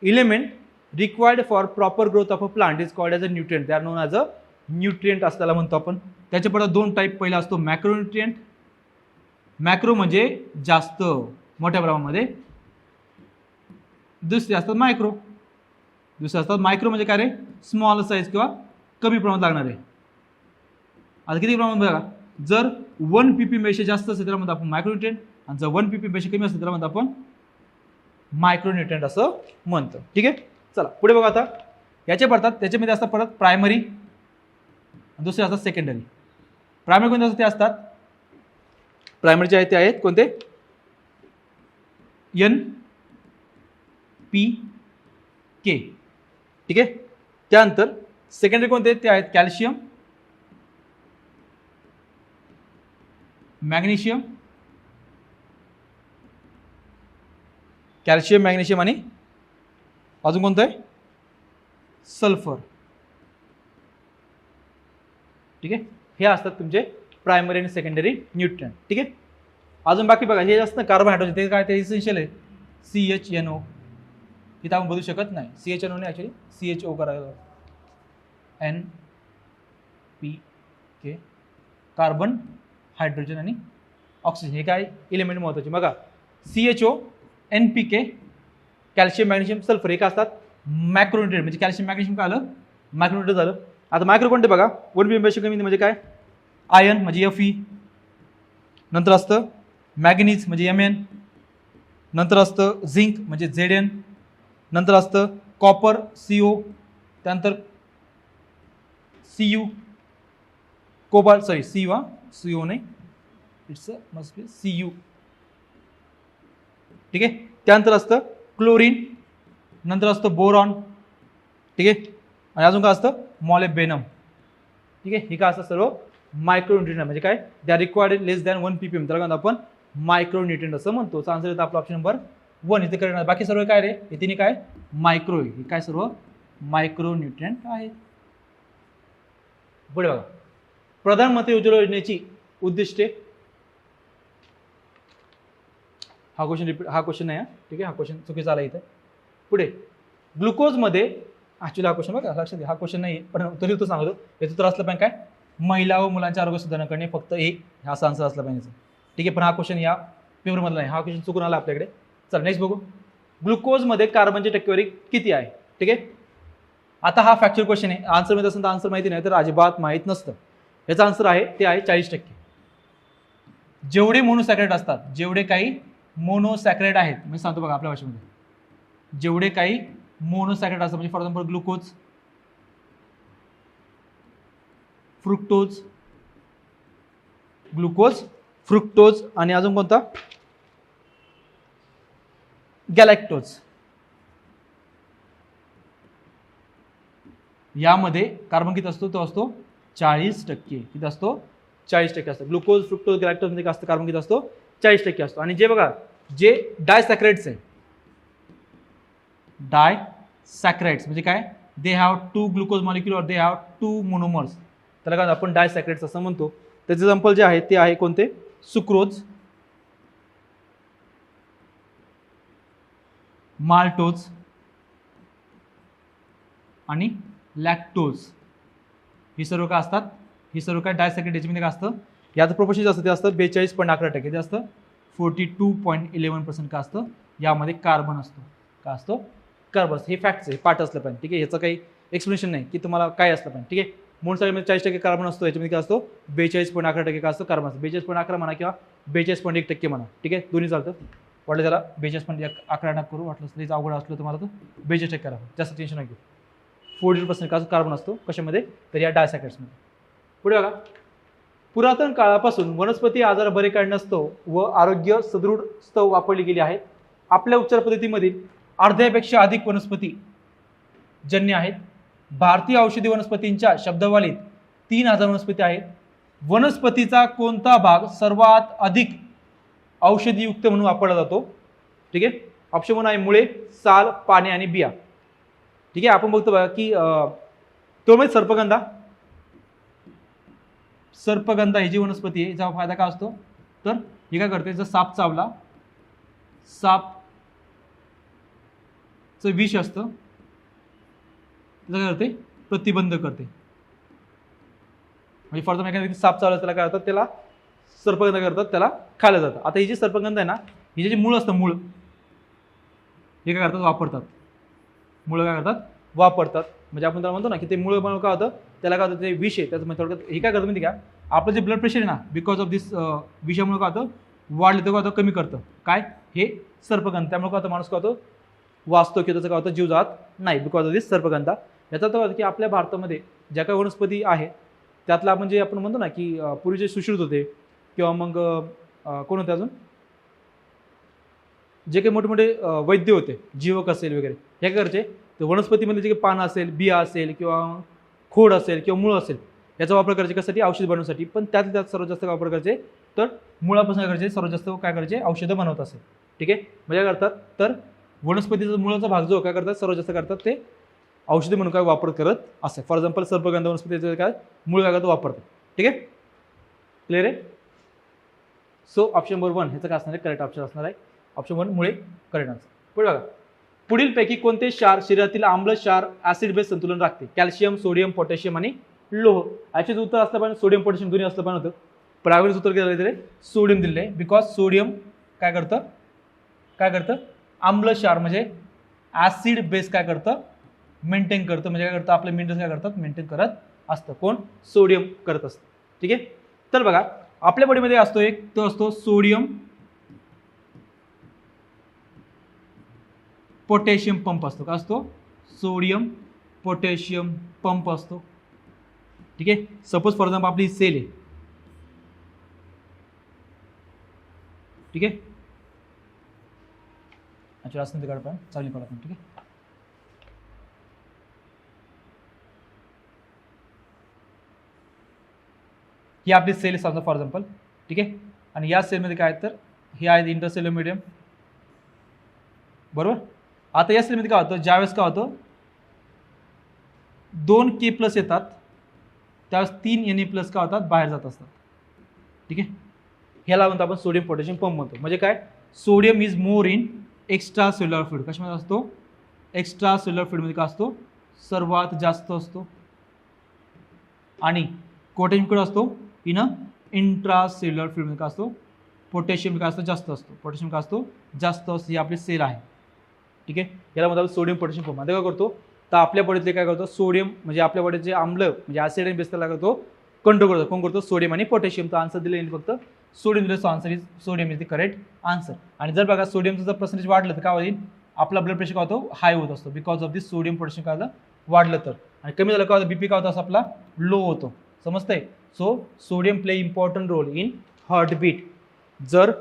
element required for proper growth of a plant is called as a nutrient. They are known as a nutrient असं त्याला म्हणतो आपण. त्याचे पडतात 2 टाईप. पहिला असतो मॅक्रोन्यूट्रिएंट. मॅक्रो म्हणजे जास्त मोठ्या प्रमाणामध्ये. दुसरे असतात मायक्रो. दुसरे असतात मायक्रो म्हणजे काय रे? स्मॉल साईज किंवा कमी प्रमाणात लागणारे. आता किती प्रमाणात बघा, जर 1 ppm पेक्षा जास्त असेल त्याला म्हणतो आपण मायक्रोन्यूट्रिएंट, आणि जर 1 ppm पेक्षा कमी असेल त्याला म्हणतो आपण मायक्रोन्यूट्रिएंट असं म्हणतो. ठीक आहे, चला पुढे बघा. आता याचे पडतात, त्याच्यामध्ये असतात परत प्रायमरी, दुसरे असतात सेकंडरी. प्रायमरी कोणते असतात? ते असतात प्रायमरीचे आहेत ते आहेत कोणते? NPK. ठीक आहे, त्यानंतर सेकंडरी कोणते? ते आहेत कॅल्शियम, मॅग्नेशियम, कॅल्शियम, मॅग्नेशियम, आणि अजून कोणतं आहे? सल्फर. ठीक आहे, हे असतात तुमचे प्रायमरी आणि सेकंडरी न्यूट्रिएंट. ठीक आहे, अजून बाकी बघा, हे असतं कार्बन हायड्रोजन, ते काय? ते इसेन्शियल आहे. CHNO. इथं आपण बदलू शकत नाही. CHNO नाही, ॲक्च्युली CHO करायला. NPK, कार्बन, हायड्रोजन आणि ऑक्सिजन. हे काय एलिमेंट महत्त्वाचे बघा. CHO, NPK, calcium, magnesium, sulphur. हे काय असतात? मॅक्रोन्यूट्रिएंट. म्हणजे कॅल्शियम, मॅग्नेशियम काय आलं? मॅक्रोन्यूट्रिएंट झालं. आता मायक्रो कोणते बघा? 1 ppm पेक्षा कमी म्हणजे काय? आयर्न म्हणजे Fe. नंतर असतं मॅग्नीज म्हणजे Mn. नंतर असतं झिंक म्हणजे Zn. नंतर असतं कॉपर CO. त्यानंतर Cu, cobalt, sorry Cu, CO नाही, इट्स मस्ट बी Cu. ठीक आहे, त्यानंतर असतं क्लोरीन. नंतर असतं बोरॉन. ठीक आहे, आणि अजून काय असतं? मॉलिब्डेनम. ठीक आहे, हे काय असतं? सर्व मायक्रोन्यूट्रिएंट. म्हणजे काय? They are required less than 1 ppm. त्याला आपण मायक्रोन्यूट्रिएंट असं म्हणतो. आन्सर येतं आपला ऑप्शन नंबर 1 इथे करेक्ट. बाकी सर्व काय रे? हे तिन्ही काय? मायक्रो आहे. हे काय? सर्व मायक्रोन्यूट्रिएंट आहेत. पुढे बघा, प्रधानमंत्री उज्ज्वला योजनेची उद्दिष्टे. हा क्वेश्चन नाही. ठीक आहे, हा क्वेश्चन चुकीचा आला इथे. पुढे ग्लुकोजमध्ये, ॲक्च्युली हा क्वेश्चन बघा लक्षात घ्या, हा क्वेश्चन नाही पण तरी तो सांगतो. याचं तर असलं पाहिजे काय? महिला व मुलांचे आरोग्य सुधारणा करणे, फक्त एक हा आन्सर असला पाहिजे. ठीक आहे, पण हा क्वेश्चन या पेपरमधला नाही. हा क्वेश्चन चुकून आला आपल्याकडे. चला नेक्स्ट बघू. ग्लुकोजमध्ये कार्बनची टक्केवारी किती आहे? ठीक आहे, आता हा फॅक्चर क्वेश्चन आहे. आन्सर माहिती असेल तर आन्सर माहिती नाही तर अजिबात माहीत नसतं. याचा आन्सर आहे ते आहे 40%. जेवढे मोनोसॅक्राइड असतात, जेवढे काही मोनोसॅक्राइड आहेत, मी सांगतो बघा आपल्या भाषेमध्ये, जेवढे काही मोनोसॅक्राइड असतात, म्हणजे फॉर एक्झाम्पल ग्लुकोज, फ्रुक्टोज आणि अजून कोणता? गॅलॅक्टोज. यामध्ये कार्बन किती असतो? तो असतो 40%. किती असतो? 40% असतो. ग्लुकोज, फ्रुक्टोज, गॅलॅक्टोज मध्ये काय असतं? कार्बन किती असतो? 40% असतो. आणि जे बघा, जे डायसॅक्राइड्स आहे, डायसॅक्राइड्स म्हणजे काय? दे हॅव 2 ग्लुकोज मॉलिक्यूल और दे हॅव 2 मोनोमर्स. त्याला काय आपण डायसॅक्राइड्स असं म्हणतो. त्याचे एक्झाम्पल जे आहे ते आहे कोणते? सुक्रोज, माल्टोज आणि लॅक्टोज. ही सर्व काय असतात, ही सर्व काय डायसॅकराइड याच्यामध्ये काय असतं, याचं प्रोपोर्शन जे असतं ते असतं 42.11% ते असतं 42.11% काय असतं, यामध्ये कार्बन असतो. काय असतो, कार्बन. हे फॅक्ट्स आहे, पार्ट असलं पाहिजे. ठीक आहे, याचं काही एक्सप्लेनेशन नाही की तुम्हाला काय असलं पाहिजे. ठीक आहे, मोनोसायकलमध्ये 40% कार्बन असतो, याच्यामध्ये काय असतो 42.11% काय असतं, कार्बन असतं. 42.11 म्हणा किंवा 42.1% म्हणा. ठीक आहे, दोन्ही चालतं. वाटलं त्याला 42.11 टाक करू, वाटलं तरीच अवघड असलं तुम्हाला तर 42% करा, जास्त टेन्शन नाही घेऊ. 40% का कार्बन असतो कशामध्ये, तर या डायसॅकराइड्समध्ये. पुढे बघा, पुरातन काळापासून वनस्पती आजार बरे काढण्यास्तव व आरोग्य सदृढ स्तव वापरली गेली आहेत. आपल्या उपचार पद्धतीमधील अर्ध्यापेक्षा अधिक वनस्पती जन्य आहेत. भारतीय औषधी वनस्पतींच्या शब्दावलीत 3000 वनस्पती आहेत. वनस्पतीचा कोणता भाग सर्वात अधिक औषधीयुक्त म्हणून वापरला जातो? ठीक आहे, ऑप्शन 1 आहे मुळे, साल, पाने आणि बिया. ठीक आहे, आपण बघतो बघा की तो म्हणजे सर्पगंधा. सर्पगंधा ही जी वनस्पती आहे याचा फायदा काय असतो, तर हे काय करते, जर साप चावला, सापचं विष असतं त्याचं काय करते, प्रतिबंध करते. म्हणजे फॉर एक्झाम्पल साप चावला त्याला काय करतात, त्याला सर्पगंधा करतात, त्याला खायला जातं. आता ही जी सर्पगंध आहे ना, ही जे मूळ असतं, मूळ हे काय करतात, वापरतात. मुळं काय करतात, वापरतात. म्हणजे आपण त्याला म्हणतो ना की ते मुळं बनवून काय होतं, त्याला काय होतं, ते विष आहे त्याचं म्हणजे थोडक्यात हे काय करतं माहिती का, आपलं जे ब्लड प्रेशर आहे ना, बिकॉज ऑफ दिस विषामुळे काय होतं, वाढलं तर काय होतं, कमी करतं. काय, हे सर्पगंध. त्यामुळे काय होतं, माणूस काय होतं, वाचतो की त्याचं काय होतं, जीव जात नाही, बिकॉज ऑफ दिस सर्पगंधा. याचा तर होतं की आपल्या भारतामध्ये ज्या काही वनस्पती आहे त्यातला म्हणजे आपण म्हणतो ना की पूर्वीचे सुश्रुत होते किंवा मग कोण होते अजून जे काही मोठे मोठे वैद्य होते, जीवक असेल वगैरे, हे काय करायचे, तर वनस्पतीमध्ये जे काही पानं असेल, बिया असेल किंवा खोड असेल किंवा मूळ असेल याचा वापर करायचे कशासाठी, औषध बनवण्यासाठी. पण त्यात सर्वात जास्त वापर करायचे तर मुळापासून करायचे, सर्वात जास्त काय करायचे, औषधं बनवत असेल. ठीक आहे, म्हणजे काय करतात, तर वनस्पतीचा मुळाचा भाग जो काय करतात, सर्वात जास्त करतात ते औषधी म्हणून काय वापर करत असे. फॉर एक्झाम्पल सर्पगंधा वनस्पतीचं काय मूळ काय करतात, वापरतात. ठीक आहे, क्लिअर आहे. सो ऑप्शन नंबर 1 ह्याचं काय असणार आहे, करेक्ट ऑप्शन असणार आहे ऑप्शन 1 मुळे करेक्ट आन्सर. पुढे बघा, पुढीलपैकी कोणते क्षार शरीरातील आम्ल क्षार ऍसिड बेस संतुलन राखते? कॅल्शियम, सोडियम, पोटॅशियम आणि लोह. याचे उत्तर असलं पाहिजे सोडियम पोटॅशियम दोन्ही असलं पाहिजे होतं. पण यावेळेस उत्तर केलं दिले सोडियम दिले आहे, बिकॉज सोडियम काय करतं आम्ल क्षार म्हणजे ऍसिड बेस काय करतं, मेंटेन करतं. म्हणजे काय करतं, आपले मिनरल्स काय करतात, मेंटेन करत असतं. कोण, सोडियम करत असतं. ठीक आहे, तर बघा आपल्या बॉडीमध्ये असतो एक, तो असतो सोडियम पोटॅशियम पंप असतो. का असतो, सोडियम पोटॅशियम पंप असतो. ठीक आहे, सपोज फॉर एक्झाम्पल आपली सेल आहे. ठीक आहे, अच्छा असं काढ पण चालेल काढा पण. ठीक आहे, ही आपली सेल समजा फॉर एक्झाम्पल. ठीक आहे, आणि या सेलमध्ये काय तर हे आहे इंटरसेल्युलर मीडियम, बरोबर. आता या सेलमध्ये काय होतं, ज्यावेळेस काय होतं 2K+ येतात त्यावेळेस 3Na+ काय होतात, बाहेर जात असतात. ठीक आहे, ह्याला म्हणतो आपण सोडियम पोटॅशियम पंप म्हणतो. म्हणजे काय, sodium is more in extra cellular fluid. कशामध्ये असतो, एक्स्ट्रा सेल्युलर फ्लुइडमध्ये काय असतो, सर्वात जास्त असतो. आणि पोटॅशियम कुठे असतो, इन इंट्रा सेल्युलर फ्लुइडमध्ये काय असतो, पोटॅशियम काय असतो, जास्त असतो. पोटॅशियम काय असतो, जास्त असतो. ही आपली सेल आहे. ठीक आहे, याला म्हणतात सोडियम पोटॅशियम पंप. आता काय करतो, तर आपल्या बॉडीतले काय करतो, सोडियम म्हणजे आपल्या बॉडीचे आम्ल म्हणजे ऍसिड आणि बेस काय करतो, कंट्रोल करतो. कोण करतो, सोडियम आणि पोटॅशियम. तर आन्सर दिले फक्त सोडियम दिलं, so answer is sodium is the correct answer. आणि जर बघा सोडियमचं जर पर्सेंटेज वाढलं तर काय होईल, आपला ब्लड प्रेशर काय होतो, हाय होत असतो. Because of this sodium potassium काय वाढलं तर. आणि कमी झालं काय होतं, बीपी काय होतं, आपला लो होतो. समजतंय. So sodium play important role in heartbeat. जर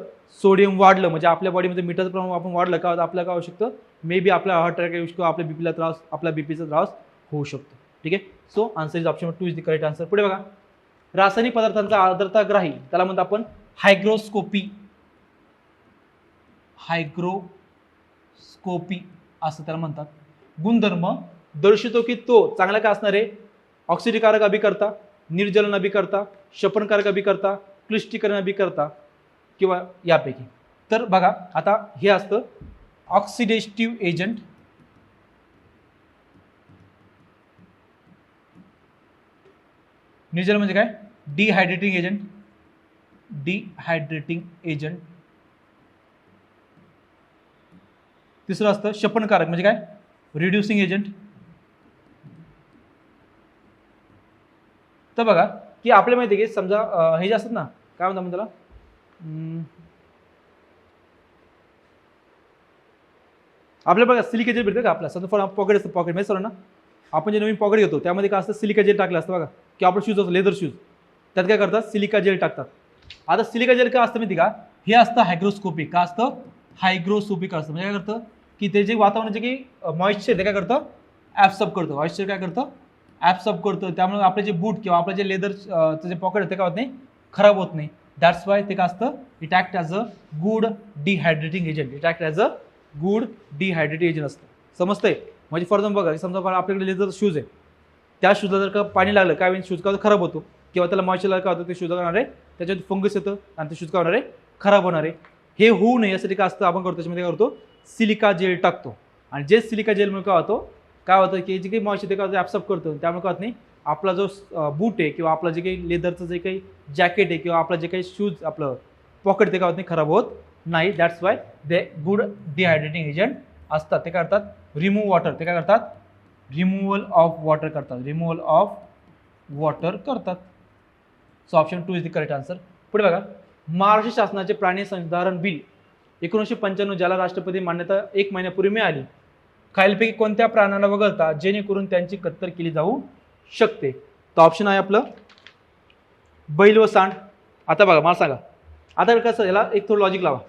सोडियम वाढलं म्हणजे आपल्या बॉडीमध्ये मीटरचं प्रमाण आपण वाढलं का आपल्याला काय होऊ शकतं, मे बी आपला हार्ट अटॅक येऊ शकतो, आपल्या बीपीला त्रास, आपल्या बीपीचा त्रास होऊ शकतो. ठीक आहे, so answer is option 2 is the correct answer. पुढे बघा, रासायनिक पदार्थांचा आर्द्रताग्राही त्याला म्हणतो आपण हायग्रोस्कोपी. हायग्रोस्कोपी असं त्याला म्हणतात. गुणधर्म दर्शवतो की तो चांगला काय असणार आहे, ऑक्सिडीकारक अभिकर्ता, निर्जलन अभिकर्ता, शपनकारक अभिकर्ता, क्लिष्टीकरण अभिकर्ता किंवा यापैकी. तर बघा आता हे असतं ऑक्सिडेटिव्ह एजंट, निर्जल म्हणजे काय, डिहायड्रेटिंग एजंट, डिहायड्रेटिंग एजंट. तिसरं असतं शपनकारक म्हणजे काय, रिड्युसिंग एजंट. तर बघा की आपल्या माहिती आहे की समजा हे जे असतात ना, काय म्हणतात त्याला, आपल्या बघा सिलिका जेल भेटतं का आपल्या, समजा पॉकेट असतं, पॉकेट म्हणजे सर ना आपण जे नवीन पॉकेट घेतो त्यामध्ये काय असतं, सिलिका जेल टाकलं असतं बघा, की आपलं शूज असतं लेदर शूज, त्यात काय करतात, सिलिका जेल टाकतात. आता सिलिका जेल काय असतं माहिती का, हे असतं हायग्रोस्कोपिक. का असतं, हायग्रोस्कोपिक असतं. म्हणजे काय करतं की ते जे वातावरणाचे की मॉइश्चर ते काय करतं, ॲब्सॉर्ब करतं. मॉइश्चर काय करतं, ॲब्सॉर्ब करतं. त्यामुळे आपले जे बूट किंवा आपले जे लेदरचं जे पॉकेट ते काय होत नाही, खराब होत नाही. दॅट्स वाय ते काय असतं, it act as a good डिहायड्रेटिंग agent. It act as a good डिहायड्रेटिंग agent असतं. समजतंय. म्हणजे फॉर एक्झाम्पल बघा, समजा आपल्याकडे लेदर शूज आहे, त्या शूजला जर का पाणी लागलं काय वेळी शूज का खराब होतो, किंवा त्याला मॉइश्चर काय होतं, ते शूज करणार आहे त्याच्यात फंगस येतं आणि ते शूज काय होणार आहे, खराब होणार आहे. हे होऊ नये यासाठी काय असतं, आपण करतो त्याच्यामध्ये काय करतो, सिलिका जेल टाकतो. आणि जे सिलिका जेलमुळे काय होतं की जे काही मॉइश्चर ते काय ॲब्सॉर्ब करतो, त्यामुळे काय होत नाही, आपला जो बूट आहे किंवा आपला जे काही लेदरचं जे काही जॅकेट आहे किंवा आपलं जे काही शूज आपलं पॉकेट ते काय होत नाही, खराब होत नाही. That's why they good डिहायड्रेटिंग agent असतात. ते काय करतात, रिमूव्ह वॉटर, ते काय करतात, रिमूव्हल ऑफ वॉटर करतात, रिमूव्हल ऑफ वॉटर करतात. So option 2 is the correct answer. पुढे बघा, महाराष्ट्र शासनाचे प्राणी संधारण बिल 1995 ज्याला राष्ट्रपती मान्यता 1 महिन्यापूर्वी मिळाली, खालीलपैकी कोणत्या प्राण्याला वगळता जेणेकरून त्यांची कत्तल केली जाऊ शकते. तर ऑप्शन आहे आपलं बैल व सांड. आता बघा मला सांगा, आता कसं, याला एक थोडं लॉजिक लावा.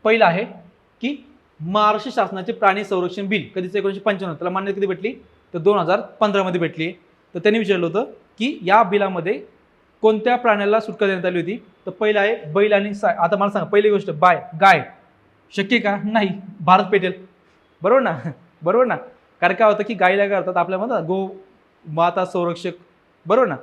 पहिलं आहे की महाराष्ट्र शासनाचे प्राणी संरक्षण बिल कधीच 1995, त्याला मान्यता कधी भेटली, तर 2015 मध्ये भेटली. तर त्यांनी विचारलं होतं की या बिलामध्ये कोणत्या प्राण्याला सुटका देण्यात आली होती. तर पहिलं आहे बैल आणि आता मला सांगा, पहिली गोष्ट गाय शक्य का, नाही, भारत पेटेल, बरोबर ना, बरोबर ना. कारण काय होतं की गायला काय करतात आपल्यामध्ये गो माता संरक्षक, बरोबर ना.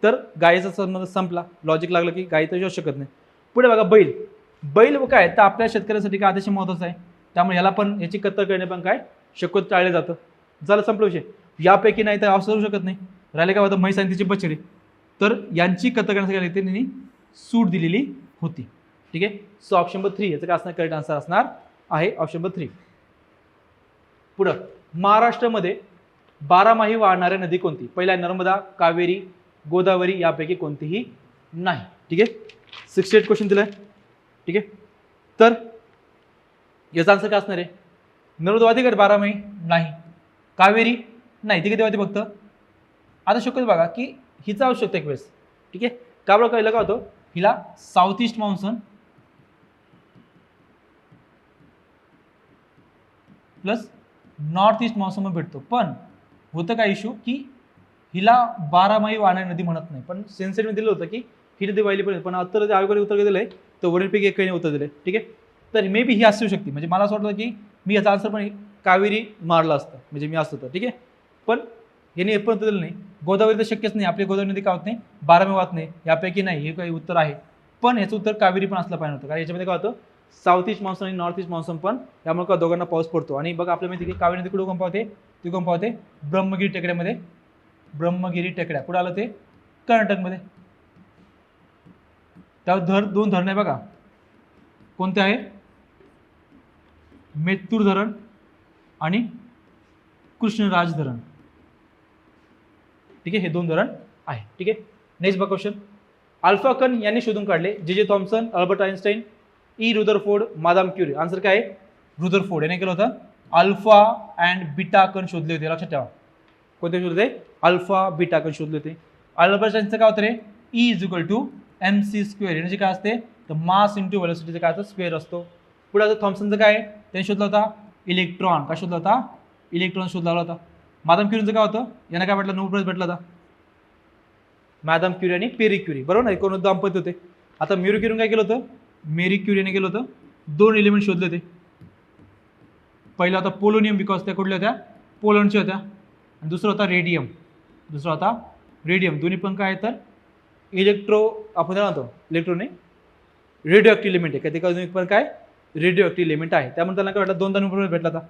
तर गायीचा संबंध संपला, लॉजिक लागलं की गाय तर येऊ शकत नाही. पुढे बघा बैल काय, तर आपल्या शेतकऱ्यांसाठी काय अतिशय महत्त्वाचं आहे, त्यामुळे याला पण याची कत्तल करणे पण काय शक्यतो टाळले जातं. झालं, संपलं विषय. यापैकी नाही तर असं होऊ शकत नाही. राहिले काय होतं, म्हैस आणि तिची बछडी, तर यांची कत्तल करण्यासाठी त्यांनी सूट दिलेली होती. ठीक आहे. सो ऑप्शन नंबर 3 याचं काय असणार, करेक्ट आन्सर असणार आहे ऑप्शन नंबर 3. पुढं, महाराष्ट्रामध्ये 12माही वाहणाऱ्या नदी कोणती. पहिला नर्मदा, कावेरी, गोदावरी, यापैकी कोणतीही नाही. ठीक आहे. 68 क्वेश्चन दिलाय. ठीक आहे. तर याचा आन्सर काय असणार आहे, नर्मदा वाहते का 12माही, नाही. कावेरी नाही, ती किती वाहते फक्त. आता शक्यतो बघा की हिचा आवश्यकता एक वेळेस. ठीक आहे. का बरं, काय होतं, हिला south east monsoon plus north east monsoon भेटतो. पण होतं काय इश्यू की हिला 12माही वाहणारी नदी म्हणत नाही, पण सेन्सेटमध्ये दिलं होतं की ही नदी वाहिली पाहिजे, पण आता आयोगाने उत्तर दिलंय तर वरीलपैकी एकही उत्तर दिलंय. ठीक आहे. तर मे बी ही असू शकते. म्हणजे मला असं वाटतं की मी याचा आन्सर पण कावेरी मारला असतं, म्हणजे मी असतो तर. ठीक आहे. पण याने हे पण दिलं नाही. गोदावरी तर शक्यच नाही, आपली गोदावरी नदी काय होत नाही, 12माही वाहत नाही, यापैकी नाही, हे काही उत्तर आहे. पण याचं उत्तर कावेरी पण असलं पाहिजे होतं, कारण याच्यामध्ये काय होतं, साऊथ ईस्ट मान्सून आणि नॉर्थ ईस्ट मान्सून पण, त्यामुळे का दोघांना पाऊस पडतो. आणि बघा आपल्या माहिती की कावेरी नदी कुठे पावते, ती पावते ब्रह्मगिरी टेकड्यामध्ये. ब्रह्मगिरी टेकड्या कुठं आलं, ते कर्नाटकमध्ये. त्यावर दोन धरण आहे बघा, कोणते आहे, मेत्तूर धरण आणि कृष्णराज धरण. ठीक आहे, हे 2 धरण आहे. ठीक आहे. नेक्स्ट बघा क्वेश्चन, अल्फा कण यांनी शोधून काढले, J Thomson, Albert Einstein, E Rutherford, madam Curie. Answer काय आहे, रुदरफोर्ड याने केलं होतं. अल्फा अँड बीटा कण शोधले होते, लक्षात ठेवा. कोणते शोधले, अल्फा बीटा कण शोधले होते. अल्बर्ट आइन्स्टाईनचं काय होतं रे, E is equal to mc². याने काय असते, तर मास इंटू व्हेलॉसिटीचं काय असतं, स्क्वेअर असतो. पुढे आता थॉम्सनचं काय, त्याने शोधला होता इलेक्ट्रॉन. काय शोधला होता, इलेक्ट्रॉन शोधला होता. मादाम क्युरीचं काय होतं, यांना काय भेटलं, नोबेल प्राइज भेटला होता. मॅडम क्युरी आणि पेरी क्युरी, बरोबर ना, कोण दाम्पत्य होते. आता मेरी क्युरीने काय केलं होतं, मेरी क्युरीने केलं होतं, 2 एलिमेंट शोधले होते. पहिला होता पोलोनियम, बिकॉज त्या कुठल्या होत्या, पोलंडच्या होत्या. आणि दुसरा होता रेडियम, दोन्ही पण काय तर आपण त्याला म्हणतो इलेक्ट्रो नाही, रेडिओ ॲक्टिव्ह एलिमेंट आहे. कधी पण काय रेडिओ ॲक्टिव्ह एलिमेंट आहे. त्यामुळे त्यांना काय भेटला, दोनदा नोबेल भेटला होता.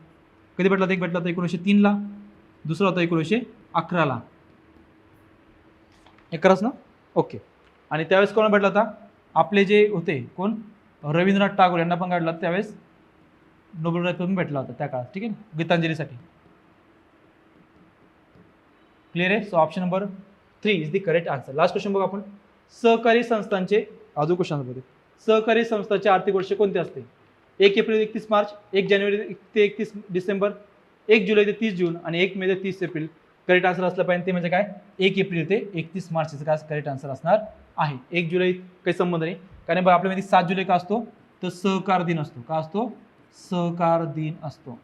कधी भेटला होता? एक भेटला होता 1903ला, दुसरा होता 1911ला. 11च ना? ओके. आणि त्यावेळेस कोणाला भेटला होता? आपले जे होते कोण, रवींद्रनाथ टागोर यांना पण काढला त्यावेळेस नोबेल प्राइज पण भेटला होता त्या काळात. ठीक आहे, गीतांजलीसाठी. क्लिअर आहे? So option number 3 is the correct answer. Last question बघा आपण. सहकारी संस्थांचे अजून क्वेश्चन मध्ये सहकारी संस्थांचे आर्थिक वर्ष कोणते असते? 1 एप्रिल ते 31 मार्च, 1 जानेवारी ते 31 डिसेंबर, 1 जुलै ते 30 जून आणि 1 मे ते 30 एप्रिल. करेक्ट आन्सर असलं पाहिजे ते म्हणजे काय, 1 एप्रिल ते 31 मार्चचं काय करेक्ट आन्सर असणार आहे. 1 जुलै काही संबंध नाही, कारण बघा आपल्यामध्ये 7 जुलै का असतो, तर सहकार दिन असतो. का असतो? सहकार दिन असतो.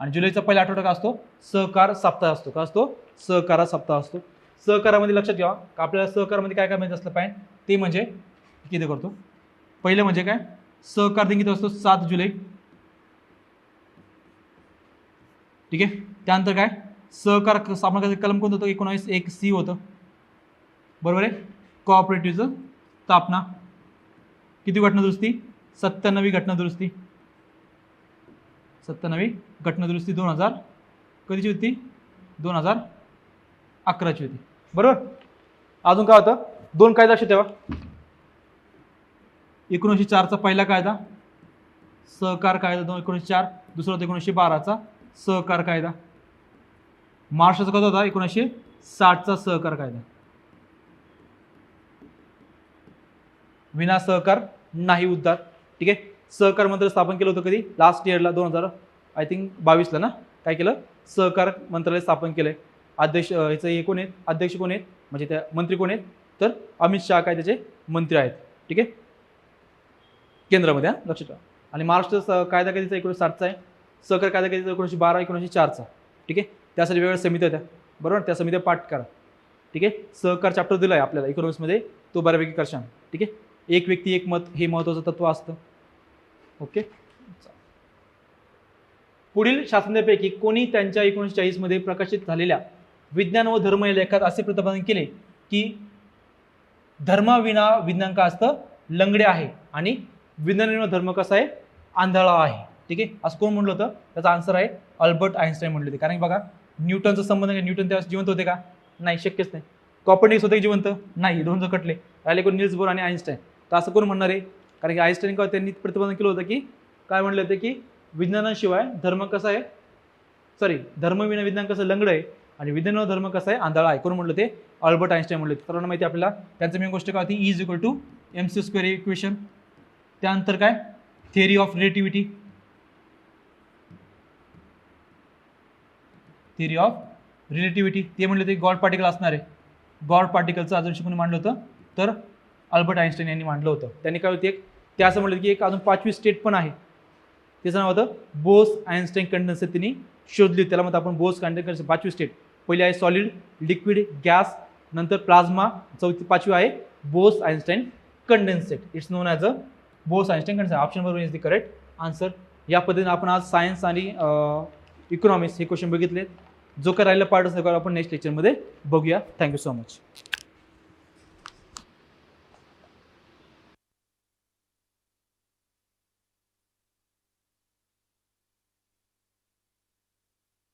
आणि जुलैचा पहिला आठवडा का असतो? सहकार सप्ताह असतो. का असतो? सहकार सप्ताह असतो. सहकारामध्ये लक्षात घ्या का आपल्याला सहकारामध्ये काय काय माहिती असलं पाहिजे ते म्हणजे किती करतो. पहिलं म्हणजे काय, सहकार दिन किती असतो? 7 जुलै. ठीक आहे. त्यानंतर काय, सहकार स्थापना कलम कोणतं होतं? 19(1)(c) होतं. बरोबर आहे. कोऑपरेटिव्हचं स्थापना. किती घटना दुरुस्ती? 97वी घटना दुरुस्ती. 97वी घटना दुरुस्ती 2000 कधीची होती? 2011ची होती. बरोबर. अजून काय होतं? 2 कायदा लक्षात ठेवा. 1904चा पहिला कायदा सहकार कायदा 1904, दुसरा होता 1912चा सहकार कायदा. महाराष्ट्राचा कसा होता? 1960चा सहकार कायदा. विना सहकार नाही उद्धार. ठीक आहे. सहकार मंत्रालय स्थापन केलं होतं कधी? लास्ट इयरला 2022ला ना. काय केलं? सहकार मंत्रालय स्थापन केलंय. अध्यक्ष ह्याचं हे कोण आहेत? अध्यक्ष कोण आहेत? म्हणजे त्या मंत्री कोण आहेत? तर अमित शहा काय त्याचे मंत्री आहेत. ठीक आहे, केंद्रामध्ये. लक्षात ठेवा. आणि महाराष्ट्र कायदा कधीचा? 1960चा आहे. सहकार कायदा कधीचा? 1912 1904चा. ठीक आहे. त्यासाठी वेगवेगळ्या समित्या होत्या. बरोबर. त्या समित्या पाठ करा. ठीक आहे. सहकार चॅप्टर दिला आहे आपल्याला इकॉनॉमिक्समध्ये, तो बऱ्यापैकी करशान. ठीक आहे. एक व्यक्ती एक मत हे महत्त्वाचं तत्व असतं. ओके. पुढील शास्त्रज्ञांपैकी कोणी त्यांच्या 1940 मध्ये प्रकाशित झालेल्या विज्ञान व धर्म या लेखात असे प्रतिपादन केले की धर्माविना विज्ञान का असतं? लंगडे आहे आणि विज्ञानाविना धर्म कसा आहे? आंधळा आहे. ठीक आहे. असं कोण म्हटलं होतं? त्याचा आन्सर आहे अल्बर्ट आइन्स्टाईन म्हटले होते. कारण बघा न्यूटनचा संबंध काय? न्यूटन त्यावेळेस जिवंत होते का? नाही, शक्यच नाही. कॉपर्निकस होते जिवंत? नाही, 2 जण कटले. राहिले कोण? निल्स बोर आणि आइन्स्टाईन. तर असं कोण म्हणणार आहे? कारण की आइन्स्टाईन का त्यांनी प्रतिपादन केलं होतं की काय म्हणलं होतं की विज्ञानाशिवाय धर्म कसा आहे, धर्मविना विज्ञान कसं लंगडं आहे आणि विज्ञान धर्म कसा आहे? आंधळा आहे. कोण म्हटलं ते? अल्बर्ट आइन्स्टाईन म्हटले. सर्वांना माहिती आपल्याला त्यांचं मेन गोष्ट काय होती? E = mc² equation. त्यानंतर काय? Theory of relativity. Theory of relativity ते म्हणले ते गॉड पार्टिकल असणार आहे. गॉड पार्टिकलचं अजून कोणी मांडलं होतं? तर अल्बर्ट आइन्स्टाईन यांनी मांडलं होतं. त्यांनी काय होती? ते असं म्हटलं की एक अजून 5वी स्टेट पण आहे. त्याचं नाव होतं बोस आइन्स्टाईन कंडेन्सर. त्यांनी शोधली. त्याला म्हणतो आपण बोस कंडेन्सर. 5वी स्टेट. पहिली आहे सॉलिड, लिक्विड, गॅस, नंतर प्लाझ्मा. 5वी आहे Bose Einstein condensate. It's non as a Bose Einstein condenser. Option बरोबर इज द करेक्ट आन्सर. या पद्धतीने आपण आज सायन्स आणि इकॉनॉमिक्स हे क्वेश्चन बघितले. जो काय राहिला पार्ट असतो आपण नेक्स्ट लेक्चरमध्ये बघूया. Thank you so much.